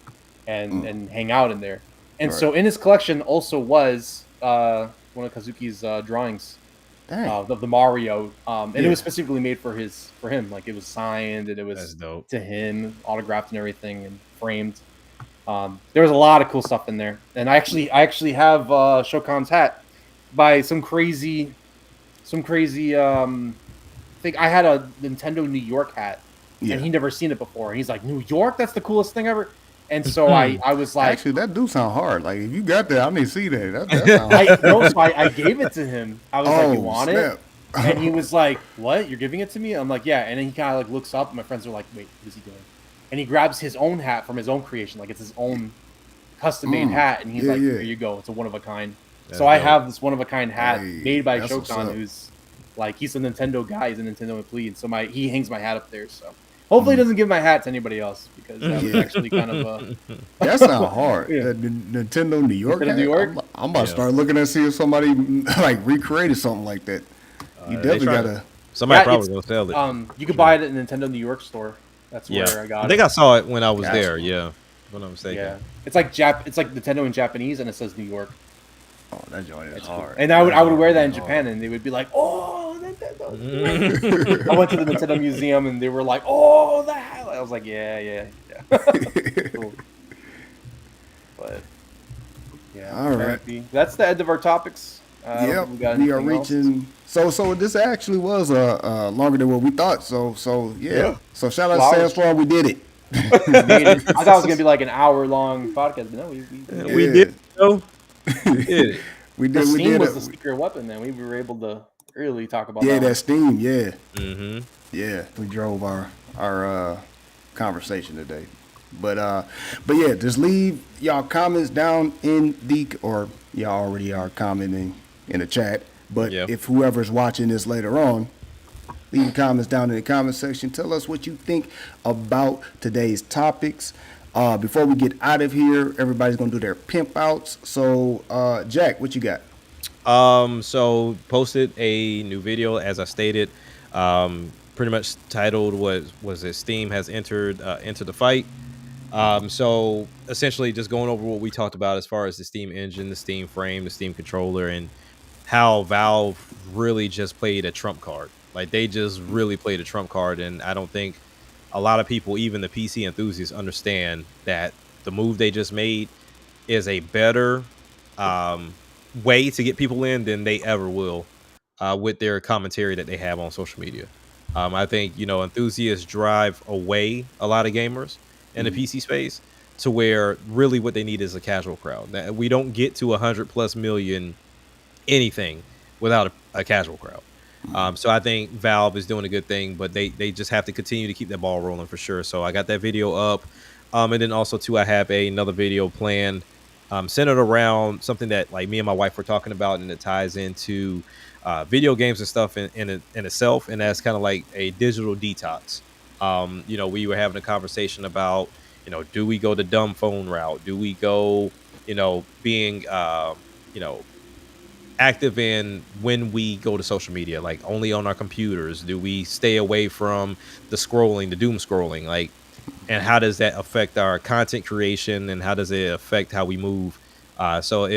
and hang out in there. And so in his collection also was one of Kazuki's drawings. Dang. Of the Mario, and it was specifically made for him. Like it was signed and it That's was dope. to him, autographed and everything, and framed. There was a lot of cool stuff in there, and I actually have Shokan's hat by some crazy thing. I had a Nintendo New York hat, Yeah. and he never seen it before. And he's like, New York, that's the coolest thing ever. And so I was like, Actually, that do sound hard. Like if you got that, I need to see that. That sound hard. I gave it to him. I was like, you want it? And he was like, "What? You're giving it to me?" I'm like, "Yeah." And then he kind of like looks up, and my friends are like, "Wait, what is he doing?" And he grabs his own hat from his own creation, like it's his own custom-made hat, and he's yeah, like, yeah. "Here you go. It's a one of a kind." That's So I dope. have this one of a kind hat Hey, made by that's what's Shokan, up. who's like he's a Nintendo guy, he's a Nintendo employee, and so he hangs my hat up there. So hopefully he doesn't give my hat to anybody else because that was Yeah. actually kind of That sound hard. Yeah. The Nintendo New York. Nintendo hat? New York? I'm about to Yeah. start looking and see if somebody like recreated something like that. You they definitely try gotta. Somebody Yeah, probably it's- gonna sell it. you could buy it at the Nintendo New York store. That's Yeah, where I got I it. think I saw it when I was Gotcha. there. Yeah, if I'm not mistaken. Yeah, it's like Nintendo in Japanese, and it says New York. Oh, that joint is hard. And I would wear that in That's Japan, and they would be like, "Oh, Nintendo!" I went to the Nintendo museum, and they were like, "Oh, the hell!" I was like, "Yeah." Cool. But yeah, All right. apparently that's the end of our topics. Yep, we got we are anything else? reaching. So this actually was longer than what we thought. So yeah. Yeah. So shout out Flowers. to Sandstorm, we did it. Made it. I thought it was gonna be like an hour-long podcast, but no, we We Yeah. did. So we did it. We the did. We Steam did was it. the secret weapon. Then we were able to really talk about Yeah, that. that Steam. Yeah, Mm-hmm. yeah. We drove our conversation today. But yeah, just leave y'all comments down in the, or y'all already are commenting in the chat. But Yeah. if whoever's watching this later on, leave your comments down in the comment section. Tell us what you think about today's topics. Before we get out of here, everybody's gonna do their pimp outs. So Jack, what you got? So posted a new video, as I stated. pretty much titled was it Steam has entered the fight. So essentially, just going over what we talked about as far as the Steam engine, the Steam frame, the Steam controller, and how Valve really just played a trump card. Like they just really played a trump card, and I don't think a lot of people, even the PC enthusiasts, understand that the move they just made is a better way to get people in than they ever will with their commentary that they have on social media. I think enthusiasts drive away a lot of gamers in the PC space to where really what they need is a casual crowd. That we don't get to 100+ million anything without a casual crowd. So I think Valve is doing a good thing, but they just have to continue to keep that ball rolling for sure. So I got that video up, and then also too, I have another video planned centered around something that like me and my wife were talking about, and it ties into video games and stuff in itself, and that's kind of like a digital detox. We were having a conversation about, do we go the dumb phone route? Do we go, being, active in when we go to social media, like only on our computers? Do we stay away from the scrolling, the doom scrolling? Like, and how does that affect our content creation, and how does it affect how we move? So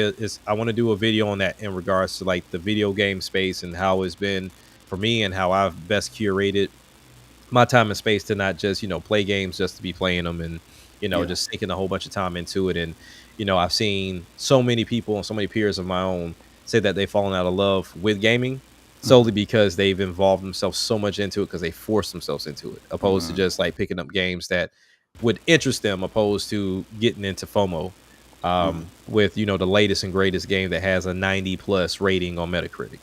I want to do a video on that in regards to like the video game space and how it's been for me, and how I've best curated my time and space to not just play games just to be playing them, and just sinking a whole bunch of time into it. And I've seen so many people and so many peers of my own say that they've fallen out of love with gaming solely because they've involved themselves so much into it, because they forced themselves into it, opposed to just like picking up games that would interest them, opposed to getting into FOMO with the latest and greatest game that has a 90+ rating on Metacritic.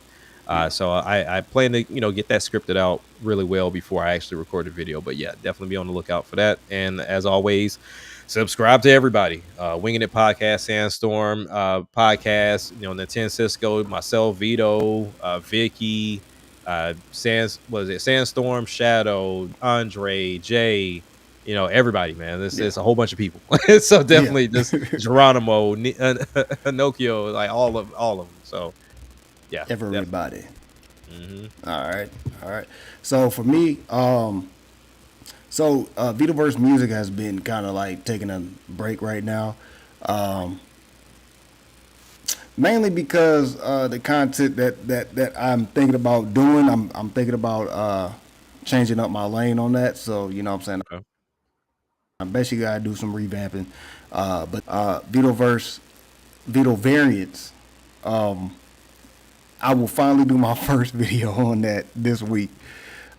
So I plan to get that scripted out really well before I actually record the video. But yeah, definitely be on the lookout for that. And as always, subscribe to everybody. Winging It Podcast, Sandstorm Podcast, Nintendo Cisco, myself, Vito, Vicky, Sandstorm, Shadow, Andre, Jay, everybody, man. It's a whole bunch of people. So definitely just Geronimo, Pinocchio, like all of them. So yeah, Everybody. Mm-hmm. All right. So for me, Vitoverse music has been kind of like taking a break right now, mainly because the content that I'm thinking about doing, I'm thinking about changing up my lane on that. So what I'm saying, Okay. I basically gotta do some revamping. But Vitoverse, Vito variants. I will finally do my first video on that this week.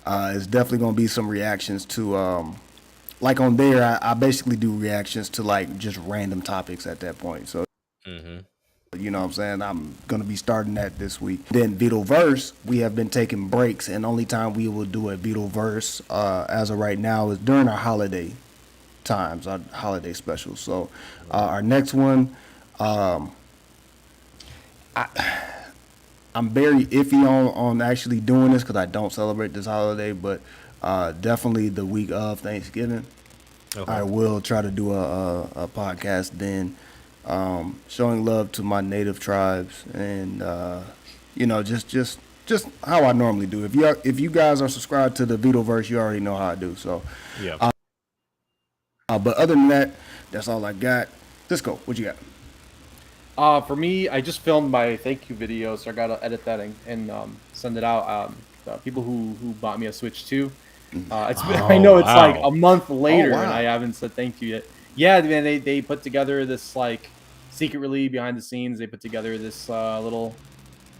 It's definitely going to be some reactions to, like on there, I basically do reactions to like just random topics at that point. So, what I'm saying? I'm going to be starting that this week. Then Vitoverse, we have been taking breaks, and only time we will do a Vitoverse as of right now is during our holiday times, our holiday specials. So, our next one, I'm very iffy on actually doing this because I don't celebrate this holiday, but definitely the week of Thanksgiving, Okay. I will try to do a podcast then, showing love to my native tribes, and just how I normally do. If you guys are subscribed to the Vitoverse, you already know how I do. So Yeah. but other than that, that's all I got. Cisco, what you got? For me, I just filmed my thank you video, so I gotta edit that and send it out. The people who bought me a Switch 2. It's been, I know it's like a month later, wow. and I haven't said thank you yet. Yeah, man, they put together this like secretly behind the scenes. They put together this little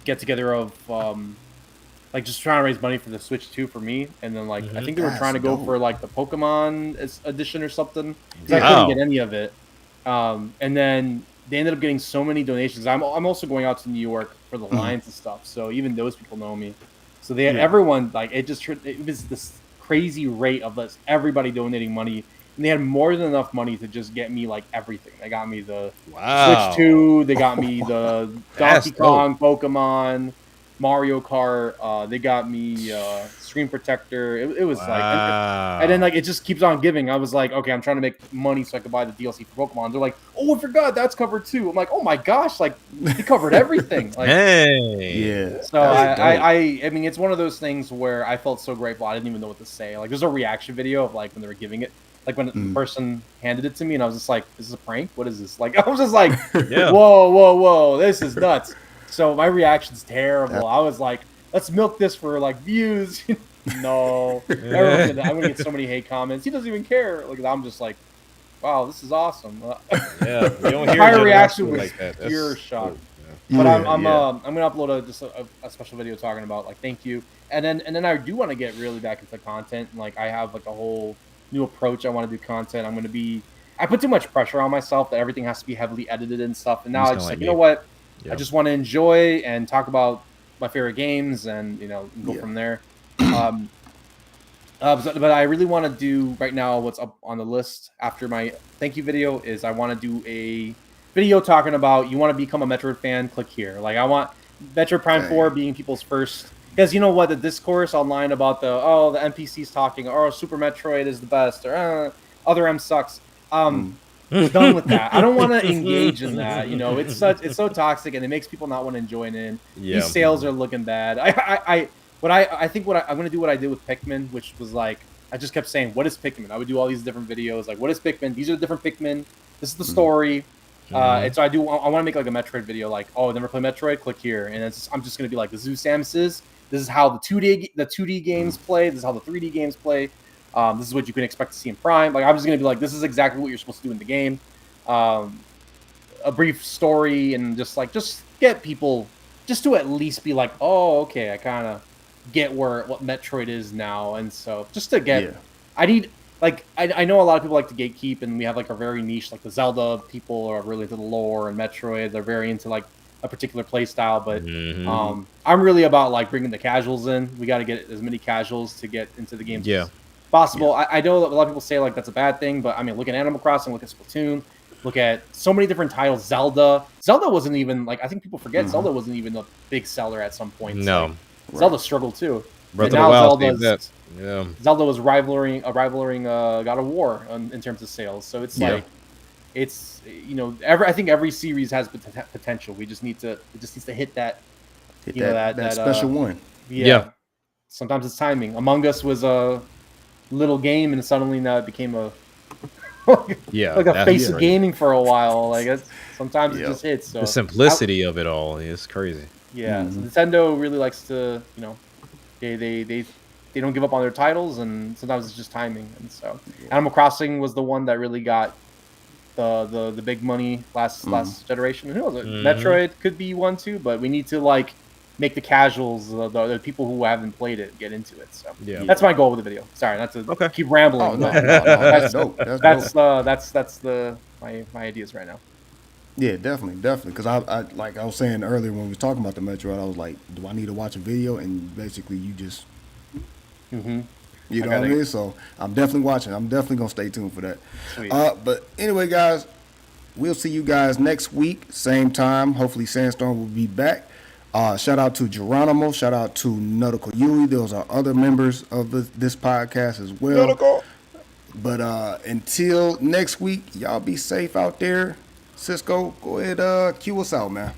get together of like just trying to raise money for the Switch 2 for me, and then like I think they were That's trying to go dope. for like the Pokemon edition or something, because I Wow. couldn't get any of it. And then they ended up getting so many donations. I'm also going out to New York for the Lions and stuff, so even those people know me. So they had everyone like it was this crazy rate of this everybody donating money, and they had more than enough money to just get me like everything. They got me the Wow. Switch 2, they got me the That's Donkey Kong Pokemon, Mario Kart. They got me screen protector. It was like, Wow. and then like it just keeps on giving. I was like, okay, I'm trying to make money so I could buy the DLC for Pokemon. They're like, oh, I forgot that's covered too. I'm like, oh my gosh, like they covered everything. Like, Hey. Yeah. so That's dope. I mean, it's one of those things where I felt so grateful. I didn't even know what to say. Like, there's a reaction video of like when they were giving it, like when the person handed it to me, and I was just like, "Is this a prank? What is this?" Like, I was just like, Yeah. whoa, this is nuts." So my reaction's terrible. I was like, "Let's milk this for like views." No, everyone's gonna, I'm gonna get so many hate comments. He doesn't even care. Like, I'm just like, "Wow, this is awesome." Yeah. You don't hear Entire general reaction people was like that. That's pure shock. cool. But Yeah, I'm yeah. gonna upload a special video talking about like thank you, and then I do want to get really back into content. And, like I have like a whole new approach. I want to do content. I'm gonna be. I put too much pressure on myself that everything has to be heavily edited and stuff. And now Just I kinda just like like, you know me. what? Yeah. I just want to enjoy and talk about my favorite games and go Yeah. from there. But I really want to do right now what's up on the list after my thank you video is I want to do a video talking about you want to become a Metroid fan, click here. Like I want Metroid Prime Dang. 4 being people's first because you know what the discourse online about the NPCs talking Super Metroid is the best or other M sucks. Done with that. I don't want to engage in that. You know, it's so toxic and it makes people not want to join in. Yeah. These sales are looking bad. I think I'm gonna do what I did with Pikmin, which was like I just kept saying, "What is Pikmin?" I would do all these different videos, like, "What is Pikmin?" These are the different Pikmin. This is the story. And so I want to make like a Metroid video, like, "Oh, never play Metroid? Click here." And I'm just gonna be like, "This is who Samus is. This is how the 2D games play. This is how the 3D games play. This is what you can expect to see in Prime." Like I'm just gonna be like, "This is exactly what you're supposed to do in the game." A brief story and just get people just to at least be like, "Oh, okay, I kind of get what Metroid is now." And so just to get Yeah. I need like I know a lot of people like to gatekeep and we have like a very niche like the Zelda people are really into the lore and Metroid they're very into like a particular play style, but I'm really about like bringing the casuals in. We got to get as many casuals to get into the game Yeah. as possible. I know that a lot of people say like that's a bad thing, but I mean look at Animal Crossing, look at Splatoon, look at so many different titles. Zelda wasn't even like I think people forget Zelda wasn't even a big seller at some point. No. Like, Zelda struggled too. Breath And of the now Wild Zelda's- saved that. Yeah. Zelda was rivaling God of War in terms of sales. So it's Yeah. like it's I think every series has potential. It just needs to hit that Hit you know, that special one. Yeah. Sometimes it's timing. Among Us was a little game and suddenly now it became a Yeah. like a that's face of crazy. gaming for a while. Like sometimes it Yep. just hits. So The simplicity of it all is crazy. yeah, so Nintendo really likes to, they don't give up on their titles, and sometimes it's just timing. And so, Animal Crossing was the one that really got the big money last generation. Who knows? Metroid could be one too, but we need to like make the casuals, the people who haven't played it, get into it. So Yeah. that's my goal with the video. Sorry, not to keep rambling. Oh, no, but no, that's dope. That's dope. that's my ideas right now. Yeah, definitely. Because I like I was saying earlier when we were talking about the Metroid, I was like, do I need to watch a video? And basically, you just, you know what I mean? So I'm definitely watching. I'm definitely gonna stay tuned for that. Sweet. But anyway, guys, we'll see you guys next week, same time. Hopefully, Sandstorm will be back. Shout out to Geronimo. Shout out to Nautical Yui. Those are other members of this podcast as well. But until next week, y'all be safe out there. Cisco, go ahead, cue us out, man.